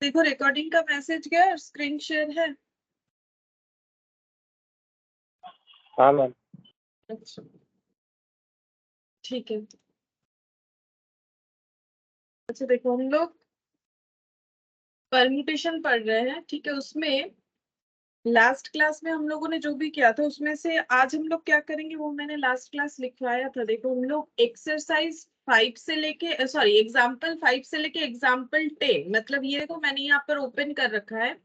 देखो रिकॉर्डिंग का मैसेज गया और स्क्रीन शेयर है। हाँ मैम। अच्छा ठीक है। अच्छा देखो हम लोग परम्यूटेशन पढ़ रहे हैं, ठीक है। उसमें लास्ट क्लास में हम लोगों ने जो भी किया था उसमें से आज हम लोग क्या करेंगे वो मैंने लास्ट क्लास लिखवाया था। देखो हम लोग एक्सरसाइज 5 से लेके सॉरी एग्जाम्पल 5 से लेके एग्जाम्पल 10, मतलब ये देखो मैंने यहाँ पर ओपन कर रखा है।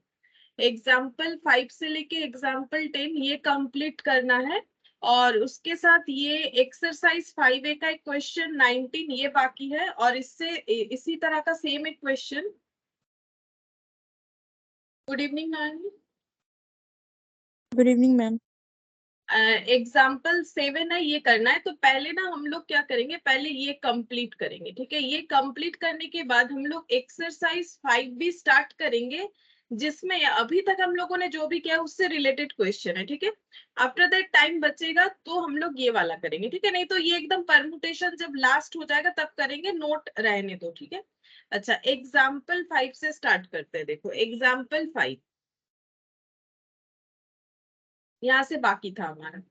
एग्जाम्पल 5 से लेके एग्जाम्पल 10 ये कंप्लीट करना है। और उसके साथ ये एक्सरसाइज 5A का एक क्वेश्चन 19 ये बाकी है। और इससे इसी तरह का सेम एक question. Good evening ma'am. Good evening ma'am. Example 7 है ये करना है। तो पहले ना हम लोग क्या करेंगे, पहले ये कंप्लीट करेंगे, ठीक है। ये कंप्लीट करने के बाद हम लोग एक्सरसाइज 5 भी स्टार्ट करेंगे, जिसमें अभी तक हम लोगों ने जो भी किया उससे रिलेटेड क्वेश्चन है, ठीक है। आफ्टर दैट टाइम बचेगा तो हम लोग ये वाला करेंगे, ठीक है। नहीं तो ये एकदम परमुटेशन जब लास्ट हो जाएगा तब करेंगे, नोट रहने दो, ठीक है। अच्छा एग्जाम्पल 5 से स्टार्ट करते हैं। देखो एग्जाम्पल 5 यहाँ से बाकी था हमारा।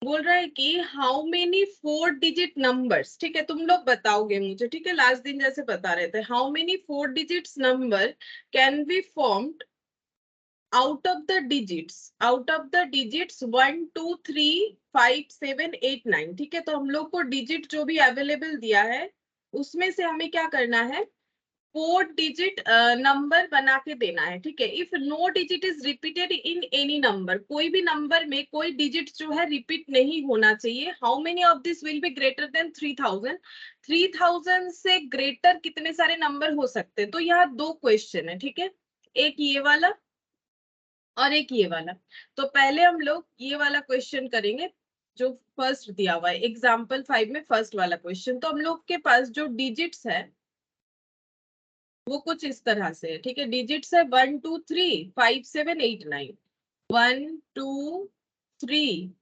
बोल रहा है कि हाउ मेनी 4 डिजिट नंबर्स, ठीक है। तुम लोग बताओगे मुझे, ठीक है। लास्ट दिन जैसे बता रहे थे, how many 4 digits number can be formed out of the digits 1 2 3 5 7 8 9, ठीक है। तो हम लोग को डिजिट जो भी अवेलेबल दिया है उसमें से हमें क्या करना है, 4 डिजिट नंबर बना के देना है, ठीक है। If no digit is repeated in any number, कोई भी नंबर में कोई डिजिट जो है रिपीट नहीं होना चाहिए। How many of this will be greater than 3000, 3000 से ग्रेटर कितने सारे नंबर हो सकते हैं। तो यहाँ दो क्वेश्चन है, ठीक है। एक ये वाला और एक ये वाला। तो पहले हम लोग ये वाला क्वेश्चन करेंगे जो फर्स्ट दिया हुआ है एग्जाम्पल 5 में, फर्स्ट वाला क्वेश्चन। तो हम लोग के पास जो डिजिट्स है वो कुछ इस तरह से है, ठीक है। डिजिट्स है 1 2 3 5 7 8 9, 1 2 3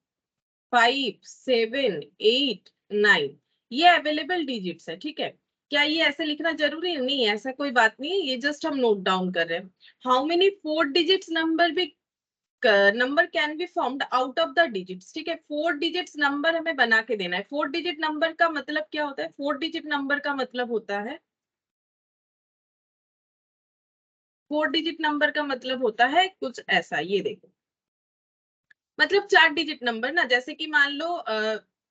5 7 8 9, ये अवेलेबल डिजिट्स है, ठीक है। क्या ये ऐसे लिखना जरूरी है? नहीं, ऐसा कोई बात नहीं है, ये जस्ट हम नोट डाउन कर रहे हैं। How many 4 digits number can be formed out of the digits, ठीक है। 4 डिजिट्स नंबर हमें बना के देना है। 4 डिजिट नंबर का मतलब क्या होता है? 4 डिजिट नंबर का मतलब होता है, 4 डिजिट नंबर का मतलब होता है कुछ ऐसा, ये देखो। मतलब 4 डिजिट नंबर ना, जैसे कि मान लो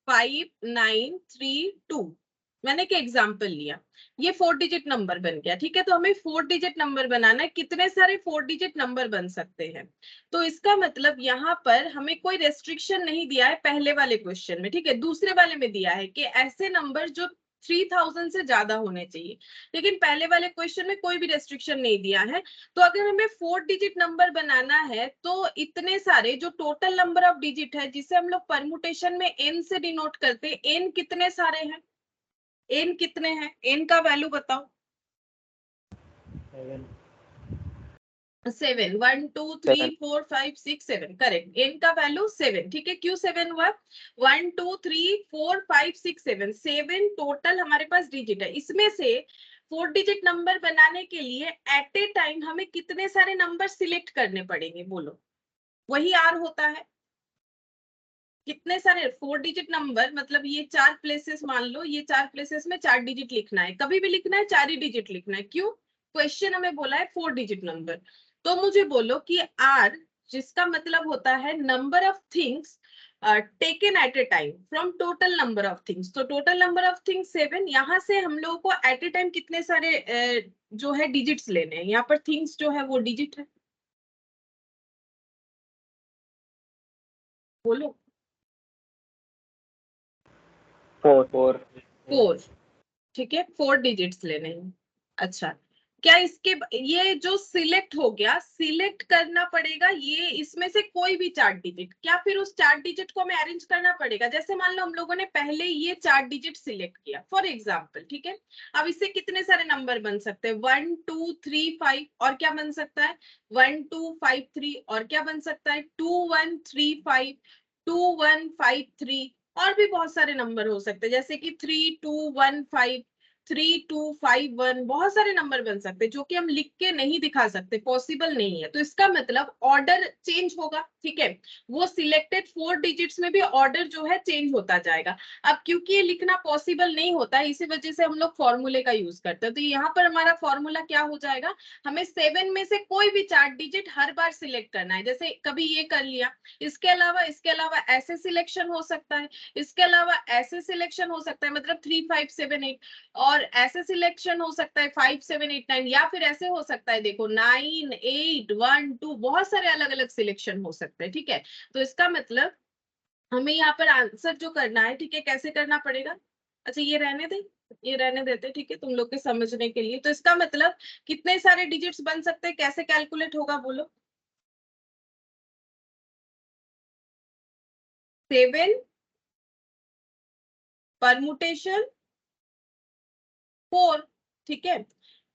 5932, मैंने क्या एग्जाम्पल लिया, ये 4 डिजिट नंबर बन गया, ठीक है। तो हमें 4 डिजिट नंबर बनाना है, कितने सारे 4 डिजिट नंबर बन सकते हैं। तो इसका मतलब यहाँ पर हमें कोई रेस्ट्रिक्शन नहीं दिया है पहले वाले क्वेश्चन में, ठीक है। दूसरे वाले में दिया है कि ऐसे नंबर जो 3000 से ज्यादा होने चाहिए, लेकिन पहले वाले क्वेश्चन में कोई भी रेस्ट्रिक्शन नहीं दिया है। तो अगर हमें 4 डिजिट नंबर बनाना है तो इतने सारे जो टोटल नंबर ऑफ डिजिट है, जिसे हम लोग परमुटेशन में n से डिनोट करते हैं, n कितने सारे हैं, n कितने हैं, n का वैल्यू बताओ। 7, 1 2 3 4 5 6 7, करेक्ट। n का वैल्यू 7, ठीक है। क्यों 7 हुआ? 1 2 3 4 5 6 7, 7 टोटल हमारे पास डिजिट है। इसमें से 4 डिजिट नंबर बनाने के लिए एट ए टाइम हमें कितने सारे नंबर सिलेक्ट करने पड़ेंगे, बोलो। वही r होता है। कितने सारे 4 डिजिट नंबर, मतलब ये 4 प्लेसेस मान लो, ये 4 प्लेसेस में 4 डिजिट लिखना है, कभी भी लिखना है 4 ही डिजिट लिखना है। क्यों? क्वेश्चन हमें बोला है 4 डिजिट नंबर। तो मुझे बोलो कि r, जिसका मतलब होता है number of things taken at a time from total number of things. तो टोटल नंबर ऑफ थिंग्स 7, यहाँ से हम लोगों को एट ए टाइम कितने सारे जो है डिजिट्स लेने हैं। यहाँ पर थिंग्स जो है वो डिजिट है, बोलो। 4, ठीक है। 4 डिजिट्स लेने हैं। अच्छा, क्या इसके ये जो सिलेक्ट हो गया, सिलेक्ट करना पड़ेगा ये इसमें से कोई भी 4 डिजिट, क्या फिर उस 4 डिजिट को हमें अरेंज करना पड़ेगा? जैसे मान लो हम लोगों ने पहले ये 4 डिजिट सिलेक्ट किया फॉर एग्जाम्पल, ठीक है। अब इससे कितने सारे नंबर बन सकते हैं? 1 2 3 5, और क्या बन सकता है? 1 2 5 3, और क्या बन सकता है? 2 1 3 5, 2 1 5 3, और भी बहुत सारे नंबर हो सकते हैं, जैसे कि 3 2 1 5, 3251, बहुत सारे नंबर बन सकते हैं जो कि हम लिख के नहीं दिखा सकते, पॉसिबल नहीं है। तो इसका मतलब ऑर्डर चेंज होगा, ठीक है। वो सिलेक्टेड 4 डिजिट्स में भी ऑर्डर जो है चेंज होता जाएगा। अब क्योंकि ये लिखना पॉसिबल नहीं होता है, इसी वजह से हम लोग फॉर्मूले का यूज करते हैं। तो यहाँ पर हमारा फॉर्मूला क्या हो जाएगा, हमें 7 में से कोई भी 4 डिजिट हर बार सिलेक्ट करना है। जैसे कभी ये कर लिया, इसके अलावा ऐसे सिलेक्शन हो सकता है, इसके अलावा ऐसे सिलेक्शन हो सकता है, मतलब 3 5 7 8, और ऐसे सिलेक्शन हो सकता है 5 7 8 9, या फिर ऐसे हो सकता है, देखो 9 8 1 2, बहुत सारे अलग अलग सिलेक्शन हो सकते हैं, ठीक है। तो इसका मतलब हमें यहाँ पर आंसर जो करना है, ठीक है, कैसे करना पड़ेगा। अच्छा ये रहने दे, ये रहने देते, ठीक है, तुम लोग के समझने के लिए। तो इसका मतलब कितने सारे डिजिट्स बन सकते हैं, कैसे कैलकुलेट होगा बोलो। 7 परमुटेशन 4, ठीक है।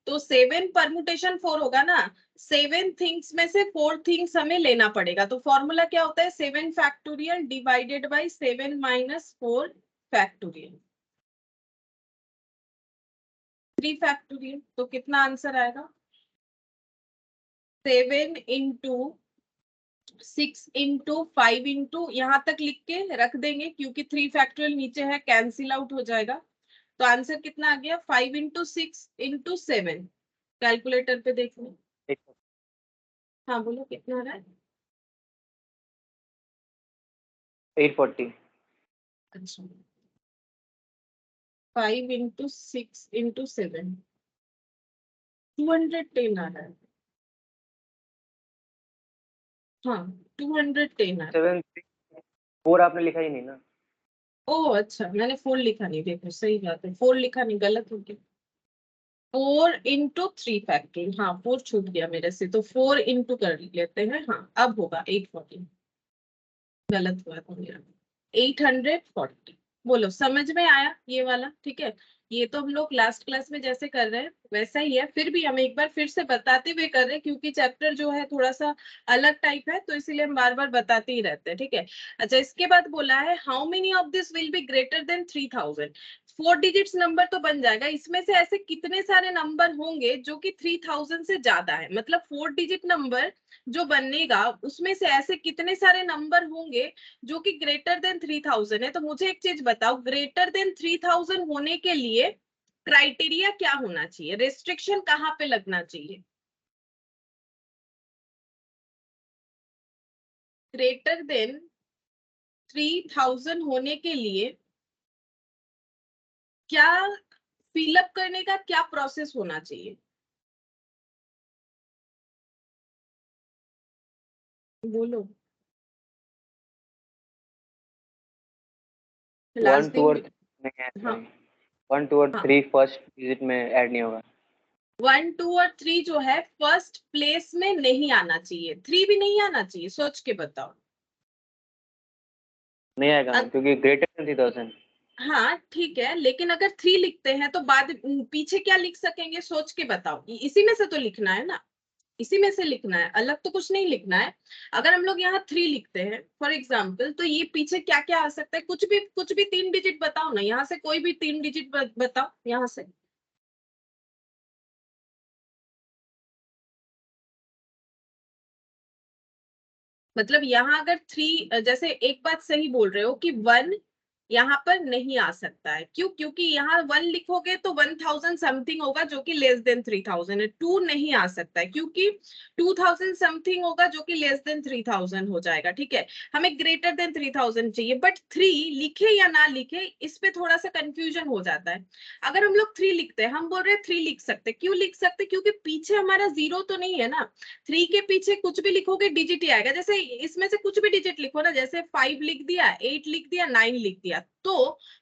तो 7 परमुटेशन 4 होगा ना, 7 थिंग्स में से 4 थिंग्स हमें लेना पड़ेगा। तो फॉर्मूला क्या होता है, 7 factorial divided by 7 minus 4 factorial, 3 factorial. तो कितना आंसर आएगा, 7 इंटू 6 इंटू 5 इंटू, यहाँ तक लिख के रख देंगे क्योंकि 3 फैक्टोरियल नीचे है, कैंसिल आउट हो जाएगा। तो आंसर कितना आ गया, 5 इंटू 6 इंटू 7। कैलकुलेटर पे देख लो। हाँ बोलो कितना आ रहा है। 840। अच्छा 5 इंटू 6 इंटू 7, 210 आ रहा है। हाँ 210 आ रहा है। 7 4 आपने लिखा ही नहीं ना। ओह अच्छा, मैंने 4 लिखा नहीं, देखो सही बात है, 4 लिखा नहीं, गलत हो गया। 4 इंटू 3 फैक्टोरियल, हाँ 4 छूट गया मेरे से, तो 4 इंटू कर लेते हैं। हाँ अब होगा 840, गलत हुआ था मेरा, 840। बोलो समझ में आया ये वाला, ठीक है। ये तो हम लोग लास्ट क्लास में जैसे कर रहे हैं वैसा ही है, फिर भी हम एक बार फिर से बताते हुए कर रहे हैं क्योंकि चैप्टर जो है थोड़ा सा अलग टाइप है, तो इसीलिए हम बार बार बताते ही रहते हैं, ठीक है। अच्छा इसके बाद बोला है how many of this will be greater than 3000। 4 digits number तो बन जाएगा, इसमें से ऐसे कितने सारे नंबर होंगे जो कि 3000 से ज्यादा है, मतलब 4 डिजिट नंबर जो बनेगा उसमें से ऐसे कितने सारे नंबर होंगे जो कि ग्रेटर देन 3000 है। तो मुझे एक चीज बताओ, ग्रेटर देन 3000 होने के लिए क्राइटेरिया क्या होना चाहिए, रेस्ट्रिक्शन कहाँ पे लगना चाहिए। ग्रेटर देन 3000 होने के लिए क्या फिलअप करने का क्या प्रोसेस होना चाहिए, बोलो। 1 लास्ट 2 दिन, और 3 नहीं ऐड हाँ करेंगे। 1 2 और हाँ, 3 फर्स्ट डिजिट में ऐड नहीं होगा। 1 2 और 3 जो है फर्स्ट प्लेस में नहीं आना चाहिए, 3 भी नहीं आना चाहिए, सोच के बताओ। नहीं आएगा मैम, क्योंकि ग्रेटर देन 3000। हाँ ठीक है, लेकिन अगर 3 लिखते हैं तो बाद पीछे क्या लिख सकेंगे, सोच के बताओ। इसी में से तो लिखना है ना, इसी में से लिखना है, अलग तो कुछ नहीं लिखना है। अगर हम लोग यहाँ 3 लिखते हैं फॉर एग्जाम्पल, तो ये पीछे क्या क्या आ सकता है, कुछ भी 3 डिजिट बताओ ना, यहाँ से कोई भी 3 डिजिट बताओ यहाँ से। मतलब यहाँ अगर 3, जैसे एक बात सही बोल रहे हो कि 1 यहाँ पर नहीं आ सकता है, क्यों, क्योंकि यहाँ 1 लिखोगे तो 1000 समथिंग होगा जो कि लेस देन 3000 है। 2 नहीं आ सकता है क्योंकि 2000 समथिंग होगा जो कि लेस देन 3000 हो जाएगा, ठीक है। हमें ग्रेटर देन 3000 चाहिए, बट 3 लिखे या ना लिखे इस पे थोड़ा सा कंफ्यूजन हो जाता है। अगर हम लोग 3 लिखते हैं, हम बोल रहे हैं 3 लिख सकते, क्यों लिख सकते, क्योंकि पीछे हमारा 0 तो नहीं है ना। 3 के पीछे कुछ भी लिखोगे डिजिट ही आएगा, जैसे इसमें से कुछ भी डिजिट लिखो ना, जैसे 5 लिख दिया, 8 लिख दिया, 9 लिख दिया। तो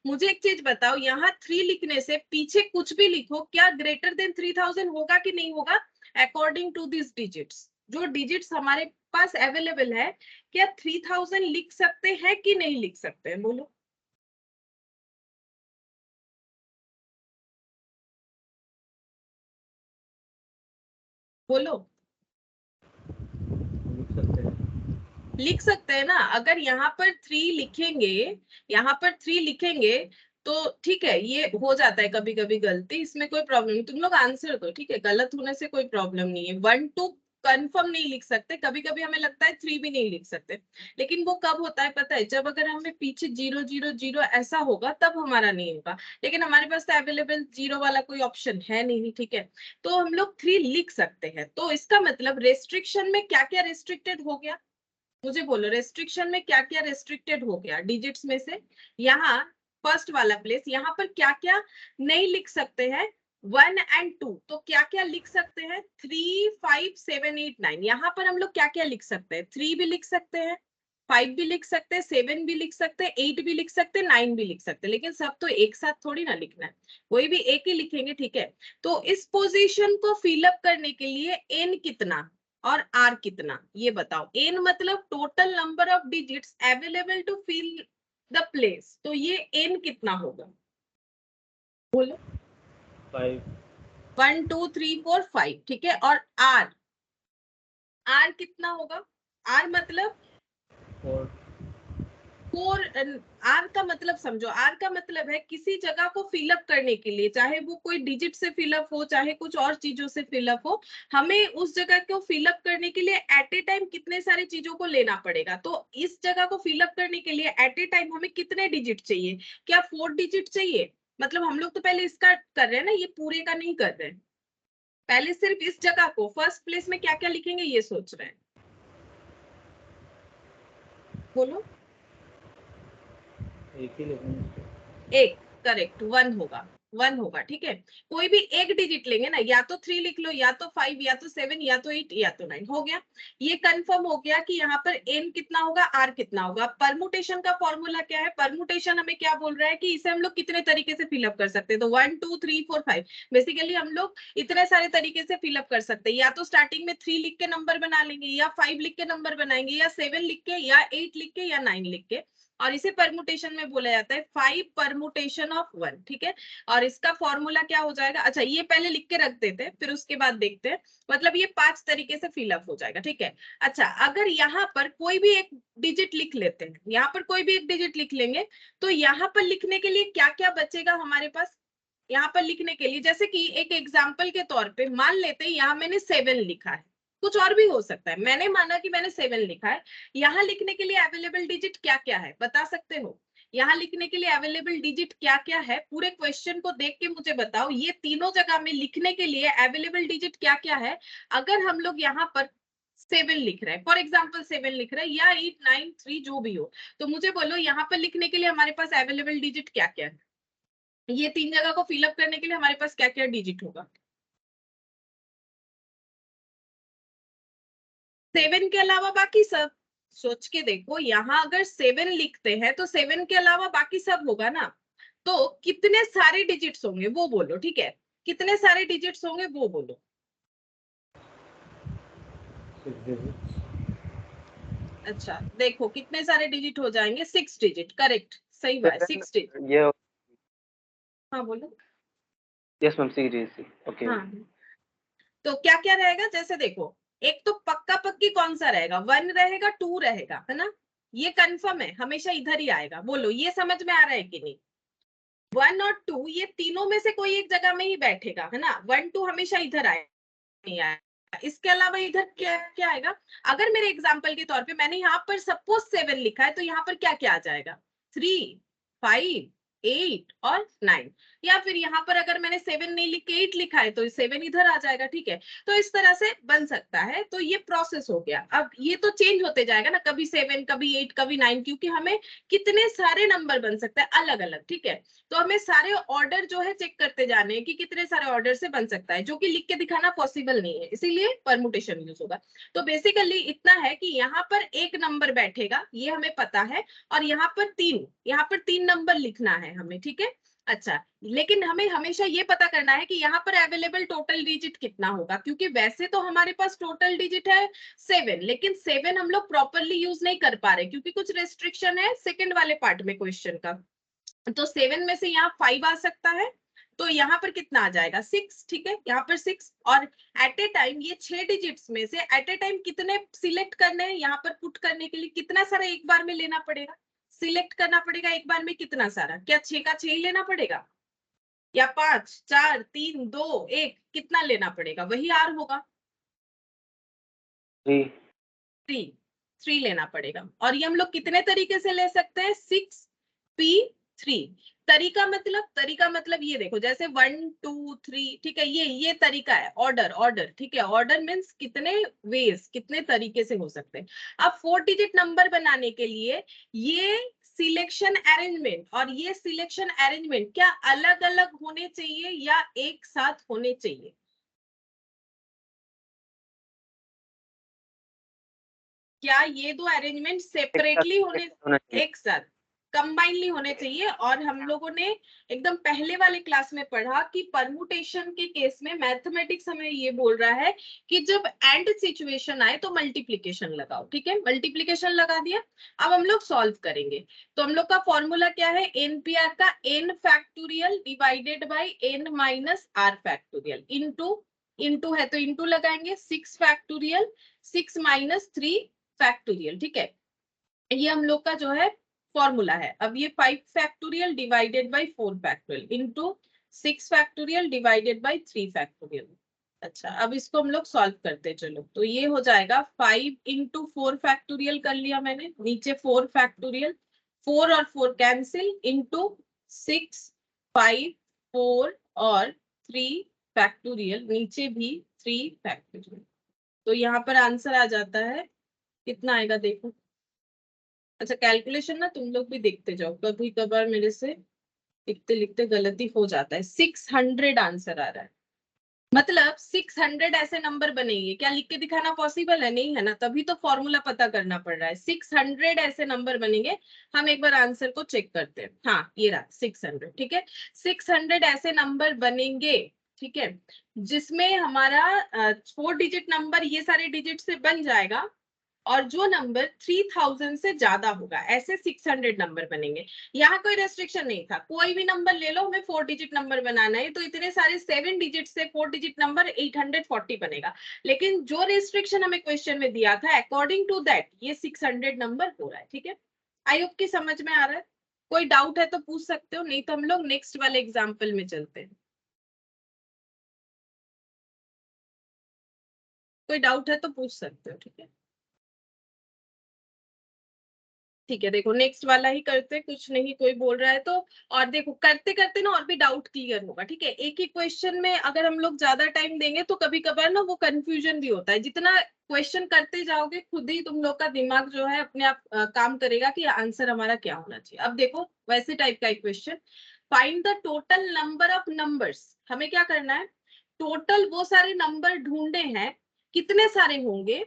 मुझे एक चीज बताओ, यहाँ 3 लिखने से पीछे कुछ भी लिखो, क्या ग्रेटर देन 3000 होगा कि नहीं होगा, अकॉर्डिंग टू दिस डिजिट्स, जो डिजिट्स हमारे पास अवेलेबल है, क्या 3000 लिख सकते हैं कि नहीं लिख सकते हैं, बोलो। बोलो लिख सकते हैं। लिख सकते हैं ना, अगर यहाँ पर 3 लिखेंगे, यहाँ पर 3 लिखेंगे तो ठीक है, ये हो जाता है कभी कभी गलती, इसमें कोई प्रॉब्लम नहीं, तुम लोग आंसर दो, ठीक है, गलत होने से कोई प्रॉब्लम नहीं है। 1 2 कंफर्म नहीं लिख सकते, कभी कभी हमें लगता है 3 भी नहीं लिख सकते, लेकिन वो कब होता है पता है, जब अगर हमें पीछे 0 0 0 ऐसा होगा तब हमारा नहीं होगा, लेकिन हमारे पास तो अवेलेबल 0 वाला कोई ऑप्शन है नहीं, ठीक है, तो हम लोग 3 लिख सकते हैं। तो इसका मतलब रेस्ट्रिक्शन में क्या क्या रेस्ट्रिक्टेड हो गया, मुझे बोलो, रेस्ट्रिक्शन में क्या क्या रेस्ट्रिक्टेड हो गया डिजिट्स में से। यहाँ फर्स्ट वाला प्लेस, यहाँ पर क्या क्या नहीं लिख सकते हैं, 1 एंड 2, तो क्या क्या लिख सकते हैं, 3 5 7 8 9, यहाँ पर हम लोग क्या क्या लिख सकते हैं, 3 भी लिख सकते हैं, 5 भी लिख सकते हैं, 7 भी लिख सकते हैं, 8 भी लिख सकते हैं, 9 भी लिख सकते हैं, लेकिन सब तो एक साथ थोड़ी ना लिखना है, कोई भी एक ही लिखेंगे, ठीक है। तो इस पोजीशन को फिलअप करने के लिए n कितना और r कितना, ये बताओ। n मतलब total number of digits available to fill the place, तो ये n कितना होगा, बोलो। 5 1 2 3 4 5, ठीक है, और r, r कितना होगा, r मतलब 4 फोर, आर का मतलब समझो, आर का मतलब है किसी जगह को फिलअप करने के लिए, चाहे वो कोई डिजिट से फिलअप हो, चाहे कुछ और चीजों से फिलअप हो, हमें उस जगह को फिलअप करने के लिए एट ए टाइम कितने सारे चीजों को लेना पड़ेगा। तो इस जगह को फिलअप करने के लिए एट ए टाइम हमें कितने डिजिट चाहिए, क्या 4 डिजिट चाहिए, मतलब हम लोग तो पहले इसका कर रहे हैं ना, ये पूरे का नहीं कर रहे हैं, पहले सिर्फ इस जगह को फर्स्ट प्लेस में क्या क्या लिखेंगे ये सोच रहे हैं, बोलो। एक ही लिखूंगा। एक, करेक्ट, 1 होगा, 1 होगा, ठीक है। कोई भी एक डिजिट लेंगे ना, या तो 3 लिख लो, या तो 5, या तो 7, या तो 8, या तो 9, हो गया। ये कंफर्म हो गया कि यहाँ पर n कितना होगा, r कितना होगा। परमुटेशन का फॉर्मूला क्या है, परमुटेशन हमें क्या बोल रहा है कि इसे हम लोग कितने तरीके से फिलअप कर सकते हैं, तो 1 2 3 4 5, बेसिकली हम लोग इतने सारे तरीके से फिलअप कर सकते हैं, या तो स्टार्टिंग में 3 लिख के नंबर बना लेंगे, या 5 लिख के नंबर बनाएंगे, या 7 लिख के, या 8 लिख के, या 9 लिख के, और इसे परमुटेशन में बोला जाता है 5 परमुटेशन ऑफ 1, ठीक है। और इसका फॉर्मूला क्या हो जाएगा, अच्छा ये पहले लिख के रख देते हैं, फिर उसके बाद देखते हैं, मतलब ये 5 तरीके से फिलअप हो जाएगा, ठीक है। अच्छा, अगर यहाँ पर कोई भी एक डिजिट लिख लेते हैं, यहाँ पर कोई भी एक डिजिट लिख लेंगे, तो यहाँ पर लिखने के लिए क्या क्या बचेगा हमारे पास, यहाँ पर लिखने के लिए, जैसे कि एक एग्जाम्पल के तौर पे मान लेते हैं यहाँ मैंने 7 लिखा है, कुछ और भी हो सकता है, मैंने माना कि मैंने 7 लिखा है, यहाँ लिखने के लिए अवेलेबल डिजिट क्या क्या है बता सकते हो, यहाँ लिखने के लिए अवेलेबल डिजिट क्या क्या है, पूरे क्वेश्चन को देख के मुझे बताओ, ये तीनों जगह में लिखने के लिए अवेलेबल डिजिट क्या क्या है। अगर हम लोग यहाँ पर 7 लिख रहे हैं, फॉर एग्जाम्पल 7 लिख रहे हैं, या 8 9 3 जो भी हो, तो मुझे बोलो यहाँ पर लिखने के लिए हमारे पास अवेलेबल डिजिट क्या क्या है, ये 3 जगह को फिलअप करने के लिए हमारे पास क्या क्या डिजिट होगा। 7 के अलावा बाकी सब, सोच के देखो, यहाँ अगर 7 लिखते हैं तो 7 के अलावा बाकी सब होगा ना, तो कितने सारे डिजिट्स होंगे वो बोलो, ठीक है, कितने सारे डिजिट्स होंगे वो बोलो। 6 digits। अच्छा देखो कितने सारे डिजिट हो जाएंगे, 6 डिजिट, करेक्ट, सही बात, 6 डिजिट। ये हाँ बोलो। यस मैम, सी ओके। हाँ, तो क्या क्या रहेगा, जैसे देखो, एक तो पक्का पक्की कौन सा रहेगा, 1 रहेगा, 2 रहेगा, है ना, ये कंफर्म है, हमेशा इधर ही आएगा, बोलो ये समझ में आ रहा है कि नहीं। 1 और 2 ये तीनों में से कोई एक जगह में ही बैठेगा, है ना, 1 2 हमेशा इधर आए, नहीं आएगा, इसके अलावा इधर क्या क्या आएगा। अगर मेरे एग्जांपल के तौर पे मैंने यहाँ पर सपोज 7 लिखा है, तो यहाँ पर क्या क्या आ जाएगा, 3 5 8 और 9, या फिर यहाँ पर अगर मैंने 7 नहीं लिख के 8 लिखा है तो 7 इधर आ जाएगा, ठीक है। तो इस तरह से बन सकता है, तो ये प्रोसेस हो गया। अब ये तो चेंज होते जाएगा ना, कभी 7 कभी 8 कभी 9, क्योंकि हमें कितने सारे नंबर बन सकते हैं अलग अलग, ठीक है। तो हमें सारे ऑर्डर जो है चेक करते जाने हैं कि कितने सारे ऑर्डर से बन सकता है, जो कि लिख के दिखाना पॉसिबल नहीं है, इसीलिए परमुटेशन यूज होगा। तो बेसिकली इतना है कि यहाँ पर एक नंबर बैठेगा, ये हमें पता है, और यहाँ पर 3 नंबर लिखना है हमें, ठीक है। अच्छा, लेकिन हमें हमेशा ये पता करना है कि यहाँ पर अवेलेबल टोटल डिजिट कितना होगा, क्योंकि वैसे तो हमारे पास टोटल डिजिट है 7, लेकिन 7 हम लोग प्रॉपरली यूज नहीं कर पा रहे, क्योंकि कुछ रेस्ट्रिक्शन है सेकंड वाले पार्ट में क्वेश्चन का। तो 7 में से यहाँ 5 आ सकता है, तो यहाँ पर कितना आ जाएगा 6, ठीक है, यहाँ पर 6, और एट ए टाइम ये 6 डिजिट्स में से एट ए टाइम कितने सिलेक्ट करने हैं, यहाँ पर पुट करने के लिए कितना सारा एक बार में लेना पड़ेगा, सिलेक्ट करना पड़ेगा एक बार में कितना सारा, क्या 6 का 6 ही लेना पड़ेगा या 5 4 3 2 1, कितना लेना पड़ेगा, वही आर होगा। 3 3 लेना पड़ेगा। और ये हम लोग कितने तरीके से ले सकते हैं, 6p3। तरीका मतलब ये देखो, जैसे 1 2 3, ठीक है, ये तरीका है, ऑर्डर, ठीक है। ऑर्डर मीन्स कितने वेज, कितने तरीके से हो सकते हैं। अब 4 डिजिट नंबर बनाने के लिए ये सिलेक्शन अरेंजमेंट और ये सिलेक्शन अरेंजमेंट क्या अलग अलग होने चाहिए या एक साथ होने चाहिए? क्या ये दो अरेंजमेंट सेपरेटली होने, होना चाहिए। एक साथ कंबाइनली होने चाहिए? और हम लोगों ने एकदम पहले वाले क्लास में पढ़ा कि परमुटेशन के केस में मैथमेटिक्स हमें ये बोल रहा है कि जब एंड सिचुएशन आए तो मल्टीप्लिकेशन लगाओ, ठीक है। मल्टीप्लिकेशन लगा दिया, अब हम लोग सॉल्व करेंगे। तो हम लोग का फॉर्मूला क्या है, एनपीआर का n factorial divided by n minus r factorial into है तो इनटू लगाएंगे, 6 फैक्टोरियल 6 माइनस 3 फैक्टोरियल, ठीक है। ये हम लोग का जो है फॉर्मूला है। अब ये 5 factorial divided by 4 factorial into 6 factorial divided by 3 factorial. अच्छा, अब इसको हम लोग सॉल्व करते चलो। तो ये हो जाएगा 5 इंटू 4 फैक्टोरियल कर लिया मैंने, नीचे 4 फैक्टोरियल, 4 और 4 कैंसिल, इंटू 6 5 4 और 3 फैक्टोरियल, नीचे भी 3 फैक्टोरियल। तो यहाँ पर आंसर आ जाता है, कितना आएगा देखो। अच्छा, कैलकुलेशन ना तुम लोग भी देखते जाओ, कभी कभार मेरे से लिखते लिखते गलती हो जाता है। 600 आंसर आ रहा है, मतलब 600 ऐसे नंबर बनेंगे। क्या लिख के दिखाना पॉसिबल है? नहीं है ना, तभी तो फॉर्मूला पता करना पड़ रहा है। 600 ऐसे नंबर बनेंगे। हम एक बार आंसर को चेक करते हैं। हाँ, ये रहा 600, ठीक है। 600 ऐसे नंबर बनेंगे, ठीक है, जिसमें हमारा 4 डिजिट नंबर ये सारे डिजिट से बन जाएगा और जो नंबर 3000 से ज्यादा होगा, ऐसे 600 नंबर बनेंगे। यहाँ कोई रेस्ट्रिक्शन नहीं था, कोई भी नंबर ले लो, हमें 4 डिजिट नंबर बनाना है, तो इतने सारे 7 डिजिट से 4 डिजिट नंबर 840 बनेगा। लेकिन जो रेस्ट्रिक्शन हमें क्वेश्चन में दिया था, अकॉर्डिंग टू दैट ये 600 नंबर हो रहा है, ठीक है। आई होप की समझ में आ रहा है। कोई डाउट है तो पूछ सकते हो, नहीं तो हम लोग नेक्स्ट वाले एग्जाम्पल में चलते हैं। कोई डाउट है तो पूछ सकते हो, ठीक है। ठीक है, देखो नेक्स्ट वाला ही करते, कुछ नहीं कोई बोल रहा है तो। और देखो करते करते ना और भी डाउट क्लियर होगा, ठीक है। एक ही क्वेश्चन में अगर हम लोग ज्यादा टाइम देंगे तो कभी कभार ना वो कंफ्यूजन भी होता है। जितना क्वेश्चन करते जाओगे खुद ही तुम लोग का दिमाग जो है अपने आप काम करेगा कि आंसर हमारा क्या होना चाहिए। अब देखो वैसे टाइप का एक question, find the total number of numbers. हमें क्या करना है, टोटल वो सारे नंबर ढूंढने हैं, कितने सारे होंगे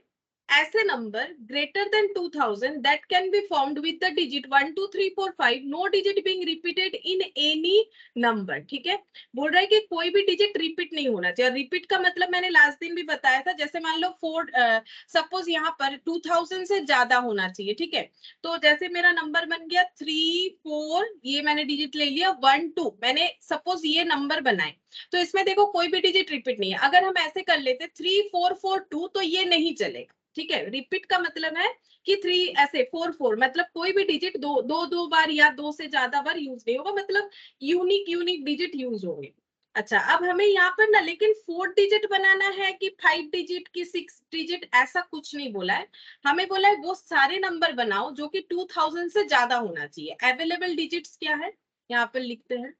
ऐसे number greater than 2000 that can be formed with the digit 1 2 3 4 5, no digit being repeated in any number, ठीक है। बोल रहा है कि कोई भी डिजिट रिपीट नहीं होना चाहिए। रिपीट का मतलब मैंने लास्ट दिन भी बताया था, जैसे मान लो 4 सपोज यहाँ पर 2000 से ज्यादा होना चाहिए, ठीक है। तो जैसे मेरा नंबर बन गया 3 4, ये मैंने डिजिट ले लिया, 1 2 मैंने सपोज ये नंबर बनाए, तो इसमें देखो कोई भी डिजिट रिपीट नहीं है। अगर हम ऐसे कर लेते 3 4 4 2 तो ये नहीं चलेगा, ठीक है। रिपीट का मतलब है कि 3 ऐसे 4 4, मतलब कोई भी डिजिट दो बार या दो से ज्यादा बार यूज नहीं होगा, मतलब यूनिक डिजिट यूज होंगे। अच्छा, अब हमें यहाँ पर ना लेकिन 4 डिजिट बनाना है कि 5 डिजिट की 6 डिजिट, ऐसा कुछ नहीं बोला है। हमें बोला है वो सारे नंबर बनाओ जो कि 2000 से ज्यादा होना चाहिए। अवेलेबल डिजिट्स क्या है, यहाँ पर लिखते हैं।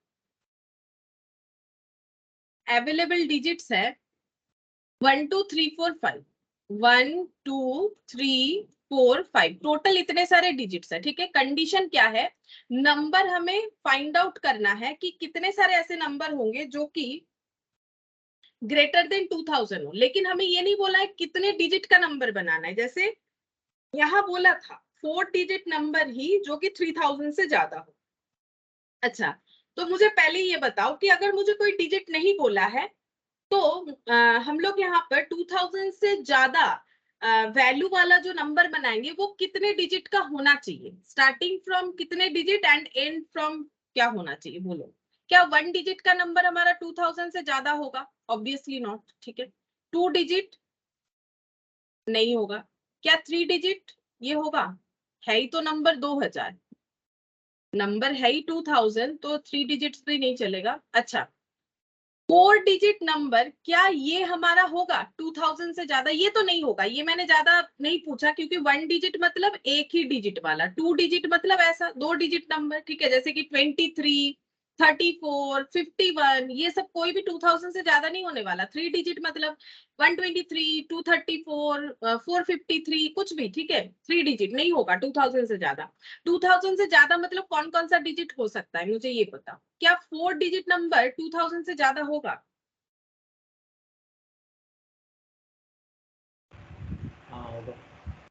अवेलेबल डिजिट्स है 1 2 3 4 5, 1 2 3 4 5, टोटल इतने सारे डिजिट्स है, ठीक है। कंडीशन क्या है, नंबर हमें फाइंड आउट करना है कि कितने सारे ऐसे नंबर होंगे जो कि ग्रेटर देन 2000 हो। लेकिन हमें ये नहीं बोला है कितने डिजिट का नंबर बनाना है। जैसे यहाँ बोला था 4 डिजिट नंबर ही जो कि 3000 से ज्यादा हो। अच्छा, तो मुझे पहले ये बताओ कि अगर मुझे कोई डिजिट नहीं बोला है तो हम लोग यहाँ पर 2000 से ज्यादा वैल्यू वाला जो नंबर बनाएंगे वो कितने डिजिट का होना चाहिए, स्टार्टिंग फ्रॉम कितने डिजिट एंड एंड फ्रॉम क्या होना चाहिए, बोलो। क्या 1 डिजिट का नंबर हमारा 2000 से ज्यादा होगा? ऑब्वियसली नॉट, ठीक है। 2 डिजिट नहीं होगा। क्या 3 डिजिट ये होगा? है ही तो नंबर 2000। नंबर है ही 2000, तो 3 डिजिट्स भी नहीं चलेगा। अच्छा, 4 डिजिट नंबर, क्या ये हमारा होगा 2000 से ज्यादा? ये तो नहीं होगा, ये मैंने ज्यादा नहीं पूछा, क्योंकि 1 डिजिट मतलब एक ही डिजिट वाला, 2 डिजिट मतलब ऐसा 2 डिजिट नंबर, ठीक है, जैसे कि 23, 34, 51, ये सब कोई भी 2000 से ज्यादा नहीं होने वाला। 3 डिजिट मतलब 123, 234, 453, कुछ भी, ठीक है, 3 डिजिट नहीं होगा 2000 से ज्यादा। 2000 से ज्यादा मतलब कौन कौन सा डिजिट हो सकता है, मुझे ये पता। क्या 4 डिजिट नंबर 2000 से ज्यादा होगा? हाँ होगा।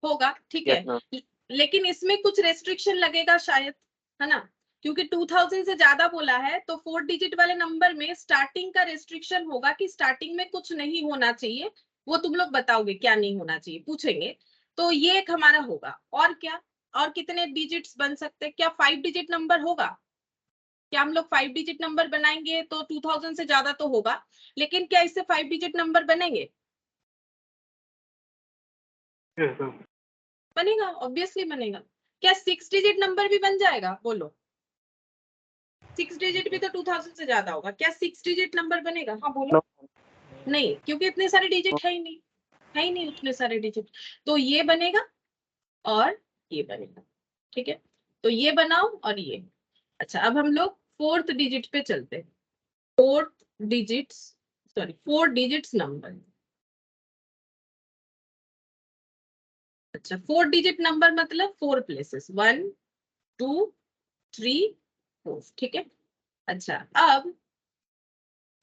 होगा, ठीक Yes, है। ma'am. लेकिन इसमें कुछ रेस्ट्रिक्शन लगेगा शायद, है ना, क्योंकि 2000 से ज्यादा बोला है, तो 4 डिजिट वाले नंबर में स्टार्टिंग का रेस्ट्रिक्शन होगा कि स्टार्टिंग में कुछ नहीं होना चाहिए। वो तुम लोग बताओगे क्या नहीं होना चाहिए, पूछेंगे। तो ये एक हमारा होगा। और क्या, और कितने डिजिट्स बन सकते हैं? क्या 5 डिजिट नंबर होगा? क्या हम लोग 5 डिजिट नंबर बनाएंगे तो 2000 से ज्यादा तो होगा, लेकिन क्या इससे 5 डिजिट नंबर बनेंगे? Yes, ma'am. बनेगा, ऑब्वियसली बनेगा। क्या 6 डिजिट नंबर भी बन जाएगा? बोलो, 6 डिजिट भी तो 2000 से ज्यादा होगा, क्या 6 डिजिट नंबर बनेगा? हाँ बोलो। No. नहीं, क्योंकि इतने सारे डिजिट है ही नहीं, है ही नहीं उतने सारे डिजिट। तो ये बनेगा और ये बनेगा, ठीक है। तो ये बनाओ और ये। अच्छा, अब हम लोग फोर्थ डिजिट पे चलते हैं। Fourth digits, sorry 4 digits number. अच्छा, 4 डिजिट नंबर मतलब 4 प्लेसेस, 1, 2, 3, 4, ठीक है। अच्छा, अब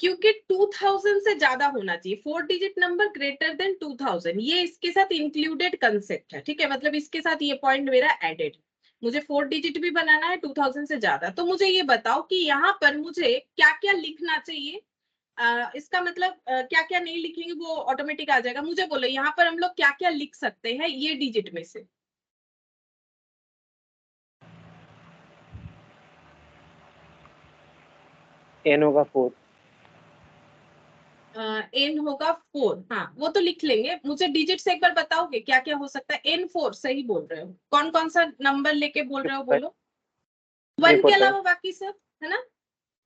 क्योंकि 2000 से ज्यादा होना चाहिए, 4 डिजिट नंबर ग्रेटर देन 2000, ये इसके साथ इंक्लूडेड कंसेप्ट है, ठीक है, मतलब इसके साथ ये पॉइंट मेरा एडेड। मुझे 4 डिजिट भी बनाना है 2000 से ज्यादा, तो मुझे ये बताओ कि यहाँ पर मुझे क्या क्या लिखना चाहिए। इसका मतलब क्या क्या नहीं लिखेंगे वो ऑटोमेटिक आ जाएगा। मुझे बोलो यहाँ पर हम लोग क्या क्या लिख सकते हैं ये डिजिट में से। N होगा 4. एन होगा 4, हाँ वो तो लिख लेंगे। मुझे डिजिट से एक बार बताओगे क्या क्या हो सकता है? एन 4 सही बोल रहे हो। कौन कौन सा नंबर लेके बोल रहे हो, 5, बोलो। 3, 1 के 4, 5. अलावा बाकी सब, है ना,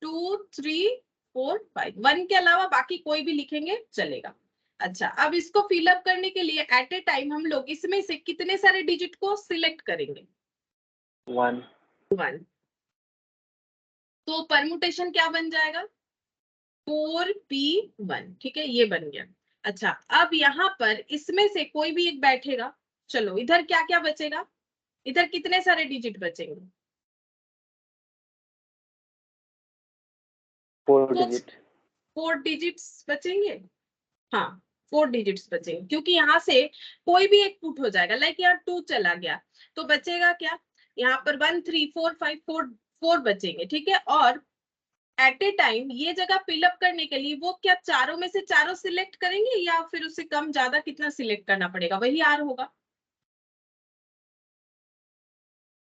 2, 3, 4, 5, 1 के अलावा बाकी कोई भी लिखेंगे चलेगा। अच्छा, अब इसको फिलअप करने के लिए एट ए टाइम हम लोग इसमें से कितने सारे डिजिट को सिलेक्ट करेंगे? 1. 1। तो परमुटेशन क्या बन जाएगा? 4p1, ठीक है, ये बन गया। अच्छा, अब यहाँ पर इसमें से कोई भी एक बैठेगा। चलो, इधर क्या क्या बचेगा? इधर कितने सारे डिजिट बचेंगे? 4 सोच, digit. 4 डिजिट्स बचेंगे। हाँ, 4 डिजिट्स बचेंगे, क्योंकि यहाँ से कोई भी एक पुट हो जाएगा। लाइक यहाँ 2 चला गया, तो बचेगा क्या? यहाँ पर 1, 3, 4, 5, 4 बचेंगे, ठीक है। और एट ए टाइम ये जगह फिलअप करने के लिए वो क्या चारों में से चारों सिलेक्ट करेंगे, या फिर उससे कम ज्यादा कितना सिलेक्ट करना पड़ेगा? वही आर होगा।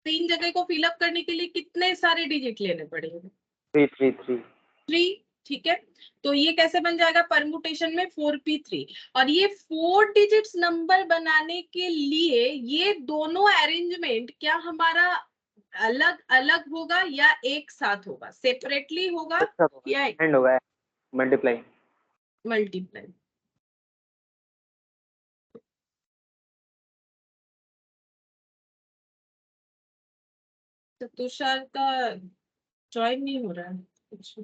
3 जगह को फिलअप करने के लिए कितने सारे डिजिट लेने पड़ेंगे? 3, 3, 3. 3, ठीक है। तो ये कैसे बन जाएगा परमुटेशन में? 4p3। और ये 4 डिजिट्स नंबर बनाने के लिए ये दोनों अरेंजमेंट क्या हमारा अलग अलग होगा या एक साथ होगा? सेपरेटली होगा अच्छा होगा. या And होगा. Multiply. मल्टीप्लाई? तो तुषार का ज्वाइन नहीं हो रहा है कुछ।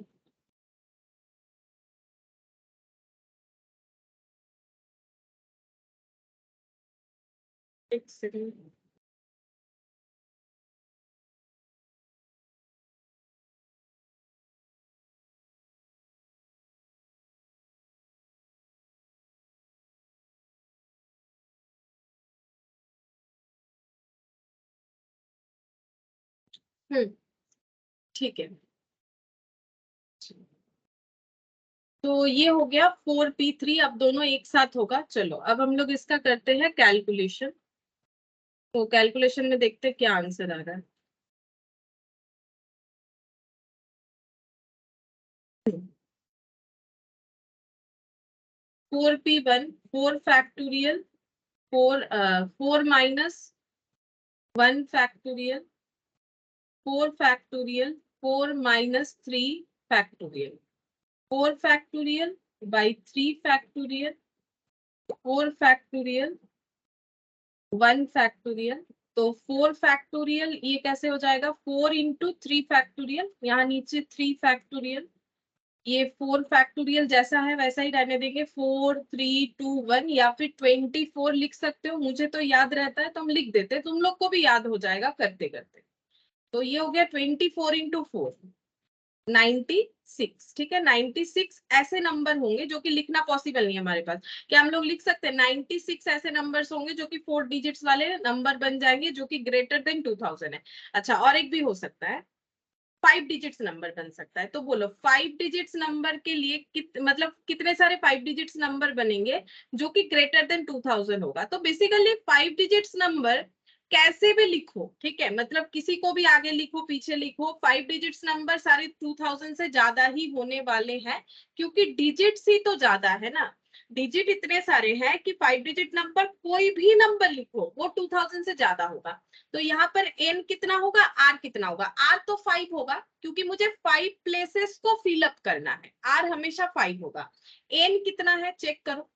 एक सेकंड। ठीक है, तो ये हो गया 4p3। अब दोनों एक साथ होगा। चलो, अब हम लोग इसका करते हैं कैलकुलेशन। तो कैलकुलेशन में देखते हैं क्या आंसर आ रहा है। 4p1, 4 factorial, 4 4 - 1 factorial, 4 factorial 4 minus 3 factorial 4 factorial by 3 factorial 4 factorial 1 factorial। तो 4 factorial ये कैसे हो जाएगा 4 into 3 factorial, यहाँ नीचे 3 factorial, ये 4 फैक्टोरियल जैसा है वैसा ही रहने देंगे 4 3 2 1 या फिर 24 लिख सकते हो, मुझे तो याद रहता है तो हम लिख देते हैं, तुम लोग को भी याद हो जाएगा करते करते। तो ये हो गया 24 into 4 96, ठीक है। 96 ऐसे नंबर होंगे जो कि लिखना पॉसिबल नहीं है हमारे पास, क्या हम लोग लिख सकते हैं 96 ऐसे नंबर्स होंगे जो कि 4 डिजिट्स वाले नंबर बन जाएंगे जो कि ग्रेटर देन 2000 है। अच्छा, और एक भी हो सकता है 5 डिजिट्स नंबर बन सकता है। तो बोलो 5 डिजिट्स नंबर के लिए मतलब कितने सारे 5 डिजिट्स नंबर बनेंगे जो कि ग्रेटर देन 2000 होगा। तो बेसिकली 5 डिजिट्स नंबर कैसे भी लिखो, ठीक है, मतलब किसी को भी आगे लिखो पीछे लिखो, 5 डिजिट्स नंबर सारे 2000 से ज्यादा ही होने वाले हैं, क्योंकि डिजिट्स ही तो ज्यादा है ना। डिजिट इतने सारे हैं कि 5 डिजिट नंबर कोई भी नंबर लिखो वो 2000 से ज्यादा होगा। तो यहाँ पर n कितना होगा, r कितना होगा, r तो 5 होगा क्योंकि मुझे 5 प्लेसेस को फिलअप करना है, r हमेशा 5 होगा। n कितना है चेक करो,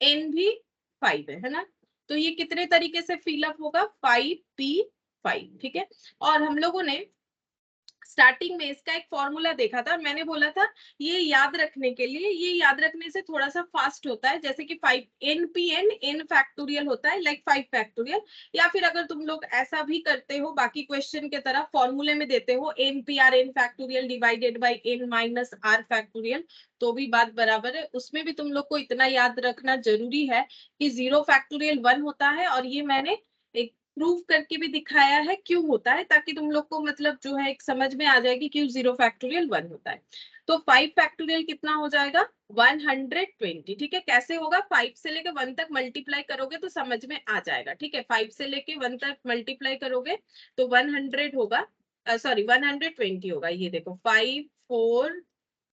n भी 5 है ना। तो ये कितने तरीके से फिलअप होगा 5p5, ठीक है। और हम लोगों ने स्टार्टिंग में इसका एक फॉर्मूला देखा था, मैंने बोला था ये याद रखने के लिए, ये याद रखने से थोड़ा सा फास्ट होता है, जैसे कि 5 npn n फैक्टोरियल होता है लाइक 5 फैक्टोरियल, या फिर अगर तुम लोग ऐसा भी करते हो बाकी क्वेश्चन के तरह फॉर्मूले में देते हो npr n factorial divided by n minus r factorial, तो भी बात बराबर है। उसमें भी तुम लोग को इतना याद रखना जरूरी है कि 0 फैक्टोरियल 1 होता है, और ये मैंने एक प्रूव करके भी दिखाया है क्यों होता है, ताकि तुम लोग को मतलब जो है एक समझ में आ जाएगी क्यों 0 फैक्टोरियल 1 होता है। तो 5 फैक्टोरियल कितना हो जाएगा 120, ठीक है। कैसे होगा 5 से लेके 1 तक मल्टीप्लाई करोगे तो समझ में आ जाएगा, ठीक है। 5 से लेके 1 तक मल्टीप्लाई करोगे तो 100 होगा, सॉरी 120 होगा। ये देखो 5 4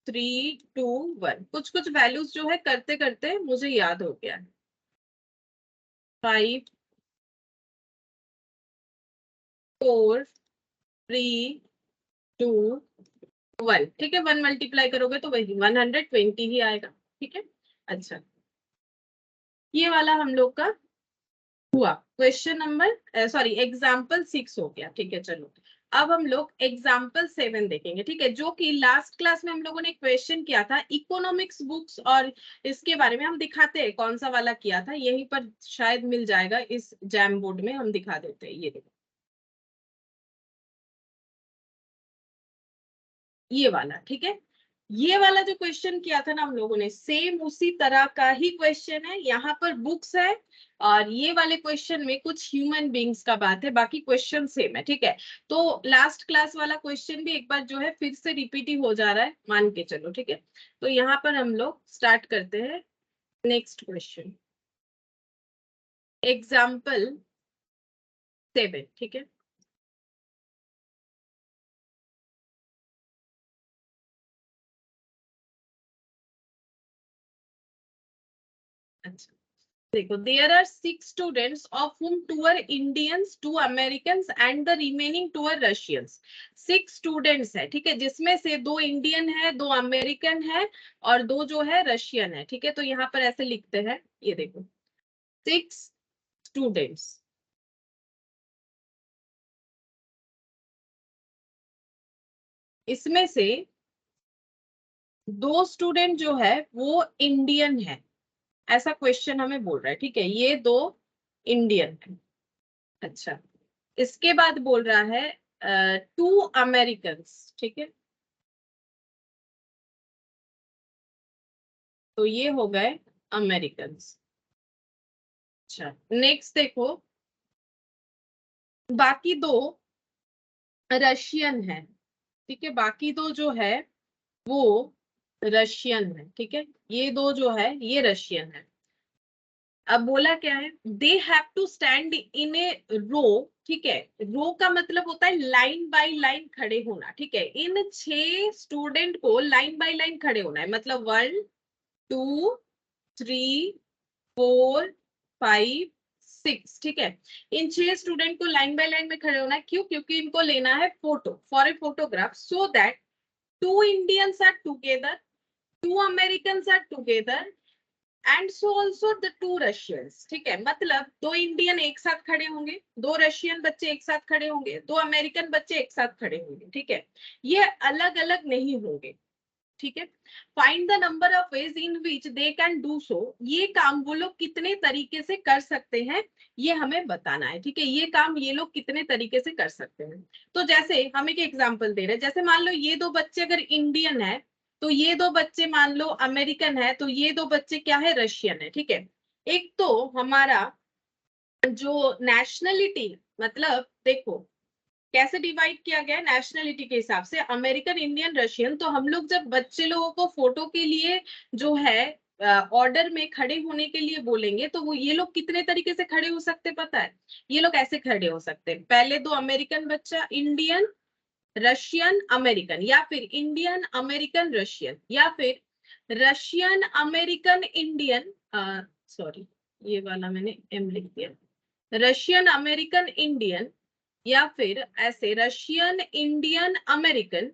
3 2 1, कुछ कुछ वैल्यूज जो है करते करते मुझे याद हो गया है। 5 4 3 2 1, ठीक है। 1 मल्टीप्लाई करोगे तो वही 120 ही आएगा, ठीक है। अच्छा, ये वाला हम लोग का हुआ क्वेश्चन नंबर, सॉरी एग्जाम्पल 6 हो गया, ठीक है। चलो अब हम लोग एग्जाम्पल 7 देखेंगे, ठीक है, जो कि लास्ट क्लास में हम लोगों ने क्वेश्चन किया था इकोनॉमिक्स बुक्स, और इसके बारे में हम दिखाते हैं कौन सा वाला किया था, यहीं पर शायद मिल जाएगा इस जैम बोर्ड में, हम दिखा देते हैं। ये देखो ये वाला, ठीक है। ये वाला जो क्वेश्चन किया था ना हम लोगों ने, सेम उसी तरह का ही क्वेश्चन है, यहाँ पर बुक्स है और ये वाले क्वेश्चन में कुछ ह्यूमन बींग्स का बात है, बाकी क्वेश्चन सेम है, ठीक है। तो लास्ट क्लास वाला क्वेश्चन भी एक बार जो है फिर से रिपीट ही हो जा रहा है, मान के चलो, ठीक है। तो यहाँ पर हम लोग स्टार्ट करते हैं नेक्स्ट क्वेश्चन, एग्जाम्पल 7, ठीक है। अच्छा देखो, there are 6 students of whom 2 are Indians, 2 Americans and the remaining 2 are Russians। 6 students है, ठीक है, जिसमें से 2 इंडियन है, 2 अमेरिकन है और 2 जो है रशियन है, ठीक है। तो यहाँ पर ऐसे लिखते हैं, ये देखो 6 स्टूडेंट्स, इसमें से 2 स्टूडेंट जो है वो इंडियन है, ऐसा क्वेश्चन हमें बोल रहा है, ठीक है। ये 2 इंडियन है। अच्छा, इसके बाद बोल रहा है 2 अमेरिकन, ठीक है। तो ये हो गए अमेरिकन। अच्छा नेक्स्ट देखो, बाकी 2 रशियन है, ठीक है। बाकी 2 जो है वो रशियन है, ठीक है। ये 2 जो है ये रशियन है। अब बोला क्या है, they have to stand in a row, ठीक है। रो का मतलब होता है लाइन बाय लाइन खड़े होना, ठीक है। इन 6 स्टूडेंट को लाइन बाय लाइन खड़े होना है, मतलब 1 2 3 4 5 6, ठीक है। इन 6 स्टूडेंट को लाइन बाय लाइन में खड़े होना है। क्यों? क्योंकि इनको लेना है photo for a photograph, so that 2 Indians are together, 2 Americans are together and so also the 2 Russians, ठीक है। मतलब 2 इंडियन एक साथ खड़े होंगे, 2 रशियन बच्चे एक साथ खड़े होंगे, 2 अमेरिकन बच्चे एक साथ खड़े होंगे, ठीक है। ये अलग अलग नहीं होंगे, ठीक है। Find the number of ways in which they can do so, ये काम वो लोग कितने तरीके से कर सकते हैं ये हमें बताना है, ठीक है। ये काम ये लोग कितने तरीके से कर सकते हैं। तो जैसे हम एक एग्जांपल दे रहे हैं, जैसे मान लो ये 2 बच्चे अगर इंडियन है तो ये 2 बच्चे मान लो अमेरिकन है, तो ये 2 बच्चे क्या है, रशियन है, ठीक है। एक तो हमारा जो नेशनलिटी, मतलब देखो कैसे डिवाइड किया गया है नेशनलिटी के हिसाब से, अमेरिकन, इंडियन, रशियन। तो हम लोग जब बच्चे लोगों को फोटो के लिए जो है ऑर्डर में खड़े होने के लिए बोलेंगे, तो वो ये लोग कितने तरीके से खड़े हो सकते पता है? ये लोग ऐसे खड़े हो सकते हैं, पहले 2 अमेरिकन बच्चा, इंडियन, रशियन, अमेरिकन, या फिर इंडियन, अमेरिकन, रशियन, या फिर रशियन, अमेरिकन, इंडियन, सॉरी ये वाला मैंने एम लिख दिया, रशियन, अमेरिकन, इंडियन, या फिर ऐसे Russian, Indian, American,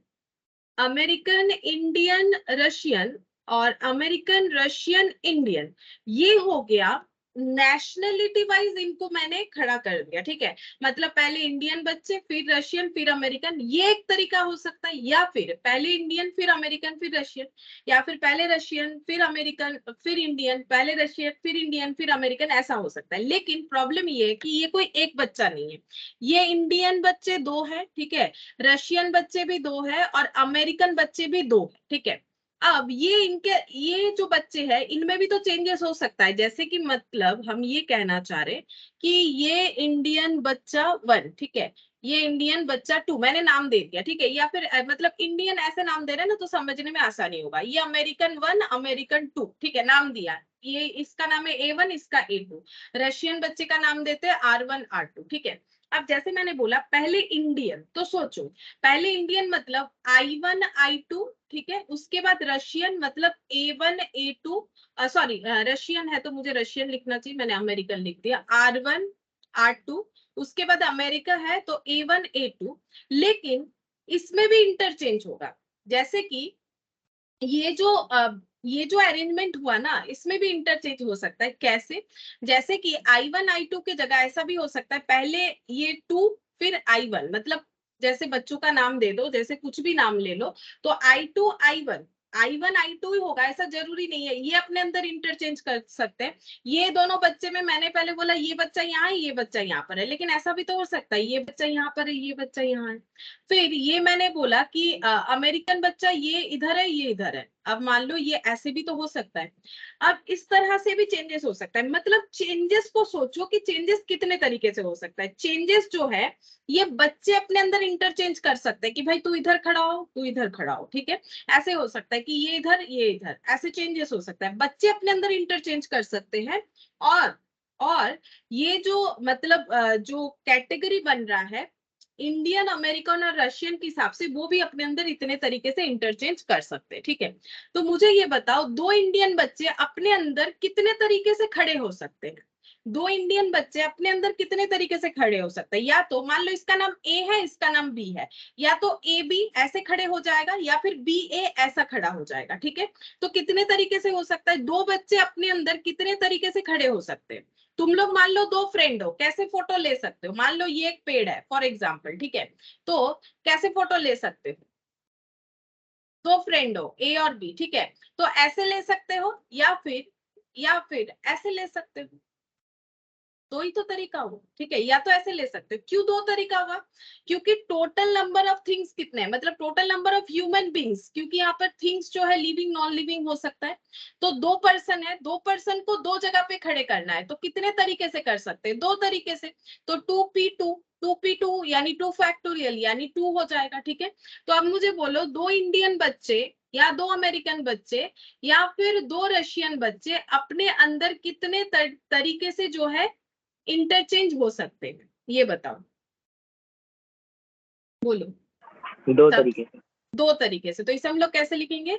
American, Indian, Russian, और अमेरिकन, रशियन, इंडियन। ये हो गया नेशनलिटी वाइज, इनको मैंने खड़ा कर दिया, ठीक है। मतलब पहले इंडियन बच्चे, फिर रशियन, फिर अमेरिकन, ये एक तरीका हो सकता है। या फिर पहले इंडियन, फिर अमेरिकन, फिर रशियन, या फिर पहले रशियन, फिर अमेरिकन, फिर इंडियन, पहले रशियन, फिर इंडियन, फिर अमेरिकन, ऐसा हो सकता है। लेकिन प्रॉब्लम ये है कि ये कोई एक बच्चा नहीं है, ये इंडियन बच्चे 2 है, ठीक है, रशियन बच्चे भी 2 है, और अमेरिकन बच्चे भी 2 है, ठीक है। अब ये जो बच्चे हैं इनमें भी तो चेंजेस हो सकता है, जैसे कि मतलब हम ये कहना चाह रहे कि ये इंडियन बच्चा 1, ठीक है, ये इंडियन बच्चा 2, मैंने नाम दे दिया, ठीक है। या फिर मतलब इंडियन ऐसे नाम दे रहे हैं ना, तो समझने में आसानी होगा। ये अमेरिकन 1, अमेरिकन 2, ठीक है, नाम दिया, ये इसका नाम है A1, इसका A2। रशियन बच्चे का नाम देते हैं R1, R2, ठीक है। अब जैसे मैंने बोला पहले इंडियन, तो सोचो पहले इंडियन मतलब I1, I2, ठीक है। उसके बाद रशियन मतलब A1, A2, सॉरी रशियन है तो मुझे रशियन लिखना चाहिए, मैंने अमेरिकन लिख दिया, R1, R2। उसके बाद अमेरिका है तो A1, A2। लेकिन इसमें भी इंटरचेंज होगा, जैसे कि ये जो अरेंजमेंट हुआ ना, इसमें भी इंटरचेंज हो सकता है। कैसे? जैसे कि I1, I2 के जगह ऐसा भी हो सकता है, पहले ये 2 फिर I1, मतलब जैसे बच्चों का नाम दे दो, जैसे कुछ भी नाम ले लो, तो I2, I1, I1, I2 ही होगा, ऐसा जरूरी नहीं है। ये अपने अंदर इंटरचेंज कर सकते हैं। ये दोनों बच्चे में मैंने पहले बोला ये बच्चा यहाँ है, ये बच्चा यहाँ पर है, लेकिन ऐसा भी तो हो सकता है ये बच्चा यहाँ पर है, ये बच्चा यहाँ है। फिर ये मैंने बोला कि अमेरिकन बच्चा ये इधर है, ये इधर है। अब मान लो ये ऐसे भी तो हो सकता है। अब इस तरह से भी चेंजेस हो सकता है। मतलब चेंजेस को सोचो कि चेंजेस कितने तरीके से हो सकता है। चेंजेस जो है ये बच्चे अपने अंदर इंटरचेंज कर सकते हैं कि भाई तू इधर खड़ा हो, तू इधर खड़ा हो, ठीक है। ऐसे हो सकता है कि ये इधर, ये इधर, ऐसे चेंजेस हो सकता है, बच्चे अपने अंदर इंटरचेंज कर सकते हैं। और ये जो मतलब जो कैटेगरी बन रहा है इंडियन, अमेरिकन और रशियन के हिसाब से, वो भी अपने अंदर इतने तरीके से इंटरचेंज कर सकते हैं, ठीक है। तो मुझे ये बताओ 2 इंडियन बच्चे अपने अंदर कितने तरीके से खड़े हो सकते हैं? 2 इंडियन बच्चे अपने अंदर कितने तरीके से खड़े हो सकते हैं? या तो मान लो इसका नाम A है, इसका नाम B है, या तो AB ऐसे खड़े हो जाएगा, या फिर BA ऐसा खड़ा हो जाएगा, ठीक है। तो कितने तरीके से हो सकता है? 2 बच्चे अपने अंदर कितने तरीके से खड़े हो सकते हैं? तुम लोग मान लो 2 फ्रेंड हो, कैसे फोटो ले सकते हो? मान लो ये एक पेड़ है फॉर एग्जाम्पल, ठीक है, तो कैसे फोटो ले सकते हो? 2 फ्रेंड हो A और B, ठीक है, तो ऐसे ले सकते हो, या फिर ऐसे ले सकते हो। दो ही तो तरीका हुआ, ठीक है, या तो ऐसे ले सकते हो। क्यों 2 तरीका हुआ? क्योंकि टोटल नंबर ऑफ थिंग्स कितने हैं, मतलब total number of human beings, क्योंकि यहाँ पर थिंग्स जो है लिविंग, नॉन लिविंग हो सकता है। तो 2 पर्सन है, 2 पर्सन को 2 जगह पे खड़े करना है, तो कितने तरीके से कर सकते हैं? 2 तरीके से। तो 2p2, 2p2 यानी 2 फैक्टोरियल यानी 2 हो जाएगा, ठीक है। तो अब मुझे बोलो 2 इंडियन बच्चे या 2 अमेरिकन बच्चे या फिर 2 रशियन बच्चे अपने अंदर कितने तरीके से जो है इंटरचेंज हो सकते हैं, ये बताओ, बोलो। 2 तब तरीके से। 2 तरीके से, तो इसे हम लोग कैसे लिखेंगे?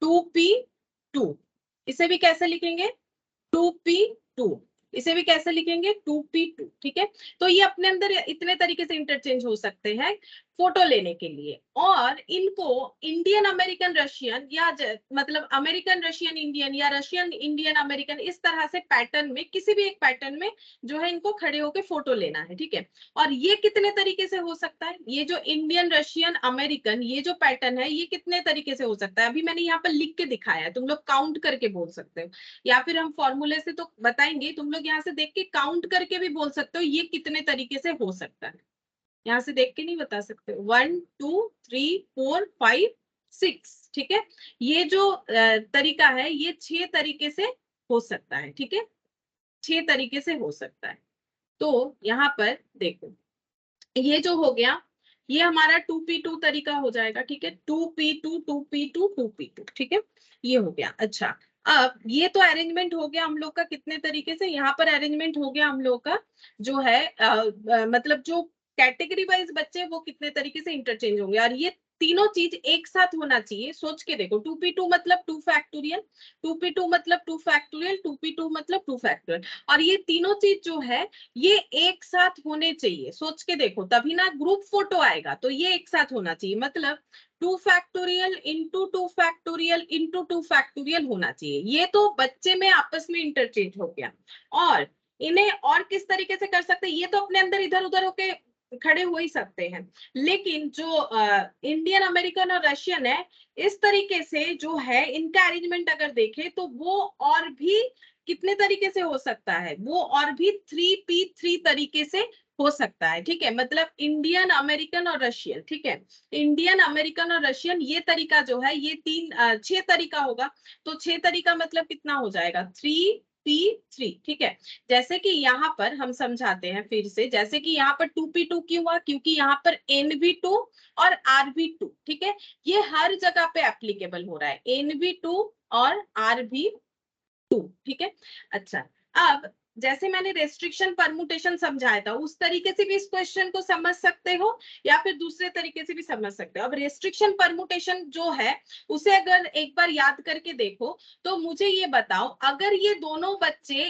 2p2। इसे भी कैसे लिखेंगे? 2p2। इसे भी कैसे लिखेंगे 2p2, ठीक है। तो ये अपने अंदर इतने तरीके से इंटरचेंज हो सकते हैं फोटो लेने के लिए। और इनको इंडियन अमेरिकन रशियन या मतलब अमेरिकन रशियन इंडियन या रशियन इंडियन अमेरिकन, इस तरह से पैटर्न में, किसी भी एक पैटर्न में जो है इनको खड़े होकर फोटो लेना है, ठीक है। और ये कितने तरीके से हो सकता है, ये जो इंडियन रशियन अमेरिकन ये जो पैटर्न है ये कितने तरीके से हो सकता है, अभी मैंने यहाँ पर लिख के दिखाया है, तुम लोग काउंट करके बोल सकते हो, या फिर हम फॉर्मूले से तो बताएंगे, तुम लोग यहाँ से देख के काउंट करके भी बोल सकते हो ये कितने तरीके से हो सकता है। यहाँ से देख के नहीं बता सकते, 1 2 3 4 5 6, ठीक है। ये जो तरीका है ये 6 तरीके से हो सकता है, ठीक है, 6 तरीके से हो सकता है। तो यहाँ पर देखो ये जो हो गया ये हमारा 2p2 तरीका हो जाएगा, ठीक है, 2p2 2p2 2p2, ठीक है, ये हो गया। अच्छा, अब ये तो अरेंजमेंट हो गया हम लोग का कितने तरीके से, यहाँ पर अरेंजमेंट हो गया हम लोग का जो है मतलब जो कैटेगरी वाइज बच्चे वो कितने तरीके से इंटरचेंज होंगे, और ये तीनों चीज एक साथ होना चाहिए। सोच के देखो 2p2 मतलब 2 फैक्टोरियल, 2p2 मतलब 2 फैक्टोरियल, 2p2 मतलब 2 फैक्टोरियल, और ये तीनों चीज जो है ये एक साथ होने चाहिए। सोच के देखो तभी ना ग्रुप फोटो आएगा, तो ये एक साथ होना चाहिए, मतलब 2 factorial into 2 factorial into 2 factorial होना चाहिए। ये तो बच्चे में आपस में इंटरचेंज हो गया। और इन्हें और किस तरीके से कर सकते हैं, ये तो अपने अंदर इधर उधर होके खड़े हो ही सकते हैं, लेकिन जो इंडियन अमेरिकन और रशियन है इस तरीके से जो है इनका अरेंजमेंट अगर देखें तो वो और भी कितने तरीके से हो सकता है, वो और भी 3p3 तरीके से हो सकता है, ठीक है। मतलब इंडियन अमेरिकन और रशियन, ठीक है, इंडियन अमेरिकन और रशियन ये तरीका जो है ये 6 तरीका होगा। तो 6 तरीका मतलब कितना हो जाएगा 3p3, ठीक है। जैसे कि यहाँ पर हम समझाते हैं फिर से, जैसे कि यहाँ पर 2p2 क्यों हुआ, क्योंकि यहाँ पर nv2 और rv2, ठीक है, ये हर जगह पे एप्लीकेबल हो रहा है, nv2 और rv2, ठीक है। अच्छा, अब जैसे मैंने रेस्ट्रिक्शन परमुटेशन समझाया था उस तरीके से भी इस क्वेश्चन को समझ सकते हो या फिर दूसरे तरीके से भी समझ सकते हो। अब रेस्ट्रिक्शन परमुटेशन जो है उसे अगर एक बार याद करके देखो तो मुझे ये बताओ, अगर ये दोनों बच्चे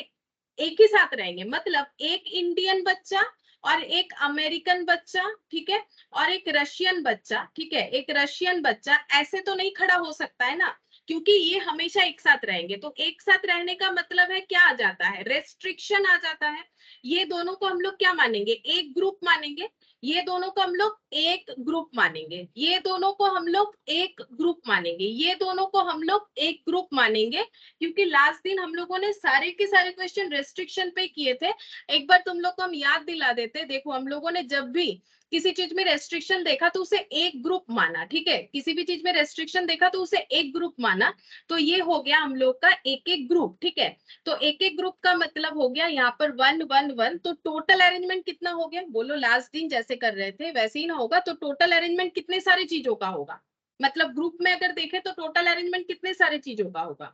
एक ही साथ रहेंगे, मतलब एक इंडियन बच्चा और एक अमेरिकन बच्चा, ठीक है, और एक रशियन बच्चा, ठीक है, एक रशियन बच्चा, ऐसे तो नहीं खड़ा हो सकता है ना, क्योंकि ये हमेशा एक साथ रहेंगे। तो एक साथ रहने का मतलब है क्या आ जाता है, रेस्ट्रिक्शन आ जाता है। ये दोनों को हम लोग क्या मानेंगे, एक ग्रुप मानेंगे, ये दोनों को हम लोग एक ग्रुप मानेंगे, ये दोनों को हम लोग एक ग्रुप मानेंगे, ये दोनों को हम लोग एक ग्रुप मानेंगे, क्योंकि लास्ट दिन हम लोगों ने सारे के सारे क्वेश्चन रेस्ट्रिक्शन पे किए थे। एक बार तुम लोग को हम याद दिला देते, देखो हम लोगों ने जब भी किसी चीज में रेस्ट्रिक्शन देखा तो उसे एक ग्रुप माना, ठीक है, किसी भी चीज में रेस्ट्रिक्शन देखा तो उसे एक ग्रुप माना, तो ये हो गया हम लोग का एक एक ग्रुप, ठीक है। तो एक एक ग्रुप का मतलब हो गया यहाँ पर 1 1 1, तो टोटल अरेंजमेंट कितना हो गया, बोलो, लास्ट दिन जैसे कर रहे थे वैसे ही ना होगा, तो टोटल अरेंजमेंट कितने सारे चीजों का होगा, मतलब ग्रुप में अगर देखें तो टोटल अरेंजमेंट कितने सारे चीजों का होगा,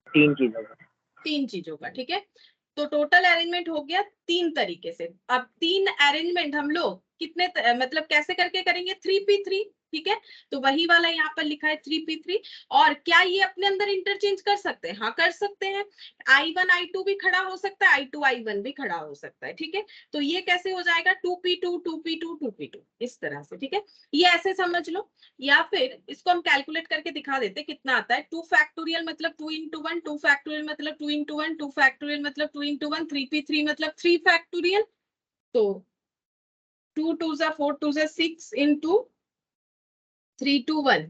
3 चीजों का। 3 चीजों का, ठीक है। तो टोटल अरेंजमेंट हो गया 3 तरीके से। अब 3 अरेंजमेंट हम लोग कितने मतलब कैसे करके करेंगे, 3p3, ठीक है, तो वही वाला यहाँ पर लिखा है 3p3। और क्या ये अपने अंदर इंटरचेंज कर सकते हैं, हाँ कर सकते हैं, i1 i2 भी खड़ा हो सकता है, i2 i1 भी खड़ा हो सकता है, ठीक है। तो ये कैसे हो जाएगा 2p2 2p2 2p2 इस तरह से, ठीक है, ये ऐसे समझ लो। या फिर इसको हम कैलकुलेट करके दिखा देते कितना आता है, 2 फैक्टोरियल मतलब 2 into 1, 2 फैक्टोरियल मतलब 2 into 1, 2 फैक्टोरियल मतलब 2 into 1, 3p3 मतलब 3 फैक्टोरियल, तो 2 2 जा 4 2 जा 6 into 3 to 1,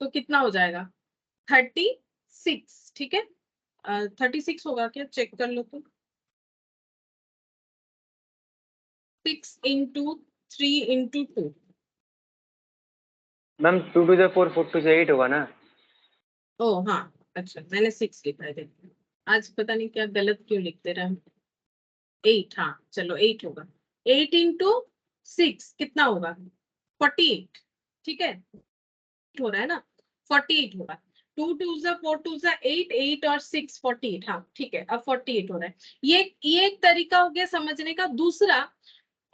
तो कितना हो जाएगा 36, ठीक है, 36 होगा क्या, चेक कर लो तो, 6 into 3 into 2, ma'am 2 to the 4 4 to the 8 होगा ना। ओ हाँ, अच्छा मैंने 6 लिखा है, देखो आज पता नहीं क्या गलत क्यों लिखते रहे, 8, हाँ चलो 8 होगा, 8 into 6 कितना होगा 48, ठीक है, हो रहा है ना 48 होगा, 2 2 जा 4 2 जा 8, 8 और 6 48, हाँ ठीक है, अब 48 हो रहा है। ये एक तरीका हो गया समझने का। दूसरा,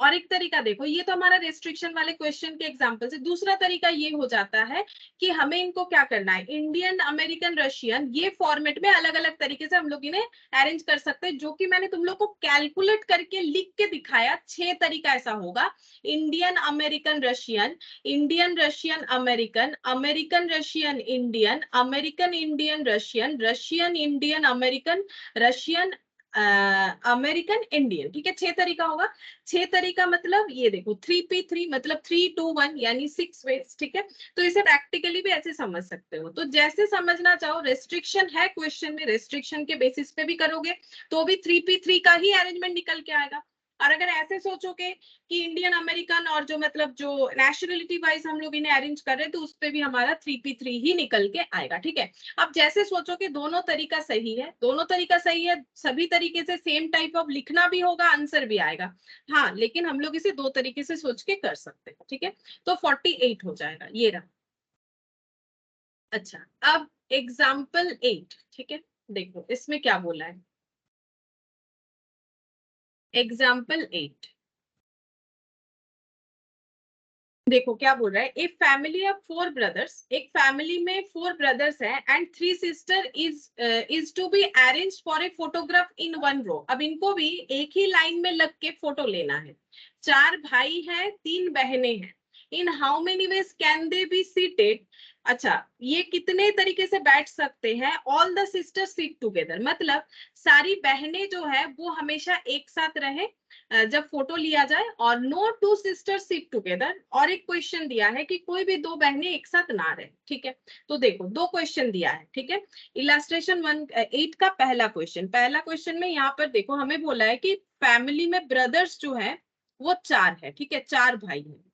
और एक तरीका देखो, ये तो हमारा रेस्ट्रिक्शन वाले क्वेश्चन के एग्जांपल से। दूसरा तरीका ये हो जाता है कि हमें इनको क्या करना है, इंडियन, अमेरिकन, रशियन, ये फॉर्मेट में अलग अलग तरीके से हम लोग इन्हें अरेंज कर सकते हैं, जो कि मैंने तुम लोग को कैलकुलेट करके लिख के दिखाया। 6 तरीका ऐसा होगा, Indian, American, Russian, Indian, Russian, American, American, Russian, Indian, American, Indian, Russian, Russian, Indian, American, Russian, American, Indian. ठीक है, 6 तरीका होगा। 6 तरीका मतलब ये देखो 3P3 मतलब 3, 2, 1 यानी 6 वेज। ठीक है, तो इसे प्रैक्टिकली भी ऐसे समझ सकते हो। तो जैसे समझना चाहो, रेस्ट्रिक्शन है क्वेश्चन में, रेस्ट्रिक्शन के बेसिस पे भी करोगे तो भी 3P3 का ही अरेंजमेंट निकल के आएगा। और अगर ऐसे सोचोगे कि इंडियन, अमेरिकन और जो मतलब जो नेशनलिटी वाइज हम लोग इन्हें अरेंज कर रहे हैं, तो उस पे भी हमारा 3P3 ही निकल के आएगा। ठीक है, अब जैसे सोचोगे दोनों तरीका सही है, दोनों तरीका सही है, सभी तरीके से सेम टाइप ऑफ लिखना भी होगा, आंसर भी आएगा। हाँ, लेकिन हम लोग इसे 2 तरीके से सोच के कर सकते हैं। ठीक है, तो 48 हो जाएगा, ये रहा। अच्छा, अब एग्जाम्पल 8। ठीक है, देखो इसमें क्या बोला है, एग्जाम्पल 8 देखो क्या बोल रहा है, ए फैमिली ऑफ 4 ब्रदर्स, एक फैमिली में 4 ब्रदर्स है and 3 sister is to be arrange for a photograph in 1 row. अब इनको भी एक ही लाइन में लग के फोटो लेना है। 4 भाई हैं, 3 बहनें हैं। इन how many veg can they be seated. अच्छा, ये कितने तरीके से बैठ सकते हैं, all the sisters sit together, मतलब सारी बहनें जो है वो हमेशा एक साथ रहे जब फोटो लिया जाए, और नो 2 सिस्टर्स सिट टुगेदर। और एक क्वेश्चन दिया है कि कोई भी 2 बहनें एक साथ ना रहे। ठीक है, तो देखो 2 क्वेश्चन दिया है। ठीक है, इलास्ट्रेशन 8 का पहला क्वेश्चन में यहाँ पर देखो हमें बोला है कि फैमिली में ब्रदर्स जो है वो 4 है। ठीक है, 4 भाई है।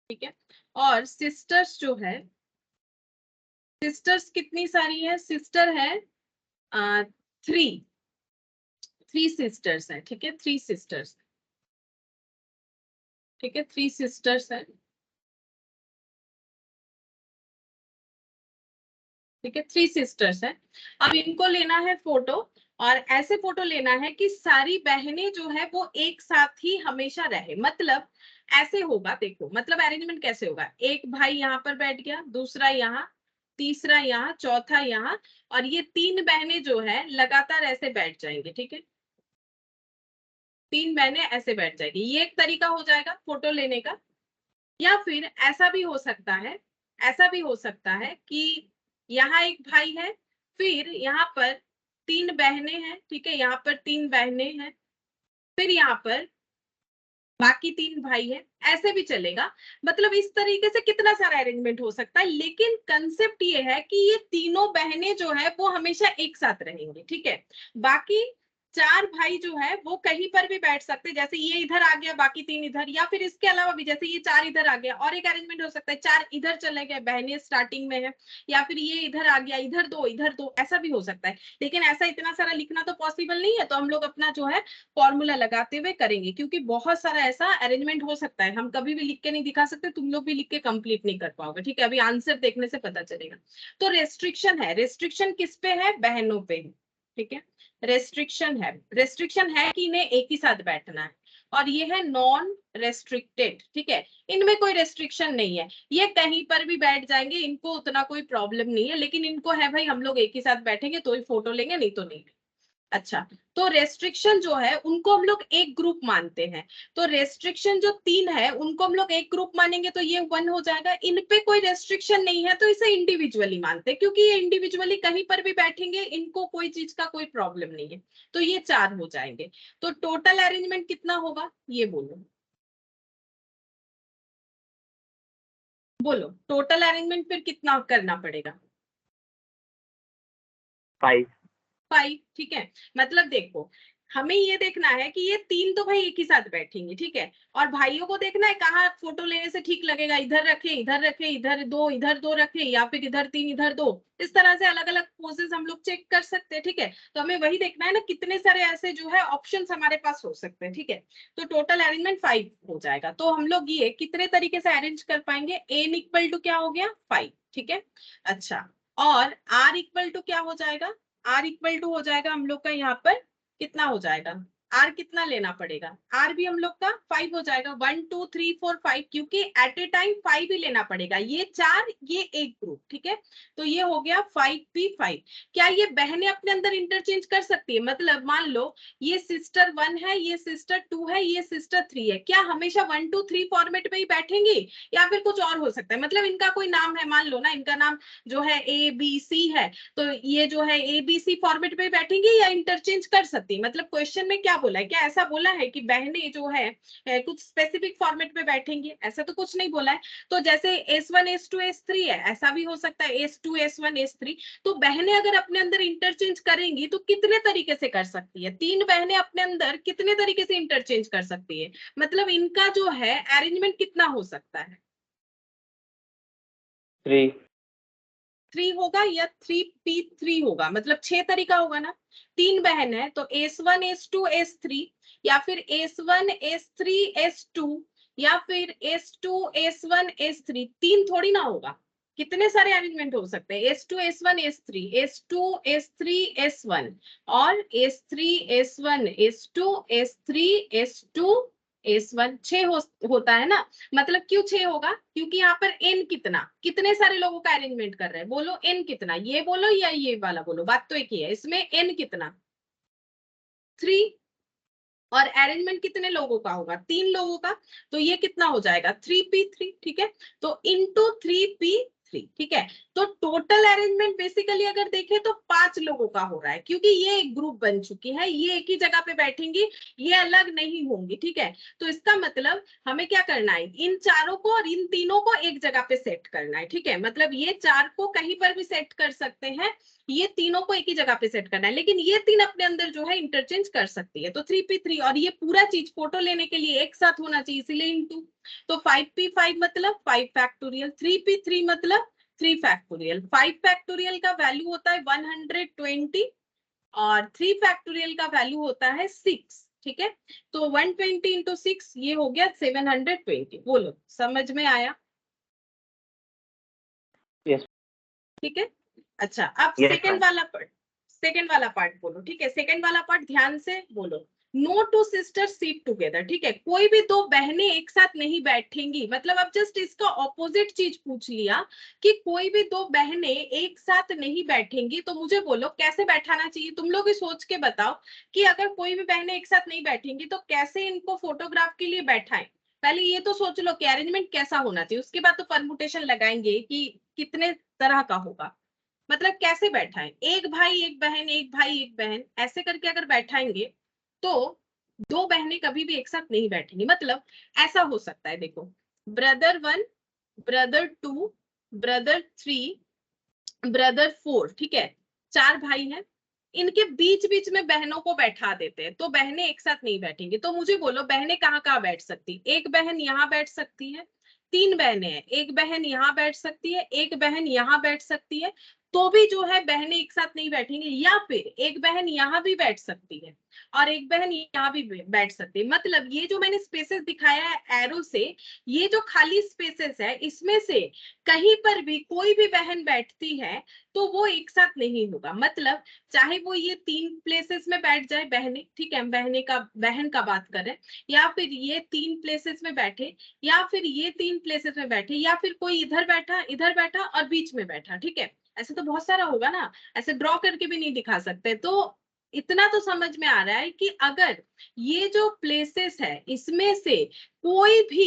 ठीक है, और सिस्टर्स जो है, सिस्टर्स कितनी सारी है, सिस्टर है 3 सिस्टर्स है। ठीक है, 3 सिस्टर्स। ठीक है, 3 सिस्टर्स है। ठीक है, 3 सिस्टर्स है। अब इनको लेना है फोटो, और ऐसे फोटो लेना है कि सारी बहनें जो है वो एक साथ ही हमेशा रहे। मतलब ऐसे होगा, देखो मतलब अरेंजमेंट कैसे होगा, एक भाई यहाँ पर बैठ गया, दूसरा यहाँ, तीसरा यहाँ, चौथा यहाँ, और ये 3 बहनें जो है लगातार ऐसे बैठ जाएंगे। ठीक है, 3 बहनें ऐसे बैठ जाएगी। ये एक तरीका हो जाएगा फोटो लेने का। या फिर ऐसा भी हो सकता है, ऐसा भी हो सकता है कि यहाँ एक भाई है, फिर यहाँ पर 3 बहनें हैं। ठीक है, यहाँ पर 3 बहनें हैं, फिर यहाँ पर बाकी 3 भाई हैं, ऐसे भी चलेगा। मतलब इस तरीके से कितना सारा अरेंजमेंट हो सकता है, लेकिन कंसेप्ट ये है कि ये तीनों बहनें जो है वो हमेशा एक साथ रहेंगी। ठीक है, बाकी 4 भाई जो है वो कहीं पर भी बैठ सकते हैं, जैसे ये इधर आ गया, बाकी 3 इधर, या फिर इसके अलावा भी जैसे ये 4 इधर आ गया, और एक अरेंजमेंट हो सकता है 4 इधर चले गए, बहनें स्टार्टिंग में है, या फिर ये इधर आ गया, इधर 2 इधर 2, ऐसा भी हो सकता है। लेकिन ऐसा इतना सारा लिखना तो पॉसिबल नहीं है, तो हम लोग अपना जो है फॉर्मूला लगाते हुए करेंगे, क्योंकि बहुत सारा ऐसा अरेंजमेंट हो सकता है, हम कभी भी लिख के नहीं दिखा सकते, तुम लोग भी लिख के कंप्लीट नहीं कर पाओगे। ठीक है, अभी आंसर देखने से पता चलेगा। तो रेस्ट्रिक्शन है, रेस्ट्रिक्शन किस पे है, बहनों पे है। ठीक है, रेस्ट्रिक्शन है कि इन्हें एक ही साथ बैठना है, और ये है नॉन रेस्ट्रिक्टेड। ठीक है, इनमें कोई रेस्ट्रिक्शन नहीं है, ये कहीं पर भी बैठ जाएंगे, इनको उतना कोई प्रॉब्लम नहीं है, लेकिन इनको है भाई हम लोग एक ही साथ बैठेंगे तो ही फोटो लेंगे, नहीं तो नहीं। अच्छा, तो रेस्ट्रिक्शन जो है उनको हम लोग एक ग्रुप मानते हैं, तो रेस्ट्रिक्शन जो 3 है उनको हम लोग एक ग्रुप मानेंगे, तो ये 1 हो जाएगा। इन पे कोई रेस्ट्रिक्शन नहीं है तो इसे इंडिविजुअली मानते हैं, क्योंकि ये इंडिविजुअली कहीं पर भी बैठेंगे, इनको कोई चीज का कोई प्रॉब्लम नहीं है, तो ये 4 हो जाएंगे। तो टोटल अरेंजमेंट कितना होगा, ये बोलो, बोलो टोटल अरेंजमेंट फिर कितना करना पड़ेगा। 5। 5। ठीक है, मतलब देखो हमें ये देखना है कि ये 3 तो भाई एक ही साथ बैठेंगे। ठीक है, और भाइयों को देखना है कहाँ फोटो लेने से ठीक लगेगा, इधर रखे, इधर रखे, इधर दो रखे, या फिर इधर 3 इधर 2, इस तरह से अलग अलग पोजेस हम लोग चेक कर सकते हैं। ठीक है, तो हमें वही देखना है ना, कितने सारे ऐसे जो है ऑप्शंस हमारे पास हो सकते हैं। ठीक है, तो टोटल अरेंजमेंट 5 हो जाएगा। तो हम लोग ये कितने तरीके से अरेंज कर पाएंगे, n इक्वल टू क्या हो गया 5। ठीक है, अच्छा, और r इक्वल टू क्या हो जाएगा, r इक्वल टू हो जाएगा हम लोग का यहाँ पर कितना हो जाएगा, आर कितना लेना पड़ेगा, आर भी हम लोग का 5 हो जाएगा, 1 2 3 4 5, क्योंकि एट ए टाइम 5 ही लेना पड़ेगा, ये 4 ये एक ग्रुप, ठीक है। तो ये हो गया 5p5। क्या ये बहनें अपने अंदर इंटरचेंज कर सकती है? मतलब मान लो ये सिस्टर 1 है, ये सिस्टर 2 है, ये सिस्टर 3 है, क्या हमेशा 1 2 3 फॉर्मेट में ही बैठेंगी या फिर कुछ और हो सकता है? मतलब इनका कोई नाम है, मान लो ना इनका नाम जो है ABC है, तो ये जो है ABC फॉर्मेट में बैठेंगी या इंटरचेंज कर सकती है? मतलब क्वेश्चन में क्या बोला है, क्या ऐसा बोला है कि बहनें जो है कुछ स्पेसिफिक फॉर्मेट में बैठेंगी? ऐसा तो कुछ नहीं बोला है। तो जैसे S1 S2 S3 है, ऐसा भी हो सकता है S2 S1 S3। तो बहनें अगर अपने अंदर इंटरचेंज करेंगी तो कितने तरीके से कर सकती है? 3 बहनें अपने अंदर कितने तरीके से इंटरचेंज कर सकती है? मतलब इनका जो है अरेंजमेंट कितना हो सकता है? 3। 3 होगा या 3p3 होगा? मतलब 6 तरीका होगा ना। 3 बहन है तो S1 S2 S3, या फिर S1 S3 S2, या फिर S2 S1 S3। 3 थोड़ी ना होगा, कितने सारे अरेंजमेंट हो सकते हैं? S2 S1 S3, S2 S3 S1, और S3 S1 S2 S3 S2 S1। 6 होता है ना। मतलब क्यों 6 होगा? क्योंकि यहाँ पर n कितना, कितने सारे लोगों का अरेंजमेंट कर रहे हैं? बोलो n कितना, ये बोलो या ये वाला बोलो, बात तो एक ही है। इसमें n कितना, 3, और अरेंजमेंट कितने लोगों का होगा? 3 लोगों का। तो ये कितना हो जाएगा? 3p3, ठीक है। तो इंटू 3p3, ठीक है। तो टोटल अरेंजमेंट बेसिकली अगर देखें तो 5 लोगों का हो रहा है, क्योंकि ये एक ग्रुप बन चुकी है, ये एक ही जगह पे बैठेंगी, ये अलग नहीं होंगी, ठीक है। तो इसका मतलब हमें क्या करना है, इन चारों को और इन तीनों को एक जगह पे सेट करना है, ठीक है। मतलब ये 4 को कहीं पर भी सेट कर सकते हैं, ये तीनों को एक ही जगह पे सेट करना है, लेकिन ये 3 अपने अंदर जो है इंटरचेंज कर सकती है। तो 3p3, और ये पूरा चीज फोटो लेने के लिए एक साथ होना चाहिए, इसलिए इंटू। तो 5p5 मतलब 5 फैक्टोरियल, 3p3 मतलब 3 फैक्टोरियल। 5 फैक्टोरियल का वैल्यू होता है 120, और 3 फैक्टोरियल का वैल्यू होता है 6, ठीक है। तो 120 इंटू 6 ये हो गया 720। बोलो समझ में आया? यस। ठीक है। अच्छा, अब यस सेकंड मैम। वाला पार्ट, सेकंड वाला पार्ट बोलो, ठीक है। सेकंड वाला पार्ट ध्यान से बोलो। No two sister sit together, ठीक है। कोई भी दो बहनें एक साथ नहीं बैठेंगी, मतलब अब जस्ट इसका ऑपोजिट चीज पूछ लिया कि कोई भी दो बहनें एक साथ नहीं बैठेंगी, तो मुझे बोलो कैसे बैठाना चाहिए? तुम लोग ही सोच के बताओ कि अगर कोई भी बहनें एक साथ नहीं बैठेंगी तो कैसे इनको फोटोग्राफ के लिए बैठाएं। पहले ये तो सोच लो कि अरेंजमेंट कैसा होना चाहिए, उसके बाद तो परमुटेशन लगाएंगे कि कितने तरह का होगा। मतलब कैसे बैठाएं, एक भाई एक बहन, एक भाई एक बहन, ऐसे करके अगर बैठाएंगे तो दो बहनें कभी भी एक साथ नहीं बैठेंगी। मतलब ऐसा हो सकता है, देखो, ब्रदर 1, ब्रदर 2, ब्रदर 3, ब्रदर 4, ठीक है। 4 भाई हैं, इनके बीच बीच में बहनों को बैठा देते हैं, तो बहनें एक साथ नहीं बैठेंगी। तो मुझे बोलो बहनें कहाँ कहाँ बैठ सकती? एक बहन यहाँ बैठ सकती है, 3 बहनें हैं, एक बहन यहाँ बैठ सकती है, एक बहन यहाँ बैठ सकती है, तो भी जो है बहनें एक साथ नहीं बैठेंगी। या फिर एक बहन यहाँ भी बैठ सकती है और एक बहन यहाँ भी बैठ सकती है। मतलब ये जो मैंने स्पेसेस दिखाया है एरो से, ये जो खाली स्पेसेस है इसमें से कहीं पर भी कोई भी बहन बैठती है तो वो एक साथ नहीं होगा। मतलब चाहे वो ये 3 प्लेसेस में बैठ जाए बहने, ठीक है, बहन का बात करें, या फिर ये 3 प्लेसेस में बैठे, या फिर ये 3 प्लेसेस में बैठे, या फिर कोई इधर बैठा और बीच में बैठा, ठीक है। ऐसे तो बहुत सारा होगा ना, ऐसे ड्रॉ करके भी नहीं दिखा सकते। तो इतना तो समझ में आ रहा है कि अगर ये जो प्लेसेस है इसमें से कोई भी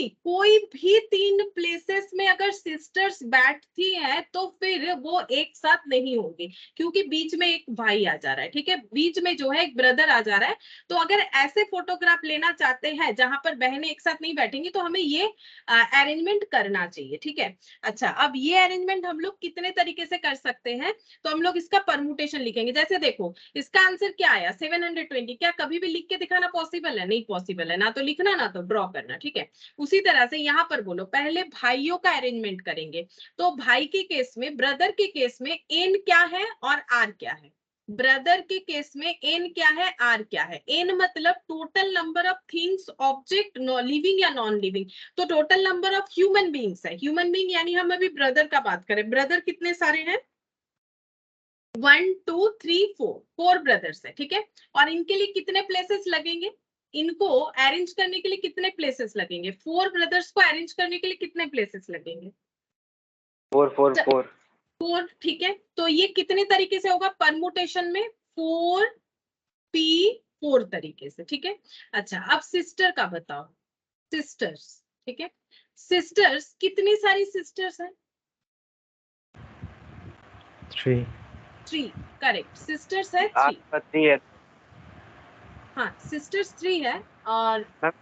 3 प्लेसेस में अगर सिस्टर्स बैठती हैं तो फिर वो एक साथ नहीं होंगी, क्योंकि बीच में एक भाई आ जा रहा है, ठीक है, बीच में जो है एक ब्रदर आ जा रहा है। तो अगर ऐसे फोटोग्राफ लेना चाहते हैं जहां पर बहनें एक साथ नहीं बैठेंगी तो हमें ये अरेंजमेंट करना चाहिए, ठीक है। अच्छा, अब ये अरेंजमेंट हम लोग कितने तरीके से कर सकते हैं? तो हम लोग इसका परमुटेशन लिखेंगे। जैसे देखो इसका आंसर क्या आया 720, क्या कभी भी लिख के दिखाना पॉसिबल है? नहीं पॉसिबल है, ना तो लिखना ना तो ड्रॉ करना, ठीक है। उसी तरह से यहाँ पर बोलो, पहले भाइयों का अरेंजमेंट करेंगे। तो भाई के केस में, ब्रदर के केस में एन क्या है और आर क्या है? ब्रदर के केस में एन क्या है, आर क्या है? एन मतलब total number of things, object, living या नॉन लिविंग। तो total number of human beings है, ह्यूमन बींग यानी हम अभी ब्रदर का बात करें, ब्रदर कितने सारे हैं? 1 2 3 4 4 ब्रदर्स है, ठीक है। और इनके लिए कितने प्लेसेस लगेंगे, इनको अरेंज करने के लिए कितने प्लेसेस लगेंगे, 4 ब्रदर्स को अरेंज करने के लिए कितने प्लेसेस लगेंगे, 4 4 4 4, ठीक है। तो ये कितने तरीके से होगा परमुटेशन में, 4p4 तरीके से, ठीक है। अच्छा अब सिस्टर का बताओ, सिस्टर्स, ठीक है। सिस्टर्स कितनी सारी सिस्टर्स हैं, 3 3, करेक्ट, सिस्टर्स है 3। आपका 3 है हाँ सिस्टर्स 3 है। और मैम।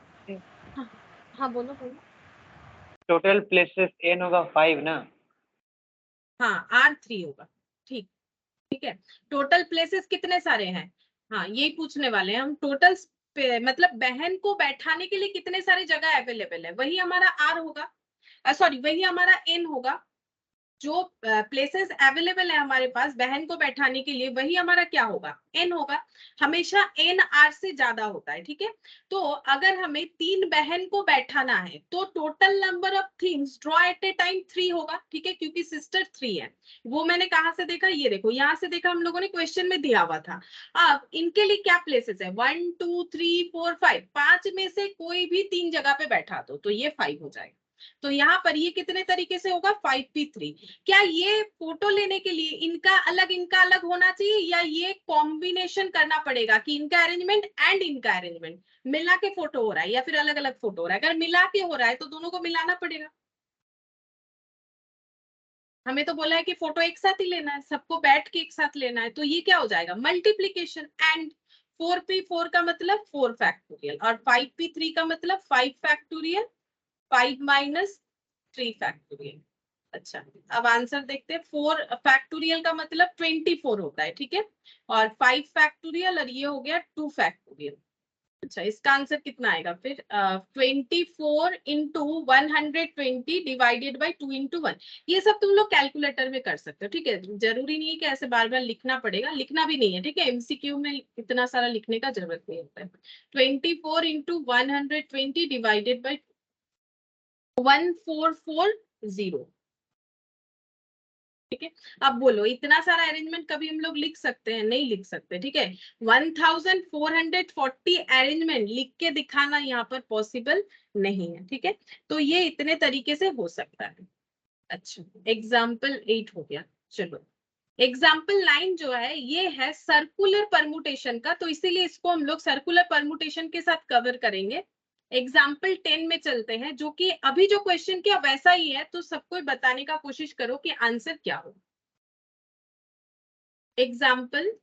हाँ, हाँ बोलो बोलो। टोटल प्लेसेस n होगा 5 ना। हाँ R3 होगा, ठीक, ठीक है। टोटल प्लेसेस कितने सारे हैं, हाँ यही पूछने वाले हैं हम। टोटल मतलब बहन को बैठाने के लिए कितने सारे जगह अवेलेबल है, वही हमारा R होगा, सॉरी वही हमारा N होगा। जो प्लेसेस अवेलेबल है हमारे पास बहन को बैठाने के लिए, वही हमारा क्या होगा, N होगा। हमेशा N R से ज्यादा होता है, ठीक है। तो अगर हमें 3 बहन को बैठाना है तो total number of things draw at a time 3 होगा, ठीक है, क्योंकि सिस्टर 3 है। वो मैंने कहाँ से देखा, ये देखो यहाँ से देखा, हम लोगों ने क्वेश्चन में दिया हुआ था। अब इनके लिए क्या प्लेसेस है, 1 2 3 4 5, 5 में से कोई भी 3 जगह पे बैठा दो तो ये 5 हो जाएगा। तो यहाँ पर ये कितने तरीके से होगा, 5p3। क्या ये फोटो लेने के लिए इनका अलग होना चाहिए, या ये कॉम्बिनेशन करना पड़ेगा कि इनका अरेंजमेंट एंड इनका अरेंजमेंट मिला के फोटो हो रहा है, या फिर अलग अलग फोटो हो रहा है। अगर मिला के हो रहा है तो दोनों को मिलाना पड़ेगा। हमें तो बोला है कि फोटो एक साथ ही लेना है, सबको बैठ के एक साथ लेना है, तो ये क्या हो जाएगा, मल्टीप्लीकेशन। एंड 4p4 का मतलब 4 फैक्टोरियल, और 5p3 का मतलब 5 फैक्टोरियल, 5 माइनस 3 फैक्टोरियल। अच्छा अब आंसर देखते हैं। 4 फैक्टोरियल का मतलब 24 होता है, ठीक है, और 5 फैक्टोरियल, और ये हो गया 2 फैक्टोरियल। अच्छा इसका आंसर कितना आएगा फिर, 24 इंटू 120 डिवाइडेड बाई 2 इंटू 1। ये सब तुम लोग कैलकुलेटर में कर सकते हो, ठीक है, जरूरी नहीं है कि ऐसे बार बार लिखना पड़ेगा, लिखना भी नहीं है, ठीक है। एमसीक्यू में इतना सारा लिखने का जरूरत नहीं होता है। 24 इंटू 120 डिवाइडेड बाई 1440, ठीक है। अब बोलो इतना सारा अरेंजमेंट कभी हम लोग लिख सकते हैं, नहीं लिख सकते, ठीक है। 1440 अरेंजमेंट लिख के दिखाना यहाँ पर पॉसिबल नहीं है, ठीक है। तो ये इतने तरीके से हो सकता है। अच्छा एग्जाम्पल 8 हो गया। चलो एग्जाम्पल 9 जो है ये है सर्कुलर परमुटेशन का, तो इसीलिए इसको हम लोग सर्कुलर परमुटेशन के साथ कवर करेंगे। एग्जाम्पल 10 में चलते हैं, जो कि अभी जो क्वेश्चन किया वैसा ही है, तो सबको बताने का कोशिश करो कि आंसर क्या हो। एग्जाम्पल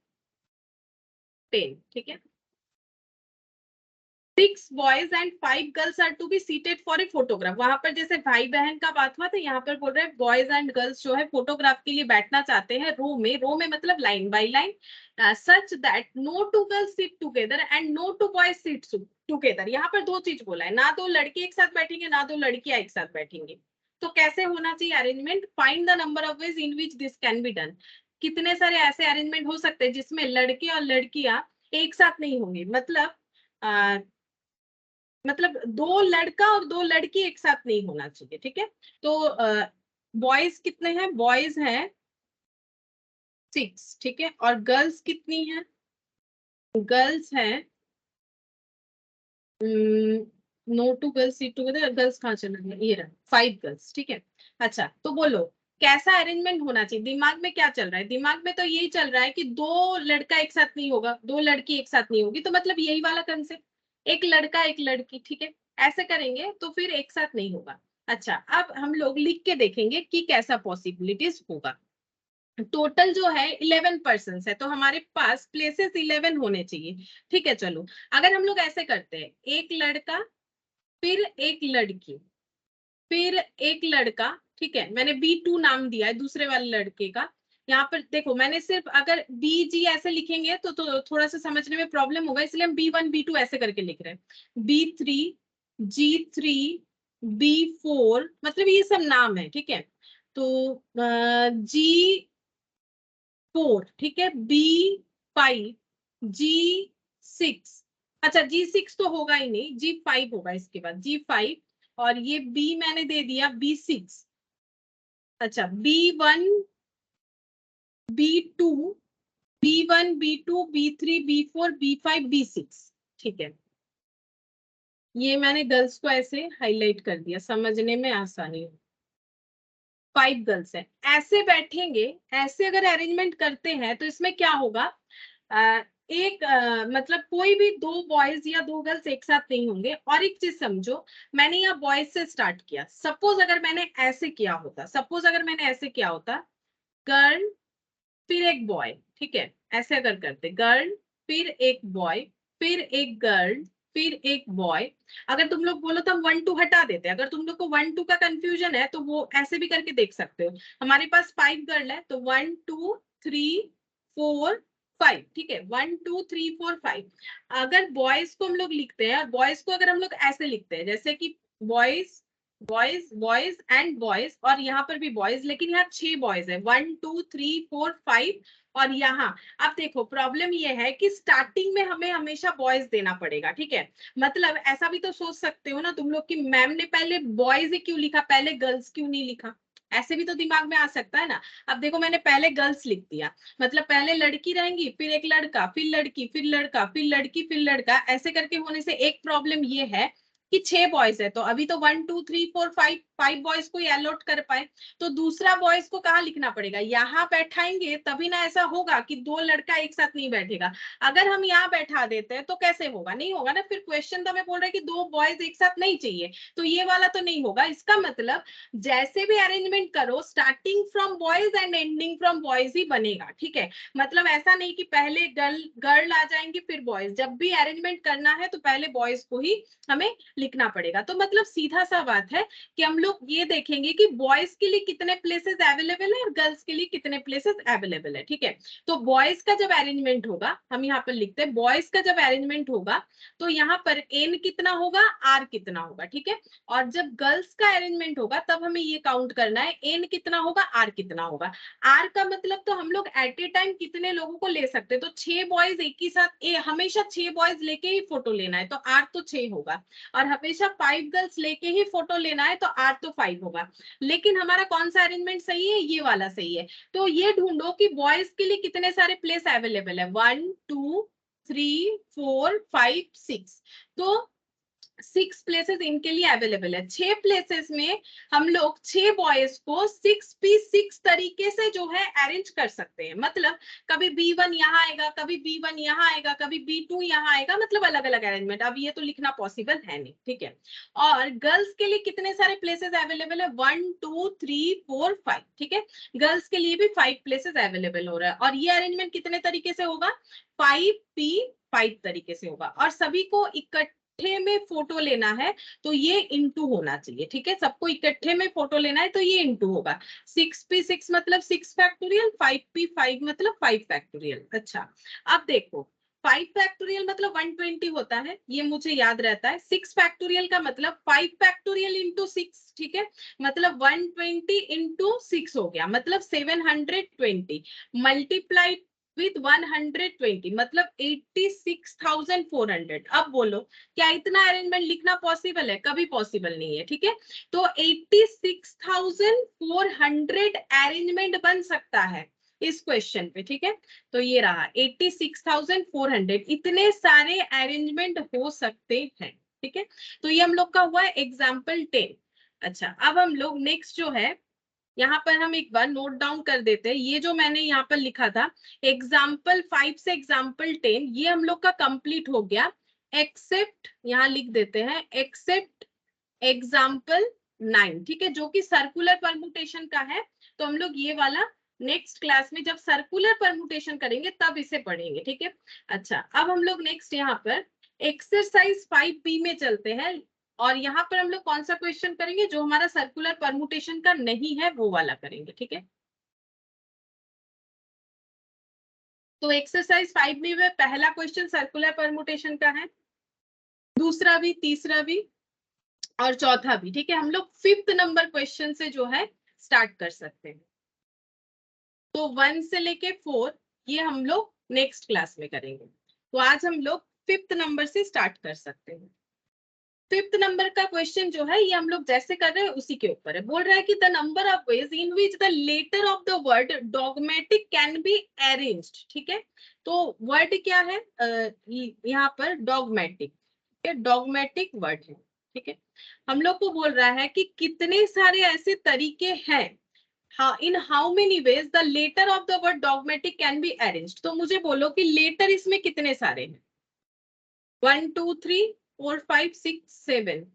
10, ठीक है। 6 boys and 5 girls are to be seated for a photograph. वहां पर जैसे भाई बहन का बात हुआ था, यहाँ पर बोल रहे हैं बॉयज एंड गर्ल्स जो है फोटोग्राफ के लिए बैठना चाहते हैं रो में मतलब line by line, such that no two girls sit together and no two boys sit together. यहाँ पर दो चीज बोला है, ना दो लड़के एक साथ बैठेंगे ना दो लड़कियां एक साथ बैठेंगे। तो कैसे होना चाहिए arrangement, find the number of ways in which this can be done. कितने सारे ऐसे अरेंजमेंट हो सकते हैं जिसमें लड़के और लड़कियां एक साथ नहीं होंगे, मतलब दो लड़का और दो लड़की एक साथ नहीं होना चाहिए, ठीक है। तो बॉयज कितने हैं, बॉयज हैं 6, ठीक है, और गर्ल्स कितनी हैं, गर्ल्स हैं no two girls sit together, girls कहाँ चला गया, ये रहा 5 गर्ल्स, ठीक है। अच्छा तो बोलो कैसा अरेंजमेंट होना चाहिए, दिमाग में क्या चल रहा है, दिमाग में तो यही चल रहा है कि दो लड़का एक साथ नहीं होगा, दो लड़की एक साथ नहीं होगी, तो मतलब यही वाला कंसेप्ट, एक लड़का एक लड़की, ठीक है, ऐसे करेंगे तो फिर एक साथ नहीं होगा। अच्छा अब हम लोग लिख के देखेंगे कि कैसा पॉसिबिलिटीज होगा। टोटल जो है 11 पर्सन है, तो हमारे पास प्लेसेस 11 होने चाहिए, ठीक है। चलो अगर हम लोग ऐसे करते हैं, एक लड़का फिर एक लड़की फिर एक लड़का, ठीक है, मैंने B2 नाम दिया है दूसरे वाले लड़के का। यहाँ पर देखो मैंने सिर्फ अगर BG ऐसे लिखेंगे तो थोड़ा सा समझने में प्रॉब्लम होगा, इसलिए हम B1 B2 ऐसे करके लिख रहे हैं। B3 G3 B4, मतलब ये सब नाम है, ठीक है। तो G4, ठीक है, B5 G6, अच्छा G6 तो होगा ही नहीं, G5 होगा इसके बाद, G5, और ये B मैंने दे दिया B6। अच्छा B1 B2 B1, B2, B3, B4, B5, B6, ठीक है। ये मैंने गर्ल्स को ऐसे हाईलाइट कर दिया, समझने में आसानी हो। 5 गर्ल्स हैं, ऐसे बैठेंगे, ऐसे अगर अरेंजमेंट करते हैं तो इसमें क्या होगा, मतलब कोई भी 2 बॉयज या 2 गर्ल्स एक साथ नहीं होंगे। और एक चीज समझो, मैंने यहाँ बॉयज से स्टार्ट किया, सपोज अगर मैंने ऐसे किया होता, गर्ल फिर एक बॉय, ठीक है, ऐसे अगर करते गर्ल फिर एक बॉय फिर एक गर्ल फिर एक बॉय, अगर तुम लोग बोलो तो हम 1 2 हटा देते हैं। अगर तुम लोग को 1 2 का कंफ्यूजन है तो वो ऐसे भी करके देख सकते हो। हमारे पास 5 गर्ल है तो 1 2 3 4 5, ठीक है, 1 2 3 4 5। अगर बॉयज को हम लोग लिखते हैं, बॉयज को अगर हम लोग ऐसे लिखते हैं जैसे कि boys boys boys and boys, और यहाँ पर भी बॉयज, लेकिन यहाँ 6 बॉयज है, 1 2 3 4 5। और यहाँ अब देखो प्रॉब्लम ये है कि स्टार्टिंग में हमें हमेशा बॉयज देना पड़ेगा, ठीक है। मतलब ऐसा भी तो सोच सकते हो ना तुम लोग कि मैम ने पहले बॉयज ही क्यों लिखा, पहले गर्ल्स क्यों नहीं लिखा, ऐसे भी तो दिमाग में आ सकता है ना। अब देखो मैंने पहले गर्ल्स लिख दिया, मतलब पहले लड़की रहेंगी, फिर एक लड़का, फिर लड़की, फिर लड़का, फिर लड़की, फिर लड़का, ऐसे करके होने से एक प्रॉब्लम ये है कि 6 बॉयज है, तो अभी तो 1 2 3 4 5 बॉयज को अलॉट कर पाए। तो दूसरा बॉयज को कहाँ लिखना पड़ेगा, यहाँ बैठाएंगे, तभी ना ऐसा होगा कि 2 लड़का एक साथ नहीं बैठेगा। अगर हम यहाँ बैठा देते हैं तो कैसे होगा, नहीं होगा ना। फिर क्वेश्चन तो हमें बोल रहा है कि 2 बॉयज एक साथ नहीं चाहिए, तो ये वाला तो नहीं होगा। इसका मतलब जैसे भी अरेंजमेंट करो, starting from boys and ending from boys ही बनेगा, ठीक है। मतलब ऐसा नहीं कि पहले गर्ल गर्ल आ जाएंगे फिर बॉयज, जब भी अरेंजमेंट करना है तो पहले बॉयज को ही हमें लिखना पड़ेगा। तो मतलब सीधा सा बात है कि हम लोग ये देखेंगे कि बॉयज के लिए कितने प्लेसेस अवेलेबल है और गर्ल्स के लिए कितने प्लेसेस अवेलेबल है, ठीक है। तो बॉयज का जब अरेंजमेंट होगा, हम यहाँ पर लिखते हैं बॉयज का जब अरेंजमेंट होगा तो यहाँ पर एन कितना होगा, आर कितना होगा, ठीक है। और जब गर्ल्स का अरेंजमेंट होगा तब हमें ये काउंट करना है एन कितना होगा, आर कितना होगा। आर का मतलब तो हम लोग एट ए टाइम कितने लोगों को ले सकते हैं, तो 6 बॉयज एक ही साथ, हमेशा 6 बॉयज लेके ही फोटो लेना है तो आर तो 6 होगा। और हमेशा 5 गर्ल्स लेके ही फोटो लेना है तो आर तो 5 होगा। लेकिन हमारा कौन सा अरेंजमेंट सही है, ये वाला सही है। तो ये ढूंढो कि बॉयज के लिए कितने सारे प्लेस अवेलेबल है, 1 2 3 4 5 6। तो 6 प्लेसेस इनके लिए अवेलेबल है। 6 प्लेसेस में हम लोग 6 बॉयज को 6p6 तरीके से जो है अरेंज कर सकते हैं। मतलब कभी B1 यहाँ आएगा, कभी B1 यहाँ आएगा, कभी B2 यहाँ आएगा, मतलब अलग अलग अरेंजमेंट। अब ये तो लिखना पॉसिबल है नहीं, ठीक है। और गर्ल्स के लिए कितने सारे प्लेसेस अवेलेबल है, 1 2 3 4 5, ठीक है। गर्ल्स के लिए भी 5 प्लेसेस अवेलेबल हो रहा है। और ये अरेंजमेंट कितने तरीके से होगा, 5p5 तरीके से होगा। और सभी को इकट्ठे में फोटो लेना है तो ये इंटू होना चाहिए, ठीक है। सबको इकट्ठे में फोटो लेना है तो ये इंटू होगा। 6p6 मतलब 6 फैक्टोरियल, 5p5 मतलब 5 फैक्टोरियल। अच्छा अब देखो 5 फैक्टोरियल मतलब 120 होता है, ये मुझे याद रहता है। 6 फैक्टोरियल का मतलब 5 फैक्टोरियल इंटू 6, ठीक है। मतलब 120 इंटू 6 हो गया, मतलब 720 मल्टीप्लाइड विथ 120 मतलब 86,400। अब बोलो क्या इतना अरेंजमेंट लिखना पॉसिबल है, कभी पॉसिबल नहीं है, ठीक है। तो 86,400 अरेंजमेंट बन सकता है इस क्वेश्चन पे, ठीक है। तो ये रहा 86,400, इतने सारे अरेंजमेंट हो सकते हैं, ठीक है। तो ये हम लोग का हुआ है एग्जाम्पल 10। अच्छा अब हम लोग नेक्स्ट जो है, यहाँ पर हम एक बार नोट डाउन कर देते हैं। ये जो मैंने यहाँ पर लिखा था एग्जाम्पल 5 से एग्जाम्पल 10, ये हम लोग का कंप्लीट हो गया। एक्सेप्ट, यहाँ लिख देते हैं एक्सेप्ट एग्जाम्पल 9, ठीक है, जो कि सर्कुलर परमुटेशन का है। तो हम लोग ये वाला नेक्स्ट क्लास में जब सर्कुलर परमुटेशन करेंगे तब इसे पढ़ेंगे, ठीक है। अच्छा अब हम लोग नेक्स्ट यहाँ पर एक्सरसाइज 5b में चलते हैं। और यहाँ पर हम लोग कौन सा क्वेश्चन करेंगे, जो हमारा सर्कुलर परमुटेशन का नहीं है वो वाला करेंगे, ठीक है। तो एक्सरसाइज 5b में पहला क्वेश्चन सर्कुलर परमुटेशन का है, दूसरा भी, तीसरा भी और चौथा भी, ठीक है। हम लोग 5th नंबर क्वेश्चन से जो है स्टार्ट कर सकते हैं। तो 1 से लेके 4 ये हम लोग नेक्स्ट क्लास में करेंगे। तो आज हम लोग 5th नंबर से स्टार्ट कर सकते हैं। फिफ्थ नंबर का क्वेश्चन जो है ये हम लोग जैसे कर रहे हैं उसी के ऊपर है। बोल रहा है कि the number of ways in which the letter of the word dogmatic can be arranged. ठीक है, तो वर्ड क्या है यहाँ पर डॉगमेटिक, डॉगमेटिक वर्ड है। ठीक है, हम लोग को बोल रहा है कि कितने सारे ऐसे तरीके हैं, हाँ, in how many ways the letter of the word dogmatic can be arranged. तो मुझे बोलो कि लेटर इसमें कितने सारे हैं। 1 2 3 4 5 6 7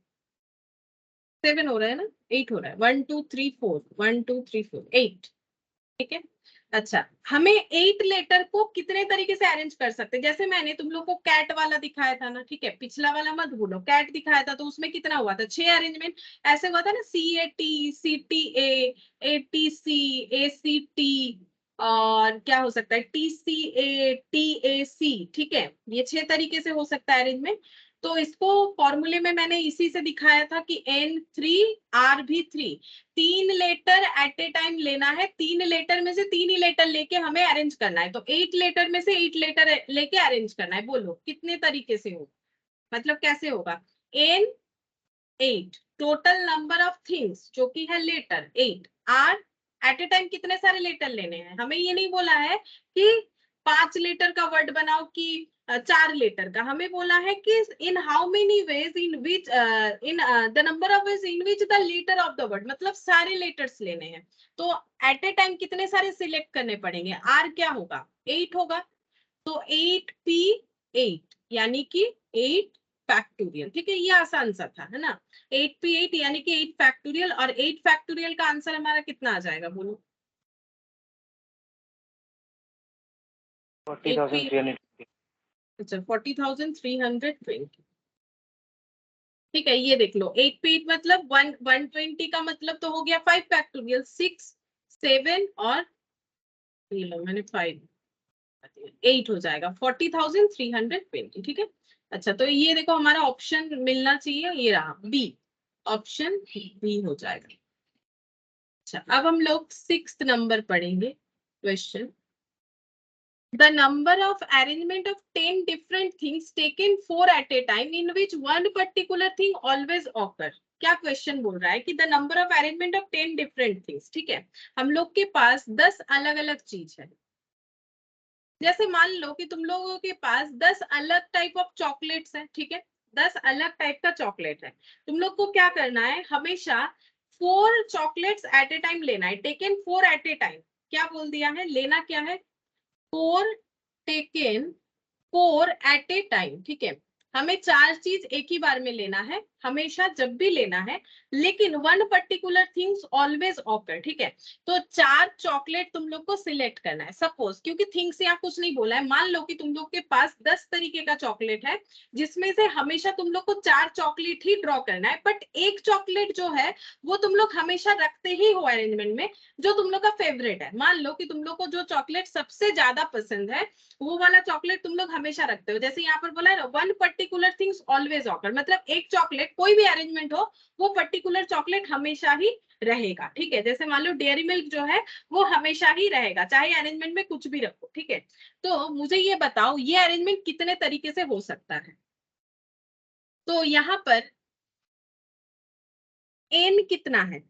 7 हो रहा है ना, 8 हो रहा है। 1 2 3 4 1 2 3 4 8। ठीक है, अच्छा, हमें 8 लेटर को कितने तरीके से अरेंज कर सकते हैं। जैसे मैंने तुम लोग को कैट वाला दिखाया था ना, ठीक है, पिछला वाला मत भूलो, कैट दिखाया था तो उसमें कितना हुआ था, 6 अरेंजमेंट ऐसे हुआ था ना, CAT CTA ATC ACT और क्या हो सकता है TCA TAC। ठीक है, ये 6 तरीके से हो सकता है अरेंजमेंट। तो इसको फॉर्मूले में मैंने इसी से दिखाया था कि N3 R भी 3, 3 लेटर एट ए टाइम लेना है, 3 लेटर में से 3 ही लेटर लेके हमें अरेंज करना है। तो 8 लेटर में से 8 लेटर लेके अरेंज करना है। बोलो कितने तरीके से होगा, मतलब कैसे होगा। N8 total number of things जो कि है letter 8। R at a time कितने सारे लेटर लेने हैं, हमें ये नहीं बोला है कि 5 लेटर का वर्ड बनाओ कि 4 लेटर का, हमें बोला है कि in how many ways in which in the number of ways in which the letter of the word, मतलब सारे लेटर्स लेने हैं। तो एट ए टाइम कितने सारे सिलेक्ट करने पड़ेंगे। R क्या होगा, 8 होगा, तो 8P8 यानी कि 8 फैक्टोरियल। ठीक है, ये आसान सा था, है ना। 8P8 यानी कि 8 फैक्टोरियल, और 8 फैक्टोरियल का आंसर हमारा कितना आ जाएगा बोलो। 40,320। अच्छा 40,320। ठीक है, ये देख लो 8P8 मतलब 120 का मतलब तो हो गया 5 फैक्टोरियल, 6 7 और ये लो मैंने 5 8 हो जाएगा 40,320। ठीक है, अच्छा तो ये देखो हमारा ऑप्शन मिलना चाहिए, ये रहा बी, ऑप्शन बी हो जाएगा। अच्छा, अब हम लोग 6th नंबर पढ़ेंगे question. The number of arrangement of 10 different things taken 4 at a time in which one particular thing always occur। क्या क्वेश्चन बोल रहा है कि the number of arrangement of 10 different things. ठीक है, हम लोग के पास 10 अलग अलग चीज है। जैसे मान लो कि तुम लोगों के पास 10 अलग टाइप ऑफ चॉकलेट्स हैं। ठीक है, 10 अलग टाइप का चॉकलेट है, तुम लोग को क्या करना है, हमेशा 4 चॉकलेट्स एट ए टाइम लेना है। टेकन 4 एट ए टाइम, क्या बोल दिया है, लेना क्या है, 4 टेकन 4 एट ए टाइम। ठीक है, हमें 4 चीज एक ही बार में लेना है, हमेशा जब भी लेना है, लेकिन one particular things always occur. ठीक है, तो 4 चॉकलेट तुम लोग को सिलेक्ट करना है। सपोज, क्योंकि थिंग्स यहाँ कुछ नहीं बोला है, मान लो कि तुम लोग के पास 10 तरीके का चॉकलेट है, जिसमें से हमेशा तुम लोग को 4 चॉकलेट ही ड्रॉ करना है, बट एक चॉकलेट जो है वो तुम लोग हमेशा रखते ही हो अरेंजमेंट में, जो तुम लोग का फेवरेट है। मान लो कि तुम लोग को जो चॉकलेट सबसे ज्यादा पसंद है वो वाला चॉकलेट तुम लोग हमेशा रखते हो। जैसे यहाँ पर बोला है one particular things always occur, मतलब एक चॉकलेट कोई भी अरेंजमेंट हो वो पर्टिकुलर चॉकलेट हमेशा ही रहेगा। ठीक है, जैसे मान लो डेयरी मिल्क जो है वो हमेशा ही रहेगा, चाहे अरेंजमेंट में कुछ भी रखो। ठीक है, तो मुझे ये बताओ ये अरेंजमेंट कितने तरीके से हो सकता है। तो यहाँ पर n कितना है,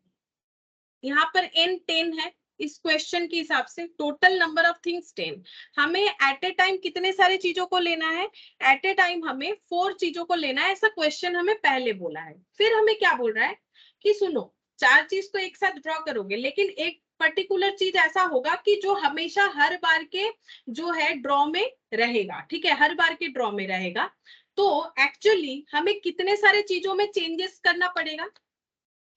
यहाँ पर n 10 है। इस क्वेश्चन के हिसाब से टोटल नंबर ऑफ थिंग्स 10। हमें एट ए टाइम कितने सारे चीजों को लेना है, एट ए टाइम हमें 4 चीजों को लेना है, ऐसा क्वेश्चन हमें पहले बोला है। फिर हमें क्या बोल रहा है कि सुनो 4 चीज तो एक साथ ड्रॉ करोगे, लेकिन एक पर्टिकुलर चीज ऐसा होगा कि जो हमेशा हर बार के जो है ड्रॉ में रहेगा। ठीक है, हर बार के ड्रॉ में रहेगा। तो एक्चुअली हमें कितने सारे चीजों में चेंजेस करना पड़ेगा,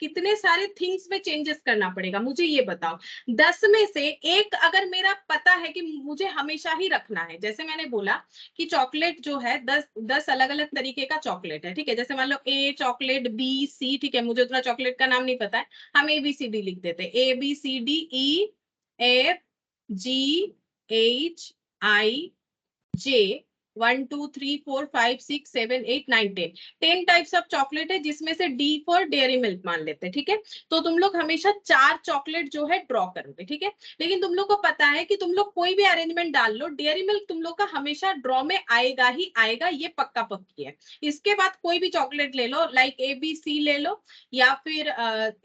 कितने सारे थिंग्स में चेंजेस करना पड़ेगा, मुझे ये बताओ। 10 में से एक अगर मेरा पता है कि मुझे हमेशा ही रखना है, जैसे मैंने बोला कि चॉकलेट जो है 10 अलग अलग तरीके का चॉकलेट है। ठीक है, जैसे मान लो ए चॉकलेट बी सी, ठीक है, मुझे उतना चॉकलेट का नाम नहीं पता है, हम ABCD लिख देते हैं, ABCDEFGHIJ 1 2 3 4 5 6 7 8 9 10 टाइप्स ऑफ चॉकलेट है, जिसमें से डी फॉर डेयरी मिल्क मान लेते हैं, ठीक है। तो तुम लोग हमेशा 4 चॉकलेट जो है ड्रॉ करोगे, ठीक है। लेकिन तुम लोग को पता है कि तुम लोग कोई भी अरेंजमेंट डाल लो, डेयरी मिल्क तुम लोग का हमेशा ड्रॉ में आएगा ही आएगा, ये पक्का पक्की है। इसके बाद कोई भी चॉकलेट ले लो, लाइक ए बी सी ले लो, या फिर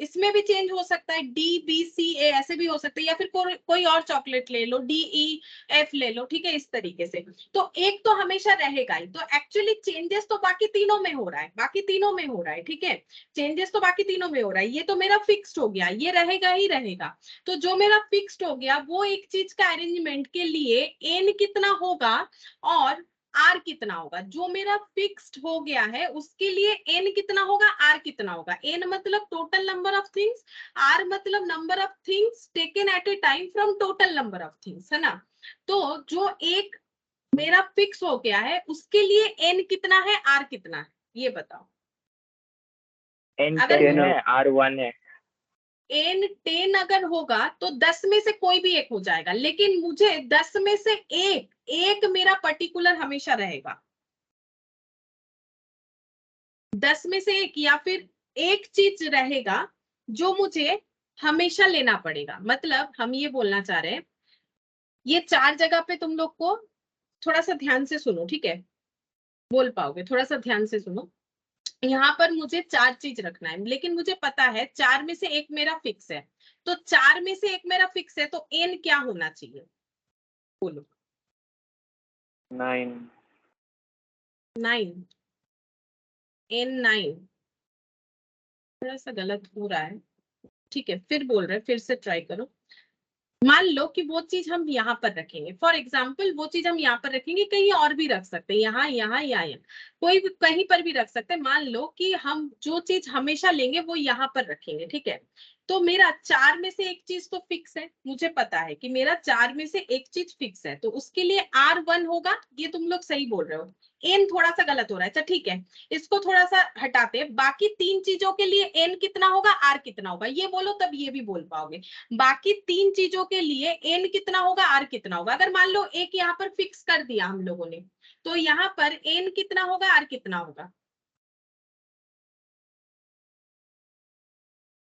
इसमें भी चेंज हो सकता है, डी बी सी ए ऐसे भी हो सकता है, या फिर कोई और चॉकलेट ले लो, डी ई एफ ले लो, ठीक है, इस तरीके से। तो एक तो हमेशा रहेगा ही। तो एक्चुअली चेंजेस तो बाकी तीनों में हो रहा है, बाकी तीनों में हो रहा है, ठीक है। चेंजेस तो बाकी तीनों में हो रहा है। ये तो मेरा फिक्स्ड हो गया, ये रहेगा ही रहेगा। तो जो मेरा फिक्स्ड हो गया वो एक चीज का अरेंजमेंट के लिए एन कितना होगा और आर कितना होगा। जो मेरा फिक्स्ड हो गया है उसके लिए एन कितना होगा, आर कितना होगा। एन मतलब total number of things, R मतलब number of things taken at a time from total number of things, है ना। तो जो एक मेरा फिक्स हो गया है उसके लिए एन कितना है, आर कितना है, ये बताओ। n अगर 10 है, r 1 है। एन 10 अगर होगा तो 10 में से कोई भी एक हो जाएगा, लेकिन मुझे 10 में से एक मेरा पर्टिकुलर हमेशा रहेगा। 10 में से एक, या फिर एक चीज रहेगा जो मुझे हमेशा लेना पड़ेगा। मतलब हम ये बोलना चाह रहे हैं, ये 4 जगह पे तुम लोग को थोड़ा सा ध्यान से सुनो, ठीक है, बोल पाओगे, थोड़ा सा ध्यान से सुनो। यहाँ पर मुझे 4 चीज रखना है, लेकिन मुझे पता है 4 में से एक मेरा फिक्स है। तो 4 में से एक मेरा फिक्स है, तो एन क्या होना चाहिए, बोलो। 9 9, एन 9 थोड़ा सा गलत हो रहा है, ठीक है, फिर बोल रहे, फिर से ट्राई करो। मान लो कि वो चीज हम यहाँ पर रखेंगे, फॉर एग्जाम्पल वो चीज हम यहाँ पर रखेंगे, कहीं और भी रख सकते हैं, यहाँ यहाँ या कोई भी कहीं पर भी रख सकते हैं। मान लो कि हम जो चीज हमेशा लेंगे वो यहाँ पर रखेंगे, ठीक है। तो मेरा 4 में से एक चीज तो फिक्स है, मुझे पता है कि मेरा 4 में से एक चीज फिक्स है, तो उसके लिए R1 होगा, ये तुम लोग सही बोल रहे हो। एन थोड़ा सा गलत हो रहा है, अच्छा ठीक है, इसको थोड़ा सा हटाते हैं। बाकी 3 चीजों के लिए एन कितना होगा, आर कितना होगा, ये बोलो, तब ये भी बोल पाओगे। बाकी 3 चीजों के लिए एन कितना होगा, आर कितना होगा। अगर मान लो एक यहाँ पर फिक्स कर दिया हम लोगों ने, तो यहाँ पर एन कितना होगा, आर कितना होगा।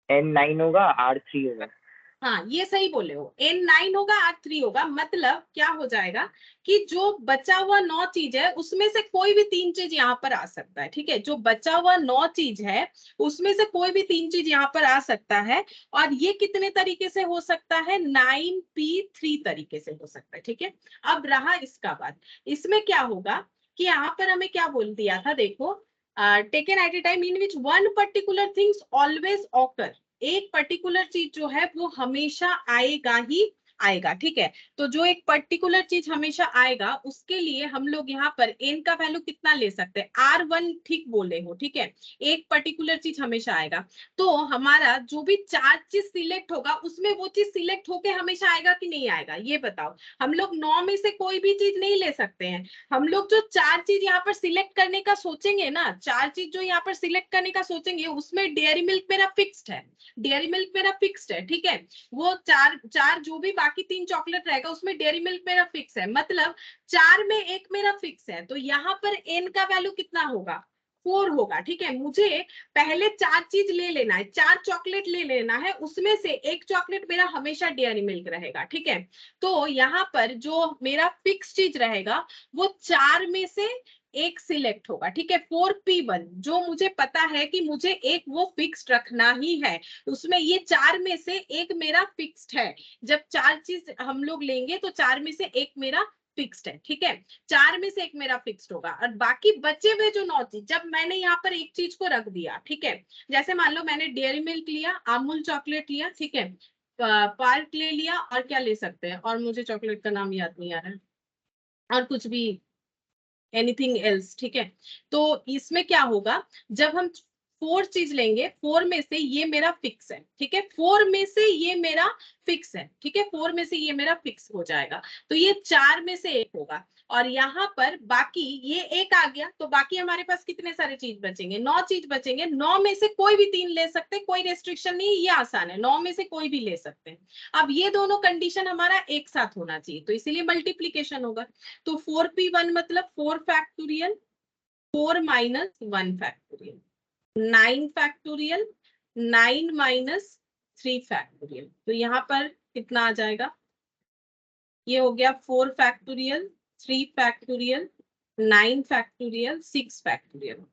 n 9 होगा, r 3 होगा। हाँ, ये सही बोले हो, एन 9 होगा, आर 3 होगा। मतलब क्या हो जाएगा कि जो बचा हुआ 9 चीज है उसमें से कोई भी 3 चीज यहाँ पर आ सकता है, ठीक है। जो बचा हुआ 9 चीज है उसमें से कोई भी 3 चीज यहाँ पर आ सकता है। और ये कितने तरीके से हो सकता है, 9p3 तरीके से हो सकता है, ठीक है। अब रहा इसका बात, इसमें क्या होगा कि यहाँ पर हमें क्या बोल दिया था, देखो, taken at a time in which one particular things always occur. एक पर्टिकुलर चीज जो है वो हमेशा आएगा ही आएगा, ठीक है। तो जो एक पर्टिकुलर चीज हमेशा आएगा उसके लिए हम लोग यहाँ पर एन का वैल्यू कितना ले सकते हैं, R1, ठीक बोले हो, ठीक है। एक पर्टिकुलर चीज हमेशा आएगा, तो हमारा जो भी 4 चीज सिलेक्ट होगा उसमें वो चीज सिलेक्ट होके हमेशा आएगा कि नहीं आएगा, ये बताओ। हम लोग 9 में से कोई भी चीज नहीं ले सकते हैं। हम लोग जो 4 चीज यहाँ पर सिलेक्ट करने का सोचेंगे ना, 4 चीज जो यहाँ पर सिलेक्ट करने का सोचेंगे, उसमें डेयरी मिल्क मेरा फिक्स्ड है, डेयरी मिल्क मेरा फिक्स्ड है, ठीक है। वो चार जो भी बाकी 3 चॉकलेट रहेगा उसमें डेयरी मिल्क मेरा फिक्स है। मतलब 4 में एक मेरा फिक्स है, तो यहाँ पर एन का वैल्यू कितना होगा, 4 होगा, ठीक है। मुझे पहले 4 चीज ले लेना है, 4 चॉकलेट ले लेना है, उसमें से एक चॉकलेट मेरा हमेशा डेयरी मिल्क रहेगा, ठीक है। तो यहाँ पर जो मेरा फिक्स चीज रहेगा वो 4 में से एक सिलेक्ट होगा, ठीक है। 4p1 जो मुझे पता है कि मुझे एक वो फिक्स्ड रखना ही है, उसमें ये 4 में से एक मेरा फिक्स्ड है। जब 4 चीज हम लोग लेंगे तो 4 में से एक मेरा फिक्स्ड है, ठीक है। 4 में से एक मेरा फिक्स्ड होगा, और बाकी बचे हुए जो 9 चीज, जब मैंने यहाँ पर एक चीज को रख दिया, ठीक है, जैसे मान लो मैंने डेयरी मिल्क लिया, अमूल चॉकलेट लिया, ठीक है, पार्क ले लिया, और क्या ले सकते हैं, और मुझे चॉकलेट का नाम याद नहीं आ रहा है, और कुछ भी, एनीथिंग एल्स, ठीक है। तो इसमें क्या होगा, जब हम 4 चीज लेंगे, 4 में से ये मेरा फिक्स है, ठीक है, 4 में से ये मेरा फिक्स है, ठीक है, 4 में से ये मेरा फिक्स हो जाएगा, तो ये 4 में से एक होगा। और यहाँ पर बाकी ये एक आ गया, तो बाकी हमारे पास कितने सारे चीज बचेंगे, 9 चीज बचेंगे। 9 में से कोई भी 3 ले सकते, कोई रेस्ट्रिक्शन नहीं, ये आसान है, 9 में से कोई भी ले सकते हैं। अब ये दोनों कंडीशन हमारा एक साथ होना चाहिए, तो इसीलिए मल्टीप्लीकेशन होगा। तो 4p1 मतलब 4 factorial, 4 minus 1 factorial, 9 factorial, 9 minus 3 factorial. तो यहाँ पर कितना आ जाएगा, ये हो गया 4 factorial, 3 factorial, 9 factorial, 6 factorial.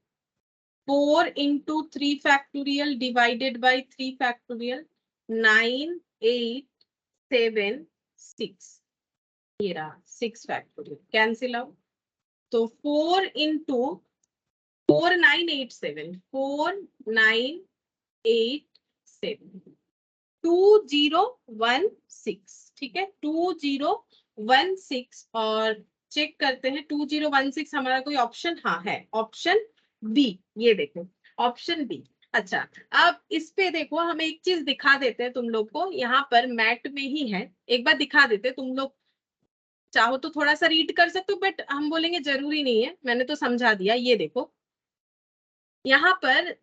4 into 3 factorial divided by 3 factorial, 9, 8, 7, 6, ये रहा 6 फैक्टोरियल, कैंसिल आउट। तो 4 into 4 9 8 7, 4 9 8 7, 2016, ठीक है 2016। और चेक करते हैं 2016 हमारा कोई ऑप्शन, हाँ है ऑप्शन बी, ये देखो ऑप्शन बी। अच्छा, अब इस पे देखो हम एक चीज दिखा देते हैं तुम लोग को, यहाँ पर मैट में ही है, एक बार दिखा देते हैं, तुम लोग चाहो तो थोड़ा सा रीड कर सकते हो, बट हम बोलेंगे जरूरी नहीं है, मैंने तो समझा दिया। ये देखो यहाँ पर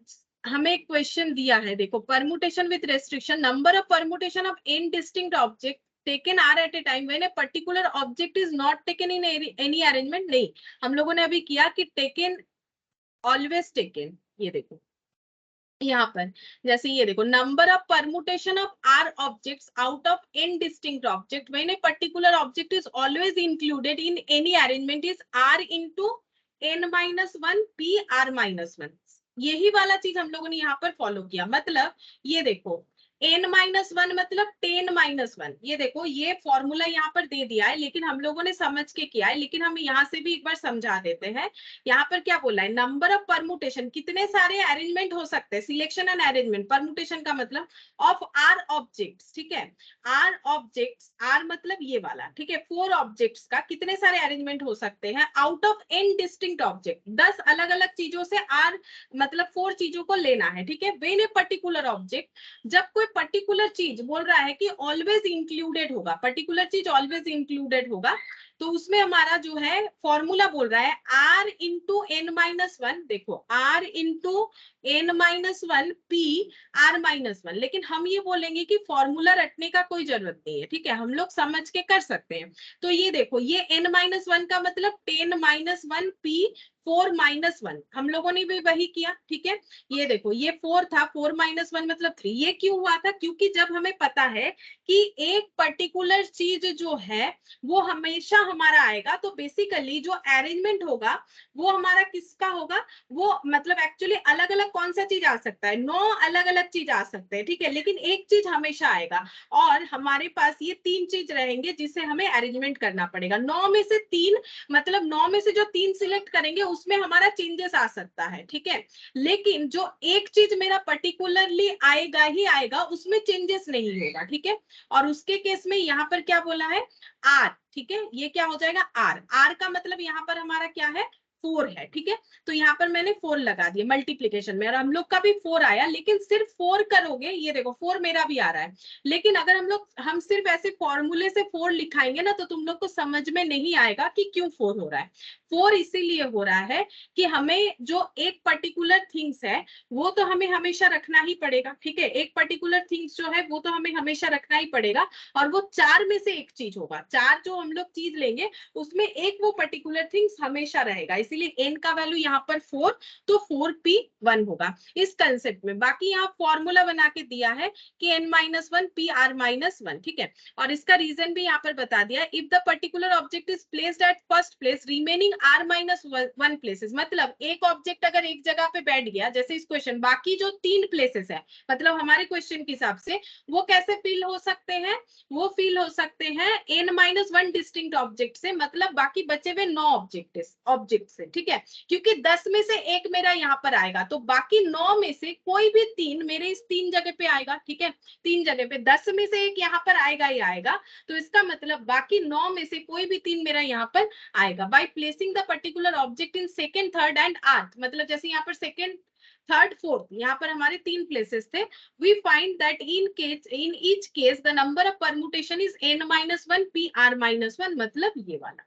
हमें एक क्वेश्चन दिया है, देखो permutation with restriction, number of permutation of n distinct object taken are at a time when a particular object is not taken in any arrangement। नहीं, हम लोगों ने अभी किया कि taken, always taken। ये देखो यहाँ पर जैसे ये देखो, number of permutation of r objects out of n distinct object when a particular object is always included in any arrangement is r into n-1 p r-1। यही वाला चीज हम लोगों ने यहाँ पर फॉलो किया। मतलब ये देखो n-1 मतलब 10-1, ये देखो ये फॉर्मूला यहाँ पर दे दिया है, लेकिन हम लोगों ने समझ के किया है, लेकिन हम यहाँ से भी एक बार समझा देते हैं। यहाँ पर क्या बोला है, नंबर ऑफ परमुटेशन, कितने सारे अरेंजमेंट हो सकते हैं, सिलेक्शन एंड अरेंजमेंट, परमुटेशन का मतलब ऑफ आर ऑब्जेक्ट्स, ठीक है आर ऑब्जेक्ट्स, आर मतलब ये वाला, ठीक है 4 ऑब्जेक्ट्स का कितने सारे अरेंजमेंट हो सकते हैं out of n distinct object, 10 अलग अलग चीजों से आर मतलब 4 चीजों को लेना है, ठीक है व्हेन ए पर्टिकुलर ऑब्जेक्ट, जब कोई पर्टिकुलर चीज बोल रहा है कि ऑलवेज इंक्लूडेड होगा, पर्टिकुलर चीज ऑलवेज इंक्लूडेड होगा, तो उसमें हमारा जो है फॉर्मूला बोल रहा है r इंटू n-1, देखो r into n-1 p r-1। लेकिन हम ये बोलेंगे कि फॉर्मूला रटने का कोई जरूरत नहीं है, ठीक है हम लोग समझ के कर सकते हैं। तो ये देखो ये n-1 का मतलब 10-1 p 4-1, हम लोगों ने भी वही किया, ठीक है ये देखो ये 4 था, 4-1 मतलब 3। ये क्यों हुआ था, क्योंकि जब हमें पता है कि एक पर्टिकुलर चीज जो है वो हमेशा हमारा आएगा, तो बेसिकली जो अरेंजमेंट होगा वो हमारा किसका होगा, वो मतलब एक्चुअली अलग अलग कौन सा चीज आ सकता है, 9 अलग अलग चीज आ सकते हैं, ठीक है लेकिन एक चीज हमेशा आएगा, और हमारे पास ये 3 चीज रहेंगे जिसे हमें अरेंजमेंट करना पड़ेगा। 9 में से 3 मतलब 9 में से जो 3 सिलेक्ट करेंगे उसमें हमारा चेंजेस आ सकता है, ठीक है लेकिन जो एक चीज मेरा पर्टिकुलरली आएगा ही आएगा उसमें चेंजेस नहीं होगा, ठीक है और उसके केस में यहाँ पर क्या बोला है आर, ठीक है ये क्या हो जाएगा आर, आर का मतलब यहाँ पर हमारा क्या है 4 है, ठीक है तो यहाँ पर मैंने 4 लगा दिया मल्टीप्लीकेशन में, और हम लोग का भी 4 आया, लेकिन सिर्फ 4 करोगे, ये देखो 4 मेरा भी आ रहा है, लेकिन अगर हम सिर्फ ऐसे फॉर्मूले से 4 लिखाएंगे ना तो तुम लोग को समझ में नहीं आएगा कि क्यों 4 हो रहा है। 4 इसीलिए हो रहा है कि हमें जो एक पर्टिकुलर थिंग्स है वो तो हमें हमेशा रखना ही पड़ेगा, ठीक है एक पर्टिकुलर थिंग्स जो है वो तो हमें हमेशा रखना ही पड़ेगा, और वो 4 में से एक चीज होगा, 4 जो हम लोग चीज लेंगे उसमें एक वो पर्टिकुलर थिंग्स हमेशा रहेगा, इसीलिए n का वैल्यू यहाँ पर 4, तो 4p1 होगा इस कंसेप्ट में। बाकी यहाँ फॉर्मूला बना के दिया है कि n-1 p r-1, ठीक है और इसका रीजन भी यहाँ पर बता दिया, if the particular object is placed at first place remaining r-1 places, मतलब एक ऑब्जेक्ट अगर एक जगह पे बैठ गया, जैसे इस क्वेश्चन बाकी जो 3 प्लेसेस है, मतलब हमारे क्वेश्चन के हिसाब से वो कैसे फिल हो सकते हैं, वो फिल हो सकते हैं n-1 डिस्टिंक्ट ऑब्जेक्ट से, मतलब बाकी बचे हुए 9 ऑब्जेक्ट से, ठीक है क्योंकि 10 में से एक मेरा यहाँ पर आएगा, तो बाकी 9 में से कोई भी 3 मेरे इस 3 जगह पे आएगा, ठीक है 3 जगह पे 10 में से एक यहाँ पर आएगा ही आएगा, तो इसका मतलब बाकी 9 में से कोई भी 3 मेरा यहाँ पर आएगा। By placing the particular object in second third and आर्थ, मतलब जैसे यहाँ पर सेकंड थर्ड फोर्थ यहाँ पर हमारे 3 प्लेसेस थे, we find that in each case the number of permutation is n-1 p r-1, मतलब ये वाला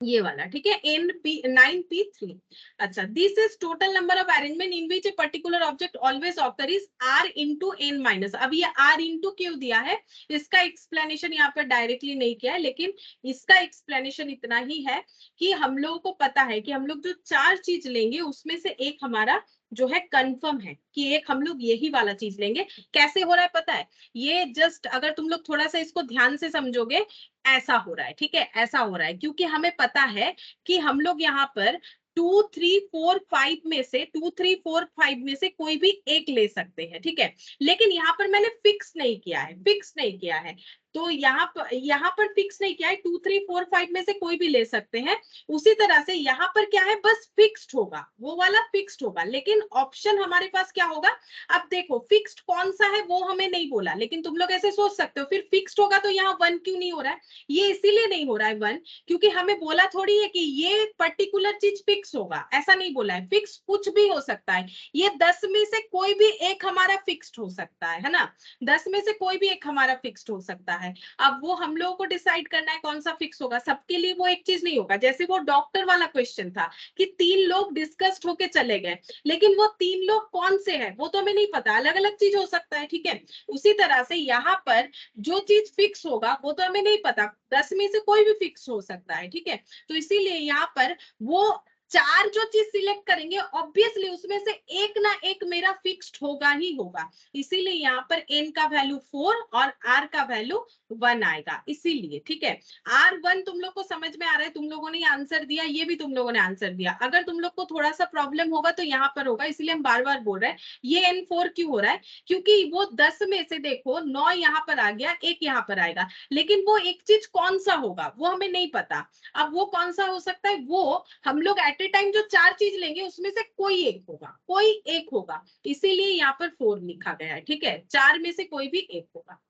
ये वाला, ठीक है, N9P3। अच्छा, this is total number of arrangement in which A particular object always occur is R into N minus. अब ये R इंटू क्यों दिया है, इसका एक्सप्लेनेशन यहाँ पर डायरेक्टली नहीं किया है, लेकिन इसका एक्सप्लेनेशन इतना ही है कि हम लोगों को पता है कि हम लोग जो 4 चीज लेंगे उसमें से एक हमारा जो है कंफर्म है कि एक हम लोग यही वाला चीज लेंगे। कैसे हो रहा है पता है, ये जस्ट अगर तुम लोग थोड़ा सा इसको ध्यान से समझोगे, ऐसा हो रहा है, ठीक है, ऐसा हो रहा है क्योंकि हमें पता है कि हम लोग यहाँ पर 2 3 4 5 में से 2 3 4 5 में से कोई भी एक ले सकते हैं, ठीक है, लेकिन यहाँ पर मैंने फिक्स नहीं किया है, फिक्स नहीं किया है, तो यहाँ पर फिक्स नहीं किया है, 2 3 4 5 में से कोई भी ले सकते हैं। उसी तरह से यहाँ पर क्या है, बस फिक्स्ड होगा, वो वाला फिक्स्ड होगा, लेकिन ऑप्शन हमारे पास क्या होगा। अब देखो फिक्स्ड कौन सा है वो हमें नहीं बोला, लेकिन तुम लोग ऐसे सोच सकते हो फिर फिक्स्ड होगा तो यहाँ 1 क्यों नहीं हो रहा है। ये इसीलिए नहीं हो रहा है 1, क्योंकि हमें बोला थोड़ी है कि ये पर्टिकुलर चीज फिक्स होगा, ऐसा नहीं बोला है, फिक्स कुछ भी हो सकता है। ये 10 में से कोई भी एक हमारा फिक्स्ड हो सकता है ना, 10 में से कोई भी एक हमारा फिक्स्ड हो सकता है। अब वो हम लोगों को डिसाइड करना है कौन सा फिक्स होगा, सबके लिए वो एक चीज नहीं होगा। जैसे वो डॉक्टर वाला क्वेश्चन था कि 3 लोग डिस्कस्ड होके चले गए, लेकिन वो 3 लोग कौन से हैं वो तो हमें नहीं पता, अलग अलग चीज हो सकता है, ठीक है। उसी तरह से यहाँ पर जो चीज फिक्स होगा वो तो हमें नहीं पता, 10 में से कोई भी फिक्स हो सकता है, ठीक है। तो इसीलिए यहाँ पर वो 4 जो चीज सिलेक्ट करेंगे ऑब्वियसली उसमें से एक ना एक मेरा फिक्स्ड होगा ही होगा, इसीलिए यहाँ पर n का वैल्यू 4 और r का वैल्यू 1 आएगा, इसीलिए, ठीक है। R1 तुम लोग को समझ में आ रहा है, तुम लोगों ने आंसर दिया, ये भी तुम लोगों ने आंसर दिया। अगर तुम लोग को थोड़ा सा प्रॉब्लम होगा तो यहाँ पर होगा, इसलिए हम बार बार बोल रहे हैं ये N4 क्यों हो रहा है, क्योंकि वो 10 में से देखो 9 यहाँ पर आ गया, एक यहाँ पर आएगा, लेकिन वो एक चीज कौन सा होगा वो हमें नहीं पता। अब वो कौन सा हो सकता है, वो हम लोग एट ए टाइम जो 4 चीज लेंगे उसमें से कोई एक होगा, कोई एक होगा, इसीलिए यहाँ पर 4 लिखा गया है, ठीक है, 4 में से कोई भी एक होगा।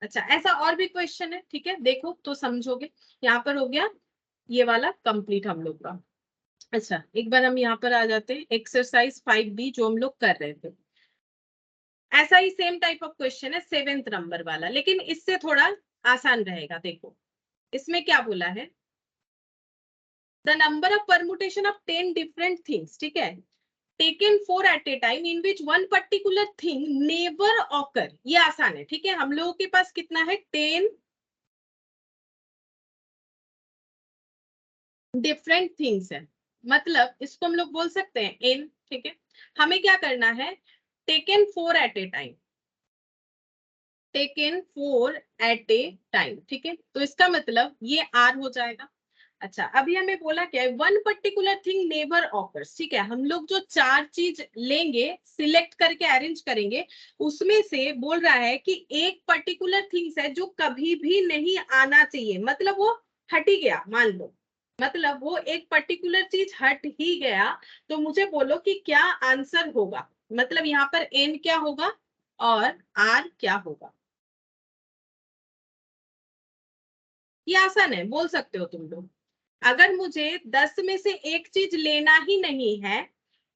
अच्छा, ऐसा और भी क्वेश्चन है, ठीक है, देखो तो समझोगे। यहाँ पर हो गया ये वाला कंप्लीट हम लोग का। अच्छा, एक बार हम यहाँ पर आ जाते हैं एक्सरसाइज 5B जो हम लोग कर रहे थे। ऐसा ही सेम टाइप ऑफ क्वेश्चन है 7th नंबर वाला, लेकिन इससे थोड़ा आसान रहेगा। देखो इसमें क्या बोला है, the number of permutation of 10 different things, ठीक है, taken 4 at a time in which one particular thing never occur। ये आसान है, ठीक है, हम लोगों के पास कितना है, 10 डिफरेंट थिंग्स है, मतलब इसको हम लोग बोल सकते हैं n, ठीक है। हमें क्या करना है, taken 4 at a time, taken 4 at a time, ठीक है, तो इसका मतलब ये r हो जाएगा। अच्छा, अभी हमें बोला क्या है, one particular thing never offers, ठीक है, हम लोग जो 4 चीज लेंगे सिलेक्ट करके अरेंज करेंगे, उसमें से बोल रहा है कि एक पर्टिकुलर थिंग्स है जो कभी भी नहीं आना चाहिए, मतलब वो हट ही गया, मान लो, मतलब वो एक पर्टिकुलर चीज हट ही गया, तो मुझे बोलो कि क्या आंसर होगा, मतलब यहाँ पर n क्या होगा और r क्या होगा। ये आसान है, बोल सकते हो तुम लोग। अगर मुझे 10 में से एक चीज लेना ही नहीं है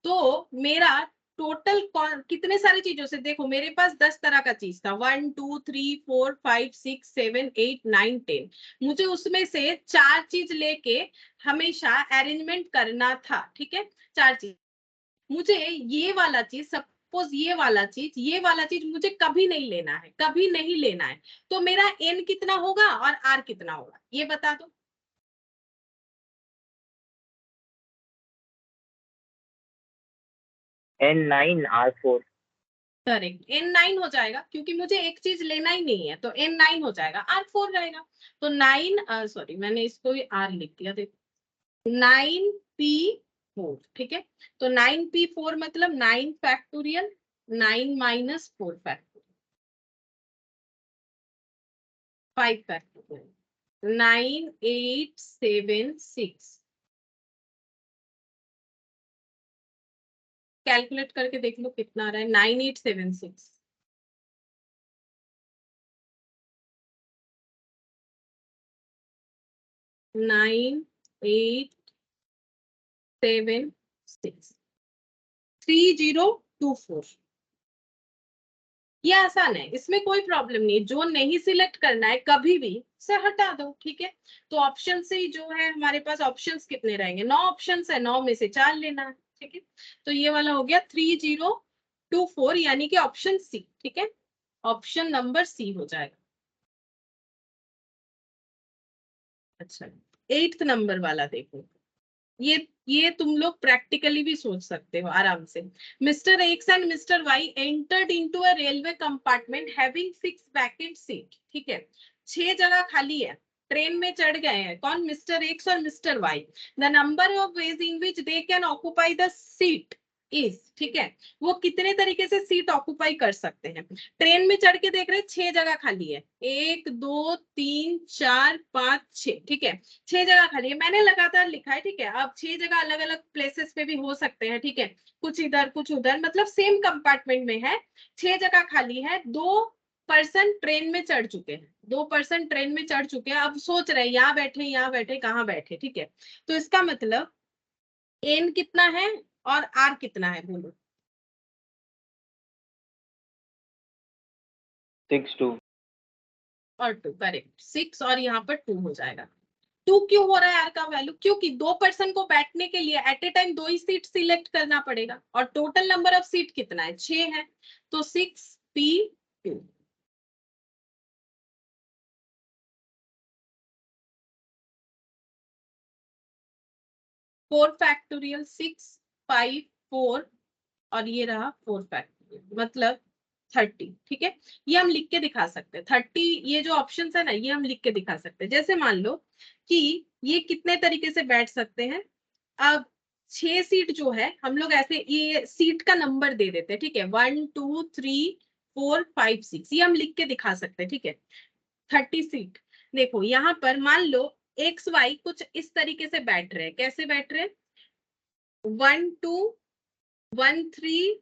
तो मेरा टोटल कितने सारी चीजों से, देखो मेरे पास 10 तरह का चीज था, 1 2 3 4 5 6 7 8 9 10, मुझे उसमें से 4 चीज लेके हमेशा अरेंजमेंट करना था, ठीक है, 4 चीज। मुझे ये वाला चीज, सपोज ये वाला चीज मुझे कभी नहीं लेना है, कभी नहीं लेना है, तो मेरा n कितना होगा और r कितना होगा, ये बता दो। N9 R4। करेक्ट, N9 हो जाएगा, क्योंकि मुझे एक चीज लेना ही नहीं है, तो N9 हो जाएगा, R4 रहेगा। तो 9, सॉरी मैंने इसको भी R लिख दिया, देखो 9P4, ठीक है, तो 9P4 मतलब 9 factorial, 9 minus 4 factorial, 5 factorial, 9876। Calculate करके देख लो कितना आ रहा है, 9876। 9876 3024। ये आसान है, इसमें कोई प्रॉब्लम नहीं। जो नहीं सिलेक्ट करना है कभी भी से हटा दो, ठीक है। तो ऑप्शन से ही जो है हमारे पास ऑप्शंस कितने रहेंगे, 9 ऑप्शंस है, 9 में से 4 लेना है, ठीक है। तो ये वाला हो गया 3024 यानी कि ऑप्शन सी, ठीक है। ऑप्शन नंबर सी हो जाएगा। अच्छा 8th नंबर वाला देखो, ये तुम लोग प्रैक्टिकली भी सोच सकते हो आराम से। Mister x and mister y entered into a railway compartment having 6 vacant seat, ठीक है। 6 जगह खाली है, ट्रेन में चढ़ गए हैं कौन, मिस्टर एक्स और mister y. The number of ways in which they can occupy the seat is, ठीक है। वो कितने तरीके से सीट ऑक्यूपाई कर सकते हैं। ट्रेन में चढ़ के देख रहे हैं 6 जगह खाली है, 1 2 3 4 5 6, ठीक है। 6 जगह खाली है, मैंने लगातार लिखा है, ठीक है। अब 6 जगह अलग अलग प्लेसेस पे भी हो सकते हैं, ठीक है। कुछ इधर कुछ उधर, मतलब सेम कंपार्टमेंट में है, 6 जगह खाली है। 2 पर्सन ट्रेन में चढ़ चुके हैं, 2 पर्सन ट्रेन में चढ़ चुके हैं। अब सोच रहे हैं यहाँ बैठे कहाँ बैठे, ठीक है। तो इसका मतलब एन कितना है और आर कितना है, बोलो। 6 2 और 2, करेक्ट। 6 और यहाँ पर 2 हो जाएगा। 2 क्यों हो रहा है आर का वैल्यू, क्योंकि 2 पर्सन को बैठने के लिए एट ए टाइम 2 ही सीट सिलेक्ट करना पड़ेगा, और टोटल नंबर ऑफ सीट कितना है, 6 है। तो 6p2। 4 फैक्टोरियल 6 5 4 और ये रहा 4 फैक्टोरियल मतलब 30, ठीक है। ये हम लिख के दिखा सकते हैं 30, ये जो ऑप्शंस है ना ये हम लिख के दिखा सकते हैं। जैसे मान लो कि ये कितने तरीके से बैठ सकते हैं। अब 6 सीट जो है हम लोग ऐसे ये सीट का नंबर दे देते हैं, ठीक है। 1 2 3 4 5 6 ये हम लिख के दिखा सकते हैं, ठीक है। 30 सीट। देखो यहाँ पर मान लो एक्स वाई कुछ इस तरीके से बैठ रहे हैं, कैसे बैठ रहे हैं, 1 2 1 3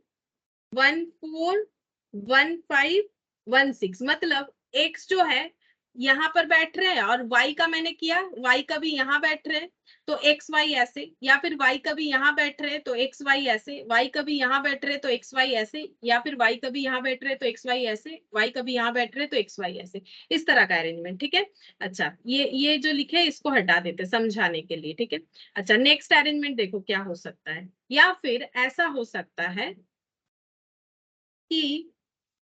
1 4 1 5 1 6, मतलब x जो है यहाँ पर बैठ रहे हैं और y का मैंने किया, y का भी यहाँ बैठ रहे हैं तो x y ऐसे, या फिर y का भी यहाँ बैठ रहे हैं तो x y ऐसे, y का भी यहाँ बैठ रहे हैं तो x y ऐसे, या फिर y का भी यहाँ बैठ रहे हैं तो x y ऐसे, y का भी यहाँ बैठ रहे हैं तो x y ऐसे। इस तरह का अरेंजमेंट, ठीक है। अच्छा ये जो लिखे है इसको हटा देते समझाने के लिए, ठीक है। अच्छा नेक्स्ट अरेंजमेंट देखो क्या हो सकता है, या फिर ऐसा हो सकता है कि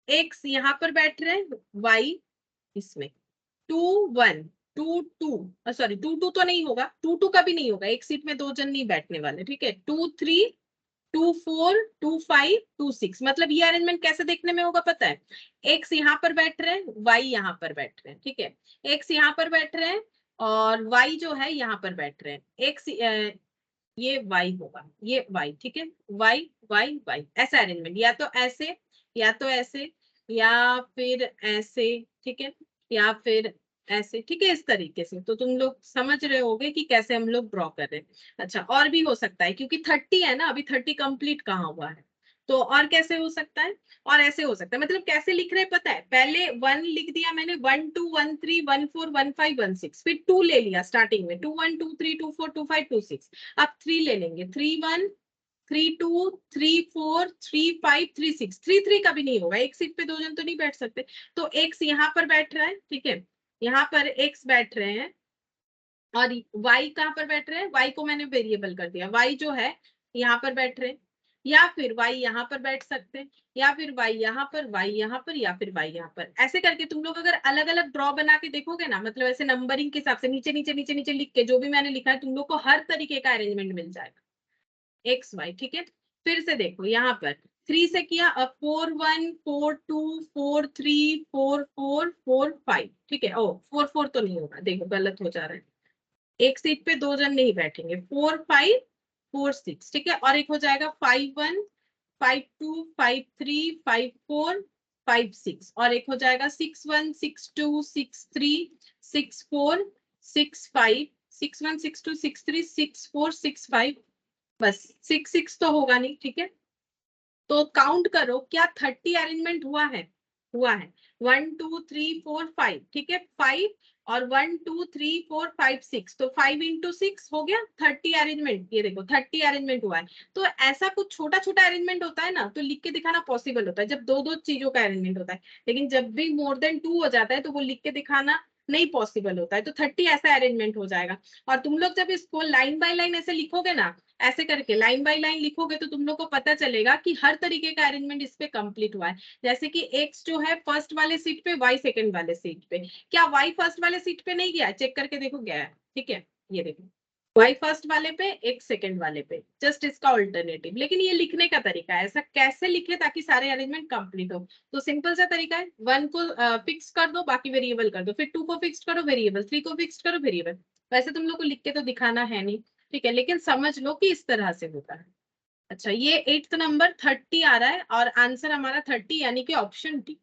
एक्स यहाँ पर बैठ रहे हैं, वाई इसमें 2 1 2 2, सॉरी 2 2 तो नहीं होगा, 2 2 का भी नहीं होगा, एक सीट में 2 जन नहीं बैठने वाले, ठीक है। 2 3 2 4 2 5 2 6, मतलब ये अरेंजमेंट कैसे देखने में होगा पता है। एक्स यहाँ पर बैठ रहे हैं, वाई यहाँ पर बैठ रहे हैं, ठीक है। एक्स यहाँ पर बैठ रहे हैं और वाई जो है यहाँ पर बैठ रहे हैं। एक्स ये वाई होगा, ये वाई, ठीक है। वाई वाई वाई, ऐसा अरेंजमेंट, या तो ऐसे या तो ऐसे या फिर ऐसे, ठीक है, या फिर ऐसे, ठीक है। इस तरीके से तो तुम लोग समझ रहे होगे कि कैसे हम लोग ड्रॉ कर रहे हैं। अच्छा और भी हो सकता है क्योंकि 30 है ना, अभी 30 कंप्लीट कहाँ हुआ है, तो और कैसे हो सकता है, और ऐसे हो सकता है। मतलब कैसे लिख रहे हैं पता है, पहले 1 लिख दिया मैंने, 1 2 1 3 1 4 1 5 1 6, फिर 2 ले लिया स्टार्टिंग में, 2 1 2 3 2 4 2 5 2 6। अब 3 ले लेंगे, 3 1 3 2 3 4 3 5 3 6। 3 3 का भी नहीं होगा, एक सीट पे 2 जन तो नहीं बैठ सकते। तो एक्स यहाँ पर बैठ रहा है, ठीक है, यहाँ पर एक्स बैठ रहे हैं और y कहाँ पर बैठ रहे हैं, y को मैंने वेरिएबल कर दिया, y जो है यहाँ पर बैठ रहे हैं, या फिर y यहाँ पर बैठ सकते हैं, या फिर y यहाँ पर, y यहाँ पर, या फिर y यहाँ पर। ऐसे करके तुम लोग अगर अलग अलग ड्रॉ बना के देखोगे ना, मतलब ऐसे नंबरिंग के हिसाब से नीचे नीचे नीचे नीचे लिख के जो भी मैंने लिखा है तुम लोग को हर तरीके का अरेंजमेंट मिल जाएगा एक्स वाई, ठीक है। फिर से देखो यहाँ पर 3 से किया, अब 4 1 4 2 4 3 4 4 4 5, ठीक है। ओ 4 4 तो नहीं होगा, देखो गलत हो जा रहा है, एक सीट पे 2 जन नहीं बैठेंगे, 4 5 4 6, ठीक है। और एक हो जाएगा 5 1 5 2 5 3 5 4 5 6, और एक हो जाएगा 6 1 6 2 6 3 6 4 6 5 6 1 6 2 6 3 6 4 6 5, बस 6 6 तो होगा नहीं, ठीक है। तो काउंट करो क्या 30 अरेंजमेंट हुआ है, हुआ है 1 2 3 4 5, ठीक है 5 और 1 2 3 4 5 6, तो 5 इंटू 6 हो गया 30 अरेंजमेंट। ये देखो 30 अरेंजमेंट हुआ है। तो ऐसा कुछ छोटा छोटा अरेंजमेंट होता है ना, तो लिख के दिखाना पॉसिबल होता है जब दो दो चीजों का अरेंजमेंट होता है, लेकिन जब भी मोर देन 2 हो जाता है तो वो लिख के दिखाना नहीं पॉसिबल होता है। तो 30 ऐसा अरेंजमेंट हो जाएगा। और तुम लोग जब इसको लाइन बाय लाइन ऐसे लिखोगे ना, ऐसे करके लाइन बाय लाइन लिखोगे, तो तुम लोग को पता चलेगा कि हर तरीके का अरेंजमेंट इस पे कंप्लीट हुआ है। जैसे कि x जो है फर्स्ट वाले सीट पे, y सेकंड वाले सीट पे। क्या y फर्स्ट वाले सीट पे नहीं गया? चेक करके देखो गया है, ठीक है। ये देखो y फर्स्ट वाले पे, x सेकंड वाले पे, जस्ट इसका ऑल्टरनेटिव। लेकिन ये लिखने का तरीका है, ऐसा कैसे लिखे ताकि सारे अरेंजमेंट कंप्लीट हो। तो सिंपल सा तरीका है, 1 को फिक्स कर दो, बाकी वेरिएबल कर दो, फिर 2 को फिक्स करो वेरिएबल, 3 को फिक्स करो वेरिएबल। वैसे तुम लोग को लिख के तो दिखाना है नहीं, ठीक है, लेकिन समझ लो कि इस तरह से होता है। अच्छा, ये 8th नंबर 30 आ रहा है और आंसर हमारा 30 यानी कि ऑप्शन डी।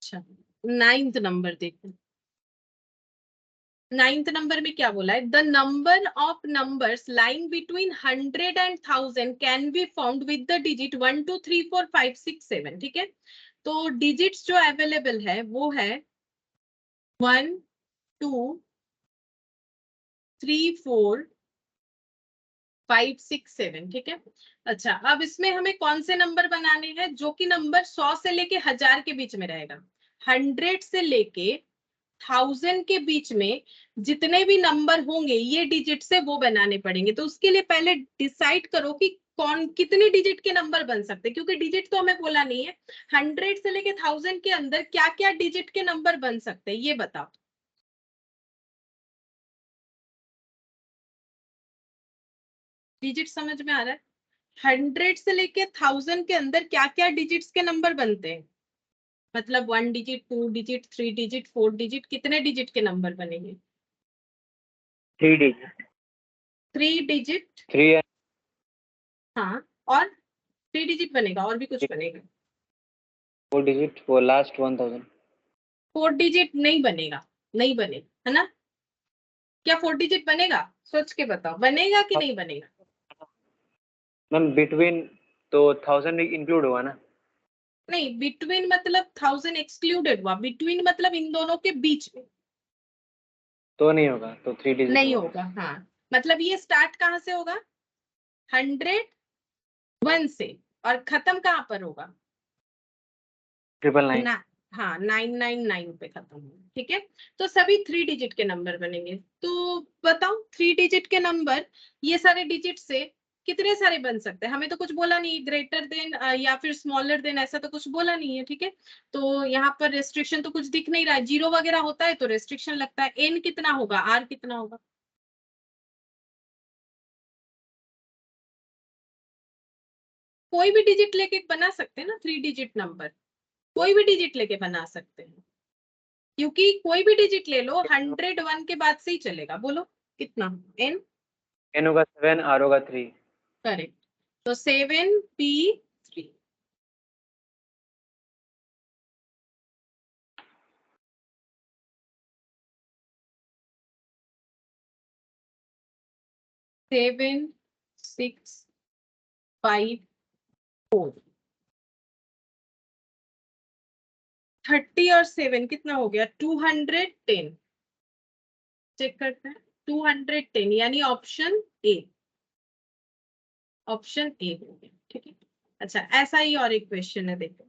अच्छा, 9th नंबर देखो। 9th नंबर में क्या बोला है? The number of numbers lying between 100 and 1000 can be found with the digit 1 2 3 4 5 6 7, ठीक है। तो डिजिट्स जो अवेलेबल है वो है 1 2 3 4 5 6 7, ठीक है। अच्छा, अब इसमें हमें कौन से नंबर बनाने हैं जो कि नंबर 100 से लेके 1000 के बीच में रहेगा। 100 से लेके 1000 के बीच में जितने भी नंबर होंगे ये डिजिट से वो बनाने पड़ेंगे। तो उसके लिए पहले डिसाइड करो कि कौन कितने डिजिट के नंबर बन सकते हैं, क्योंकि डिजिट तो हमें बोला नहीं है। 100 से लेके 1000 के अंदर क्या क्या डिजिट के नंबर बन सकते हैं ये बताओ। डिजिट समझ में आ रहा है? 100 से लेके 1000 के अंदर क्या क्या डिजिट्स के नंबर बनते हैं, मतलब 1 डिजिट, 2 डिजिट, 3 डिजिट, 4 डिजिट, कितने डिजिट के नंबर बनेंगे? 3 digit। 3 डिजिट। 3 हाँ, और 3 डिजिट बनेगा, और भी कुछ बनेगा? 4 डिजिट वो लास्ट 1000। 4 डिजिट नहीं बनेगा, नहीं बनेगा, है ना? क्या 4 डिजिट बनेगा? सोच के बताओ, बनेगा कि नहीं बनेगा? मैम बिटवीन तो 1000 इंक्लूड हुआ ना। नहीं, बिटवीन मतलब 1000 एक्सक्लूडेड हुआ, बिटवीन मतलब इन दोनों के बीच में तो नहीं होगा, तो 3 डिजिट नहीं होगा। होगा। हाँ, मतलब ये स्टार्ट कहाँ से होगा? 101 से, और खत्म कहाँ पर होगा? 999। ना, हाँ 999 पे खत्म होगा, ठीक है। तो सभी 3 डिजिट के नंबर बनेंगे। तो बताओ 3 डिजिट के नंबर, ये सारे डिजिट से कितने सारे बन सकते हैं? हमें तो कुछ बोला नहीं, ग्रेटर देन या फिर स्मॉलर देन, ऐसा तो कुछ बोला नहीं है, ठीक है। तो यहाँ पर रेस्ट्रिक्शन तो कुछ दिख नहीं रहा है, जीरो वगैरह होता है तो रेस्ट्रिक्शन लगता है। एन कितना होगा, आर कितना होगा? कोई भी डिजिट लेके बना सकते हैं ना 3 डिजिट नंबर, कोई भी डिजिट लेके बना सकते हैं, क्योंकि कोई भी डिजिट ले लो 101 के बाद से ही चलेगा। बोलो कितना? एन। एन होगा 7, आर होगा 3। करेक्ट। तो 7p3। सेवन 6 5 4। 30 और 7 कितना हो गया? 210। चेक करते हैं, 210 यानी ऑप्शन ए, ऑप्शन ए हो गया, ठीक है। अच्छा, ऐसा ही और एक क्वेश्चन है, देखो।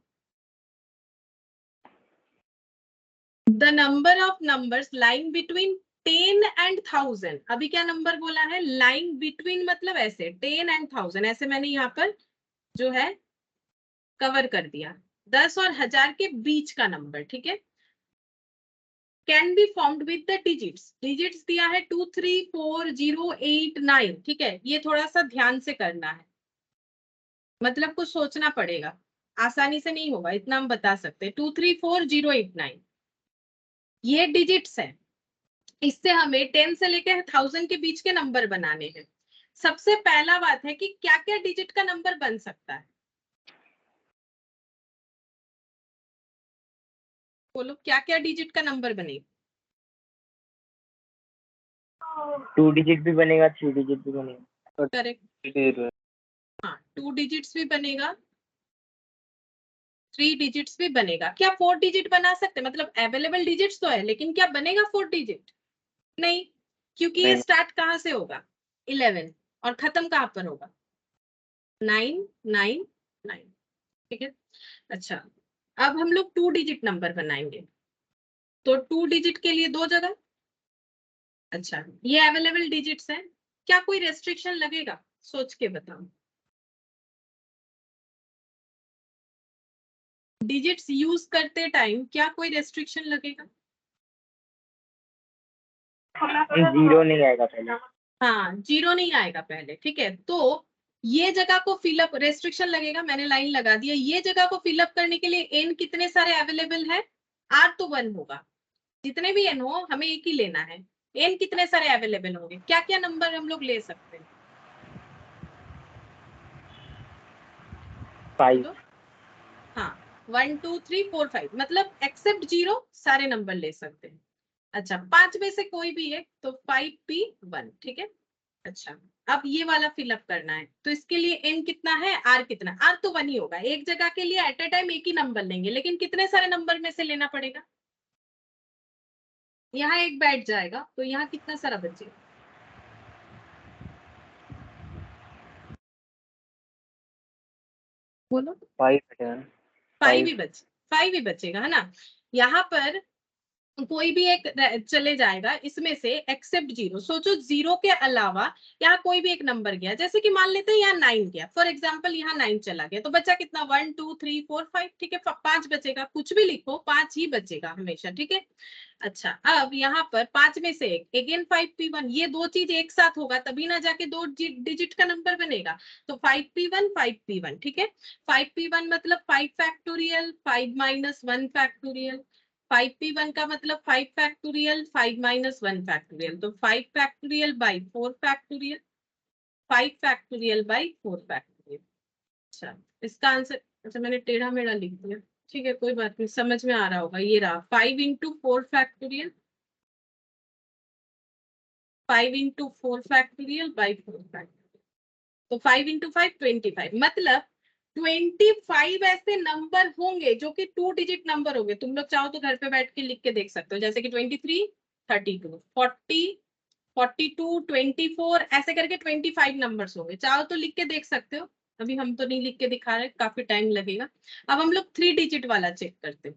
The number of numbers lying between 10 and 1000। अभी क्या नंबर बोला है? लाइंग बिटवीन मतलब ऐसे 10 एंड 1000, ऐसे मैंने यहाँ पर जो है कवर कर दिया। 10 और 1000 के बीच का नंबर, ठीक है। Can be found with the digits, digits दिया है 2 3 4 0 8 9, ठीक है। ये थोड़ा सा ध्यान से करना है, मतलब कुछ सोचना पड़ेगा, आसानी से नहीं होगा, इतना हम बता सकते हैं। 2 3 4 0 8 9 ये डिजिट्स है। इससे हमें 10 से लेकर 1000 के बीच के नंबर बनाने हैं। सबसे पहला बात है कि क्या क्या डिजिट का नंबर बन सकता है? बोलो क्या क्या डिजिट का नंबर बनेगा? 2 digit भी बनेगा, 3 digit भी बनेगा। करेक्ट। 3 डिजिट हाँ 2 डिजिट्स भी बनेगा, 3 डिजिट्स भी बनेगा। क्या 4 डिजिट बना सकते, मतलब अवेलेबल डिजिट्स तो है, लेकिन क्या बनेगा 4 डिजिट? नहीं, क्योंकि ये नहीं स्टार्ट कहाँ से होगा 11 और खत्म कहाँ पर होगा 999। ठीक है। अच्छा, अब हम लोग 2 डिजिट नंबर बनाएंगे, तो 2 डिजिट के लिए 2 जगह। अच्छा, ये अवेलेबल डिजिट्स हैं, क्या कोई रेस्ट्रिक्शन लगेगा? सोच के बताओ। डिजिट्स यूज करते टाइम क्या कोई रेस्ट्रिक्शन लगेगा? जीरो नहीं आएगा पहले। हाँ, जीरो नहीं आएगा पहले। ठीक है, तो ये जगह को फिलअप, रेस्ट्रिक्शन लगेगा, मैंने लाइन लगा दिया। ये जगह को फिलअप करने के लिए एन कितने सारे अवेलेबल है? आर तो 1 होगा, जितने भी एन हो हमें एक ही लेना है। एन कितने सारे अवेलेबल होंगे, क्या क्या नंबर हम लोग ले सकते हैं? 5। बोलो। हाँ, 1 2 3 4 5, मतलब एक्सेप्ट जीरो सारे नंबर ले सकते हैं। अच्छा, 5 में से कोई भी एक, तो 5p1। ठीक है। अच्छा, अब ये वाला फिलअप करना है, तो इसके लिए n कितना है, r कितना? r तो 1 ही होगा, एक जगह के लिए एट ए टाइम एक ही नंबर लेंगे, लेकिन कितने सारे नंबर में से लेना पड़ेगा? यहाँ एक बैठ जाएगा, तो यहाँ कितना सारा बचेगा? बोलो। 5 5 5। ही बच 5 ही बचेगा, है ना? यहाँ पर कोई भी एक चले जाएगा इसमें से, एक्सेप्ट जीरो। सोचो जीरो के अलावा यहाँ कोई भी एक नंबर गया, जैसे कि मान लेते हैं यहाँ 9 गया, फॉर एग्जांपल यहाँ 9 चला गया, तो बचा कितना? 1 2 3 4 5। ठीक है, 5 बचेगा, कुछ भी लिखो 5 ही बचेगा हमेशा। ठीक है। अच्छा, अब यहाँ पर 5 में से एक, अगेन 5p1, ये दो चीज एक साथ होगा तभी ना जाके 2 डिजिट का नंबर बनेगा। तो 5p1 5p1। ठीक है, 5p1 मतलब 5 फैक्टोरियल 5 माइनस 1 फैक्टोरियल, 5p1 का मतलब 5 फैक्टोरियल 5 माइनस 1 फैक्टोरियल, तो 5 factorial by 4 factorial, 5 factorial by 4 factorial. अच्छा, इसका आंसर, अच्छा मैंने टेढ़ा मेढ़ा लिख दिया, ठीक है कोई बात नहीं, समझ में आ रहा होगा। ये रहा 5 into 4 factorial, 5 into 4 factorial by 4 factorial, तो 5 इंटू 5 25, मतलब 25 ऐसे नंबर होंगे जो कि 2 डिजिट नंबर होंगे। तुम लोग चाहो तो घर पे बैठ के लिख के देख सकते हो, जैसे कि 23 32 40 42 24, ऐसे करके 25 नंबर्स होंगे। चाहो तो लिख के देख सकते हो, अभी हम तो नहीं लिख के दिखा रहे, काफी टाइम लगेगा। अब हम लोग 3 डिजिट वाला चेक करते हैं।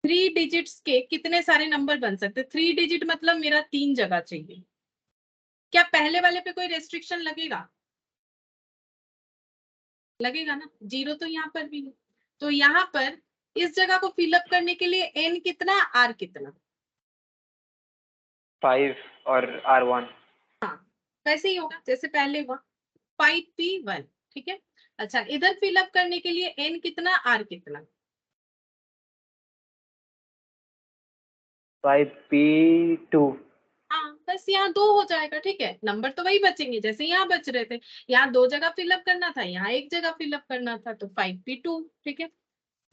3 डिजिट्स के कितने सारे नंबर बन सकते हैं? 3 डिजिट मतलब मेरा 3 जगह चाहिए। क्या पहले वाले पे कोई रेस्ट्रिक्शन लगेगा? लगेगा ना, जीरो तो यहाँ पर भी है। तो यहाँ पर इस जगह को फिलअप करने के लिए एन कितना, आर कितना? 5 और R1। हाँ, वैसे ही होगा जैसे पहले हुआ, 5p1। ठीक है। अच्छा, इधर फिलअप करने के लिए एन कितना, आर कितना? 5p2। हाँ, बस यहाँ 2 हो जाएगा। ठीक है, नंबर तो वही बचेंगे जैसे यहाँ बच रहे थे। यहाँ 2 जगह फिलअप करना था, यहाँ एक जगह फिलअप करना था, तो 5p2। ठीक है,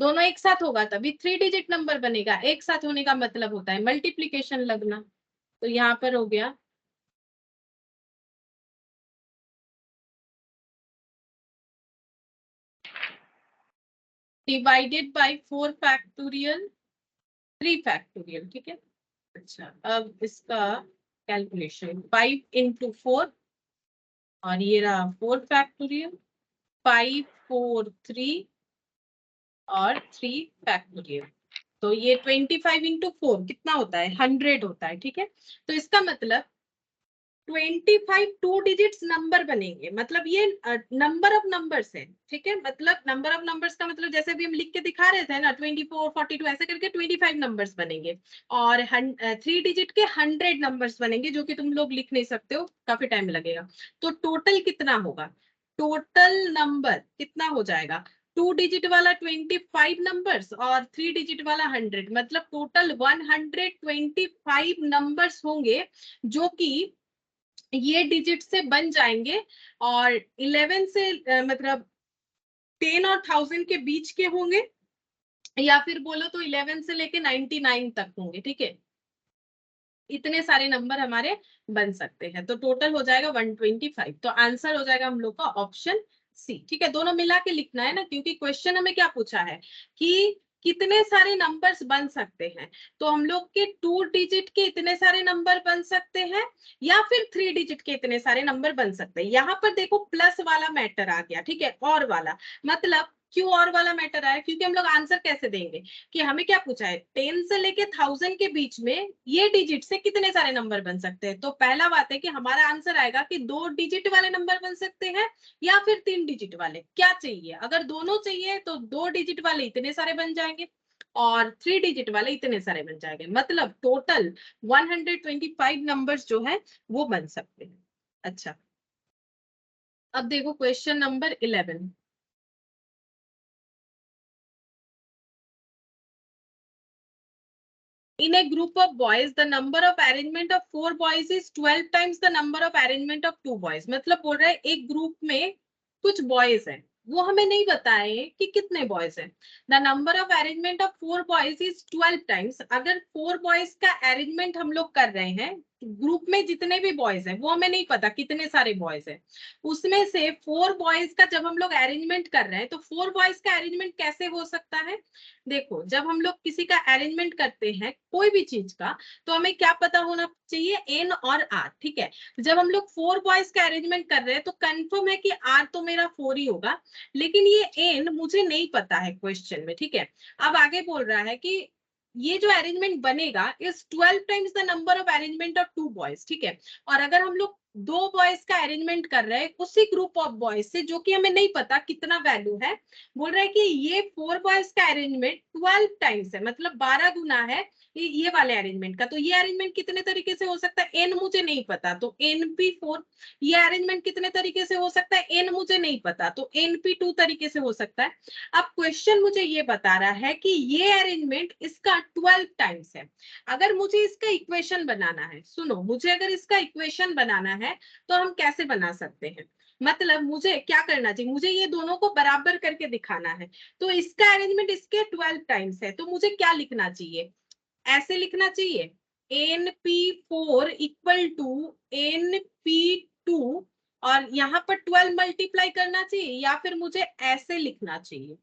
दोनों एक साथ होगा तभी 3 डिजिट नंबर बनेगा। एक साथ होने का मतलब होता है मल्टीप्लीकेशन लगना, तो यहाँ पर हो गया डिवाइडेड बाय 4 फैक्टोरियल 3 फैक्टोरियल। ठीक है। अच्छा, अब इसका कैलकुलेशन, 5 इंटू 4, और ये रहा 4 फैक्टोरियल, 5 4 3 और 3 फैक्टोरियल, तो ये 25 इंटू 4 कितना होता है, 100 होता है। ठीक है, तो इसका मतलब 25 2 डिजिट्स नंबर बनेंगे, मतलब ये नंबर ऑफ नंबर्स है। ठीक है, मतलब नंबर ऑफ नंबर्स का मतलब जैसे भी हम लिख के दिखा रहे थे ना, 24 42 ऐसे करके 25 नंबर्स बनेंगे, और 3 डिजिट के 100 नंबर्स बनेंगे, जो कि तुम लोग लिख नहीं सकते हो, काफी टाइम लगेगा। तो टोटल कितना होगा, टोटल नंबर कितना हो जाएगा? 2 डिजिट वाला 25 नंबर्स और 3 डिजिट वाला 100, मतलब टोटल 125 नंबर्स होंगे, जो कि ये डिजिट से बन जाएंगे, और 11 से मतलब 10 और 1000 के बीच के होंगे, या फिर बोलो तो 11 से लेके 99 तक होंगे। ठीक है, इतने सारे नंबर हमारे बन सकते हैं। तो टोटल हो जाएगा 125। तो आंसर हो जाएगा हम लोग का ऑप्शन सी। ठीक है, दोनों मिला के लिखना है ना, क्योंकि क्वेश्चन हमें क्या पूछा है कि कितने सारे नंबर्स बन सकते हैं। तो हम लोग के 2 डिजिट के इतने सारे नंबर बन सकते हैं या फिर 3 डिजिट के इतने सारे नंबर बन सकते हैं। यहाँ पर देखो प्लस वाला मैटर आ गया, ठीक है, और वाला मतलब क्यों और वाला मैटर आया, क्योंकि हम लोग आंसर कैसे देंगे कि हमें क्या पूछा है 10 से लेके 1000 के बीच में ये डिजिट से कितने सारे नंबर बन सकते हैं। तो पहला बात है कि हमारा आंसर आएगा कि 2 डिजिट वाले नंबर बन सकते हैं या फिर 3 डिजिट वाले। क्या चाहिए, अगर दोनों चाहिए तो 2 डिजिट वाले इतने सारे बन जाएंगे और 3 डिजिट वाले इतने सारे बन जाएंगे। मतलब टोटल 125 नंबर्स जो है वो बन सकते हैं। अच्छा, अब देखो question number 11। In a group of boys, the number of arrangement of 4 boys is 12 times the number of arrangement of 2 boys. मतलब बोल रहा है एक ग्रुप में कुछ बॉयज हैं, वो हमें नहीं बताए कि कितने बॉयज हैं। The number of arrangement of 4 boys is 12 times. अगर 4 बॉयज का अरेंजमेंट हम लोग कर रहे हैं, ग्रुप में जितने भी बॉयज हैं वो हमें नहीं पता कितने सारे बॉयज हैं, उसमें से 4 बॉयज का जब हम लोग अरेंजमेंट कर रहे हैं तो 4 बॉयज का अरेंजमेंट कैसे हो सकता है। देखो, जब हम लोग किसी का अरेंजमेंट करते हैं कोई भी चीज का, तो हमें क्या पता होना चाहिए, एन और आर। ठीक है, जब हम लोग 4 बॉयज का अरेंजमेंट कर रहे हैं तो कंफर्म है कि आर तो मेरा 4 ही होगा, लेकिन ये एन मुझे नहीं पता है क्वेश्चन में। ठीक है, अब आगे बोल रहा है कि ये जो अरेंजमेंट बनेगा is 12 times the number of arrangement of 2 boys. ठीक है, और अगर हम लोग 2 बॉयज का अरेंजमेंट कर रहे हैं उसी ग्रुप ऑफ बॉयज से जो कि हमें नहीं पता कितना वैल्यू है, बोल रहा है कि ये 4 बॉयज का अरेंजमेंट 12 टाइम्स है, मतलब 12 गुना है ये वाले अरेंजमेंट का। तो ये अरेंजमेंट कितने तरीके से हो सकता है, एन मुझे नहीं पता, तो NP4। ये अरेंजमेंट कितने तरीके से हो सकता है, एन मुझे नहीं पता, तो NP2 तरीके से हो सकता है। अब क्वेश्चन मुझे ये बता रहा है कि ये अरेंजमेंट इसका 12 टाइम्स है। अगर मुझे इसका इक्वेशन बनाना है, सुनो, मुझे अगर इसका इक्वेशन बनाना है तो हम कैसे बना सकते हैं। मतलब मुझे क्या करना चाहिए, मुझे ये दोनों को बराबर करके दिखाना है। तो इसका अरेंजमेंट इसके 12 टाइम्स है, तो मुझे क्या लिखना चाहिए, ऐसे लिखना चाहिए NP4 इक्वल टू NP2 और यहाँ पर 12 मल्टीप्लाई करना चाहिए, या फिर मुझे ऐसे लिखना चाहिए,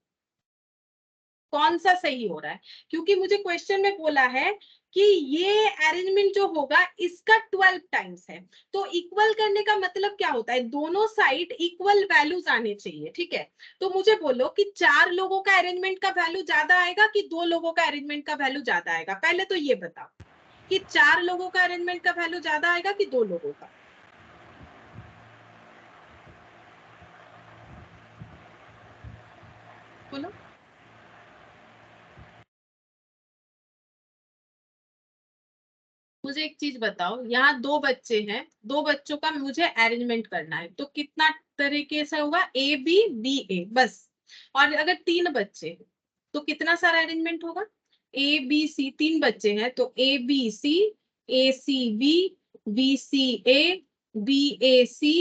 कौन सा सही हो रहा है। क्योंकि मुझे क्वेश्चन में बोला है कि ये अरेंजमेंट जो होगा इसका 12 टाइम्स है। तो इक्वल करने का मतलब क्या होता है, दोनों साइड इक्वल वैल्यूज आने चाहिए। ठीक है, तो मुझे बोलो कि 4 लोगों का अरेंजमेंट का वैल्यू ज्यादा आएगा कि 2 लोगों का अरेंजमेंट का वैल्यू ज्यादा आएगा। पहले तो ये बताओ कि 4 लोगों का अरेंजमेंट का वैल्यू ज्यादा आएगा कि 2 लोगों का। बोलो, मुझे एक चीज बताओ, यहाँ 2 बच्चे हैं, 2 बच्चों का मुझे अरेंजमेंट करना है, तो कितना तरीके से होगा, ABBA बस। और अगर 3 बच्चे हैं तो कितना सारा अरेंजमेंट होगा, ABC। 3 बच्चे हैं तो ABC, ACB, BCA, BAC,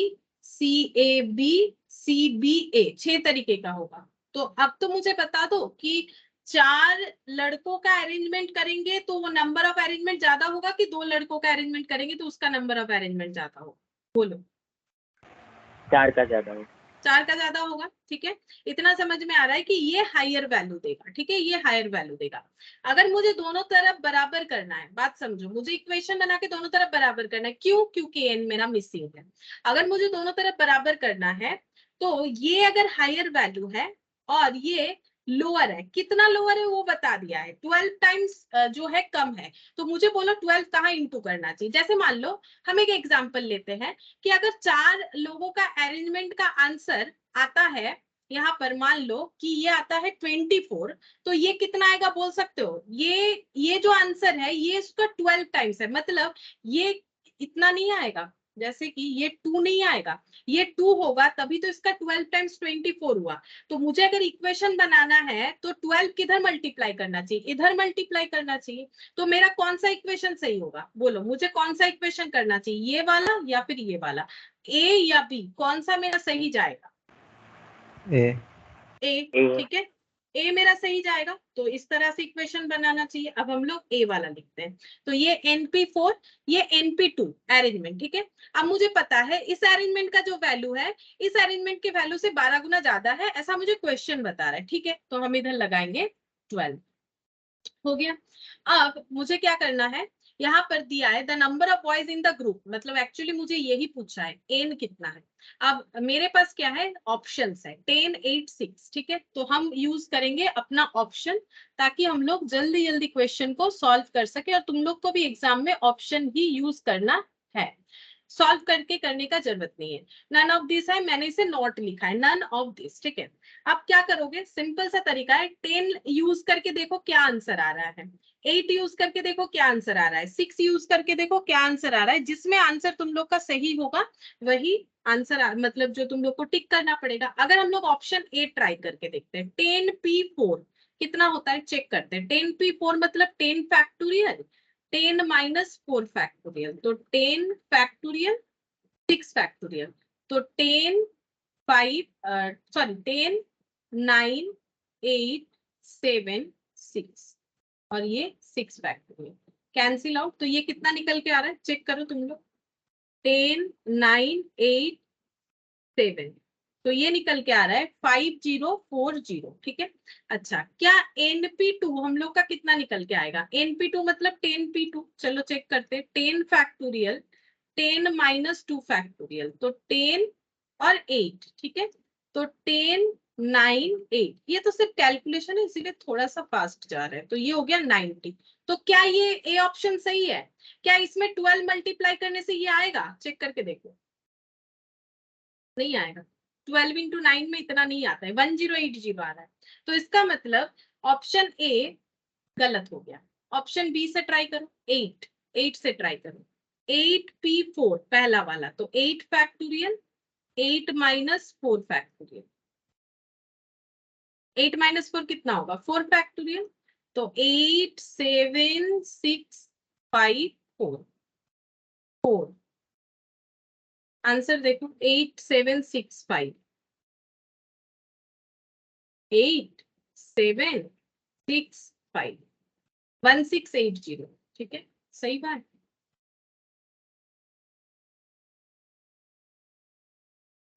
CAB, CBA, 6 तरीके का होगा। तो अब तो मुझे बता दो कि 4 लड़कों का अरेंजमेंट करेंगे तो वो नंबर ऑफ अरेंजमेंट ज्यादा होगा कि 2 लड़कों का अरेंजमेंट करेंगे तो उसका नंबर ऑफ अरेंजमेंट ज्यादा होगा। बोलो, 4 का ज्यादा हो। 4 का ज्यादा होगा। ठीक है, इतना समझ में आ रहा है कि ये हायर वैल्यू देगा। ठीक है, ये हायर वैल्यू देगा। अगर मुझे दोनों तरफ बराबर करना है, बात समझो, मुझे इक्वेशन बना के दोनों तरफ बराबर करना है, क्यों, क्योंकि एन मेरा मिसिंग है। अगर मुझे दोनों तरफ बराबर करना है तो ये अगर हायर वैल्यू है और ये लोअर है, कितना लोअर है वो बता दिया है, 12 टाइम्स जो है कम है, तो मुझे बोलो 12 कहाँ इंटू करना चाहिए। जैसे मान लो हम एक एग्जांपल लेते हैं कि अगर 4 लोगों का अरेंजमेंट का आंसर आता है, यहाँ पर मान लो कि ये आता है 24, तो ये कितना आएगा बोल सकते हो, ये जो आंसर है ये इसका 12 टाइम्स है। मतलब ये इतना नहीं आएगा, जैसे कि ये 2 नहीं आएगा, ये 2 होगा तभी तो इसका 12 टाइम्स 24 हुआ। तो मुझे अगर इक्वेशन बनाना है तो 12 किधर मल्टीप्लाई करना चाहिए, इधर मल्टीप्लाई करना चाहिए। तो मेरा कौन सा इक्वेशन सही होगा, बोलो मुझे कौन सा इक्वेशन करना चाहिए, ये वाला या फिर ये वाला, A या B, कौन सा मेरा सही जाएगा, ए A। ए। ठीक है, ए मेरा सही जाएगा, तो इस तरह से इक्वेशन बनाना चाहिए। अब हम लोग ए वाला लिखते हैं, तो ये NP4, ये NP2 अरेंजमेंट, ठीक है। अब मुझे पता है इस अरेंजमेंट का जो वैल्यू है, इस अरेंजमेंट के वैल्यू से 12 गुना ज्यादा है, ऐसा मुझे क्वेश्चन बता रहा है, ठीक है। तो हम इधर लगाएंगे 12, हो गया। अब मुझे क्या करना है, यहाँ पर दिया है the number of boys in the group, मतलब एक्चुअली मुझे यही पूछा है एन कितना है। अब मेरे पास क्या है, ऑप्शंस है 10, 8, 6, ठीक है। तो हम यूज करेंगे अपना ऑप्शन, ताकि हम लोग जल्दी जल्दी क्वेश्चन को सॉल्व कर सके, और तुम लोग को भी एग्जाम में ऑप्शन ही यूज करना है, सॉल्व करके करने का जरूरत नहीं है। नन ऑफ दिस है, मैंने इसे नॉट लिखा है, नन ऑफ दिस, ठीक है। अब क्या करोगे, सिंपल सा तरीका है, 10 यूज करके देखो क्या आंसर आ रहा है, 8 यूज करके देखो क्या आंसर आ रहा है, 6 यूज करके देखो क्या आंसर आ रहा है। जिसमें आंसर तुम लोग का सही होगा वही आंसर मतलब जो तुम लोग को टिक करना पड़ेगा। अगर हम लोग ऑप्शन ए ट्राई करके देखते हैं, 10p4 कितना होता है चेक करते हैं। 10p4 मतलब 10 फैक्टोरियल, 10 माइनस 4 फैक्टोरियल, तो 10 फैक्टोरियल 6 फैक्टोरियल, तो 10 10 9 8 7 6 और ये 6 फैक्टोरियल कैंसिल आउट, तो ये कितना निकल के आ रहा है चेक करो तुम लोग, 10 9 8 7, तो ये निकल के आ रहा है 5040, ठीक है। अच्छा, क्या NP2 हम लोग का कितना निकल के आएगा, NP2 मतलब 10p2, चलो चेक करते हैं। 10 फैक्टोरियल 10 माइनस 2 फैक्टोरियल, तो 10 और 8, ठीक है। तो 10 9 8, ये तो सिर्फ कैलकुलेशन है इसीलिए थोड़ा सा फास्ट जा रहा है, तो ये हो गया 90। तो क्या ये ए ऑप्शन सही है, क्या इसमें 12 मल्टीप्लाई करने से ये आएगा चेक करके देखो, नहीं आएगा। 12 इंटू 9 में इतना नहीं आता है, 1080 आ रहा है, तो इसका मतलब ऑप्शन ए गलत हो गया। ऑप्शन बी से ट्राई करो, 8 से ट्राई करो, 8p4 पहला वाला, तो 8 फैक्टोरियल 8 माइनस 4 फैक्टोरियल, 8 माइनस 4 कितना होगा 4 फैक्टोरियल, तो 8 7 6 5 4 4, आंसर देखो 8 7 6 5 8 7 6 5 1680, ठीक है, सही बात।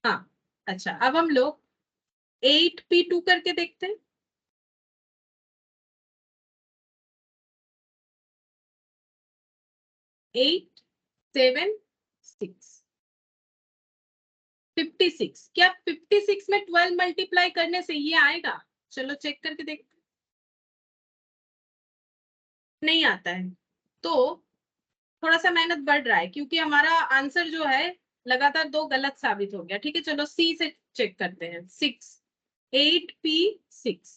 हाँ, अच्छा, अब हम लोग 8p2 करके देखते हैं। 8 7 6 56, क्या 56 में 12 मल्टीप्लाई करने से ये आएगा, चलो चेक करके देखते, नहीं आता है। तो थोड़ा सा मेहनत बढ़ रहा है, क्योंकि हमारा आंसर जो है लगातार 2 गलत साबित हो गया, ठीक है। चलो सी से चेक करते हैं, 6 8p6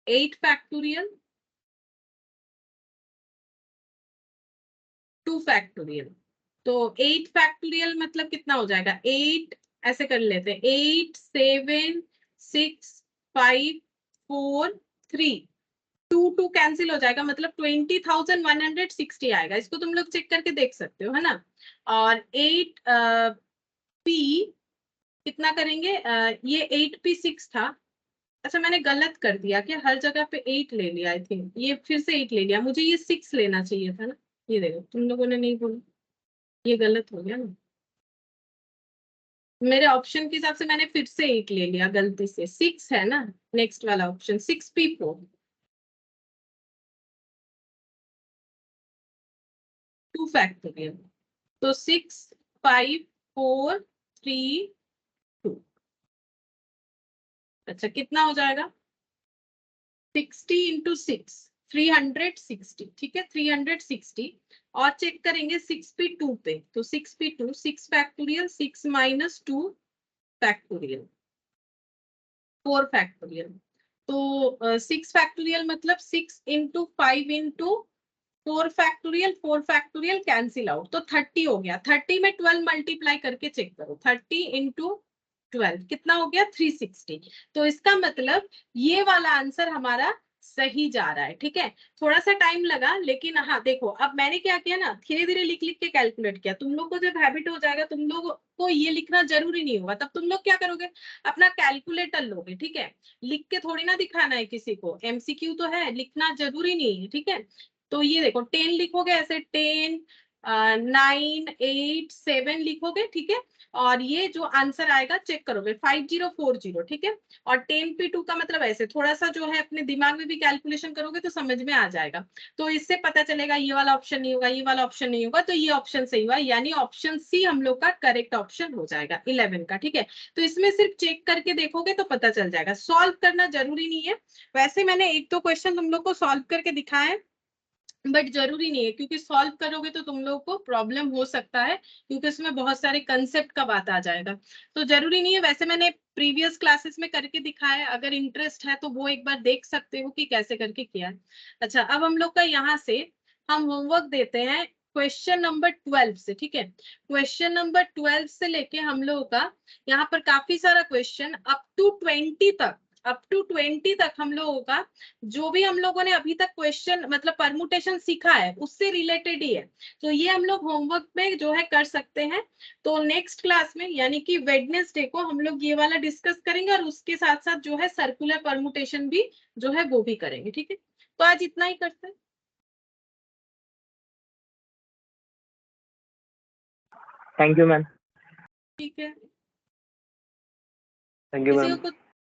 8 फैक्टोरियल 2 फैक्टोरियल, तो 8 फैक्टोरियल मतलब कितना हो जाएगा, 8 ऐसे कर लेते हैं, 8 7 6 5 4 3 2 कैंसिल हो जाएगा, मतलब 20,160 आएगा। इसको तुम लोग चेक करके देख सकते हो, है ना। और 8p कितना करेंगे, ये 8p6 था। अच्छा, मैंने गलत कर दिया क्या, हर जगह पे 8 ले लिया, आई थिंक ये फिर से 8 ले लिया, मुझे ये 6 लेना चाहिए था ना। ये देखो तुम लोगों ने नहीं बोला, ये गलत हो गया ना, मेरे ऑप्शन के हिसाब से मैंने फिर से 8 ले लिया गलती से, 6 है ना नेक्स्ट वाला ऑप्शन, 6p4 2 फैक्टोरियल, तो 6 5 4 3 2, अच्छा कितना हो जाएगा 60 इंटू 6 360, ठीक है 360। और चेक करेंगे 6p2 पे, तो 6p2 6 factorial 6 minus 2 factorial 4 factorial, तो 6 फैक्टोरियल मतलब 6 into 5 into 4 factorial cancel out, तो 30 हो गया। 30 में 12 मल्टीप्लाई करके चेक करो, 30 इंटू 12 कितना हो गया 360, तो इसका मतलब ये वाला आंसर हमारा सही जा रहा है। ठीक है, थोड़ा सा टाइम लगा, लेकिन हाँ देखो अब मैंने क्या किया ना, धीरे धीरे लिख लिख के कैलकुलेट किया। तुम लोग को जब हैबिट हो जाएगा, तुम लोग को ये लिखना जरूरी नहीं होगा, तब तुम लोग क्या करोगे, अपना कैलकुलेटर लोगे। ठीक है, लिख के थोड़ी ना दिखाना है किसी को, एमसीक्यू तो है, लिखना जरूरी नहीं है। ठीक है, तो ये देखो 10 लिखोगे ऐसे, 10 9 8 7 लिखोगे। ठीक है, और ये जो आंसर आएगा चेक करोगे 5040। ठीक है, और 10p2 का मतलब ऐसे थोड़ा सा जो है अपने दिमाग में भी कैलकुलेशन करोगे तो समझ में आ जाएगा। तो इससे पता चलेगा ये वाला ऑप्शन नहीं होगा, ये वाला ऑप्शन नहीं होगा, तो ये ऑप्शन सही हुआ, यानी ऑप्शन सी हम लोग का करेक्ट ऑप्शन हो जाएगा 11 का। ठीक है, तो इसमें सिर्फ चेक करके देखोगे तो पता चल जाएगा, सॉल्व करना जरूरी नहीं है। वैसे मैंने एक दो क्वेश्चन तुम लोग को सॉल्व करके दिखाया है, बट जरूरी नहीं है, क्योंकि सॉल्व करोगे तो तुम लोग को प्रॉब्लम हो सकता है, क्योंकि उसमें बहुत सारे कंसेप्ट का बात आ जाएगा। तो जरूरी नहीं है, वैसे मैंने प्रीवियस क्लासेस में करके दिखाया है, अगर इंटरेस्ट है तो वो एक बार देख सकते हो कि कैसे करके किया है। अच्छा, अब हम लोग का यहाँ से हम होमवर्क देते हैं क्वेश्चन नंबर 12 से। ठीक है, क्वेश्चन नंबर 12 से लेके हम लोगों का यहाँ पर काफी सारा क्वेश्चन अप टू 20 तक हम लोगों का जो भी हम लोगों ने अभी तक क्वेश्चन मतलब परमुटेशन सीखा है उससे रिलेटेड ही है। तो ये हम लोग होमवर्क में जो है कर सकते हैं। तो नेक्स्ट क्लास में यानी कि वेडनेसडे को हम लोग ये वाला डिस्कस करेंगे, और उसके साथ साथ जो है सर्कुलर परमुटेशन भी जो है वो भी करेंगे। ठीक है, तो आज इतना ही करते हैं। Thank you ma'am. ठीक है, थैंक यू किसी मैम। को कुछ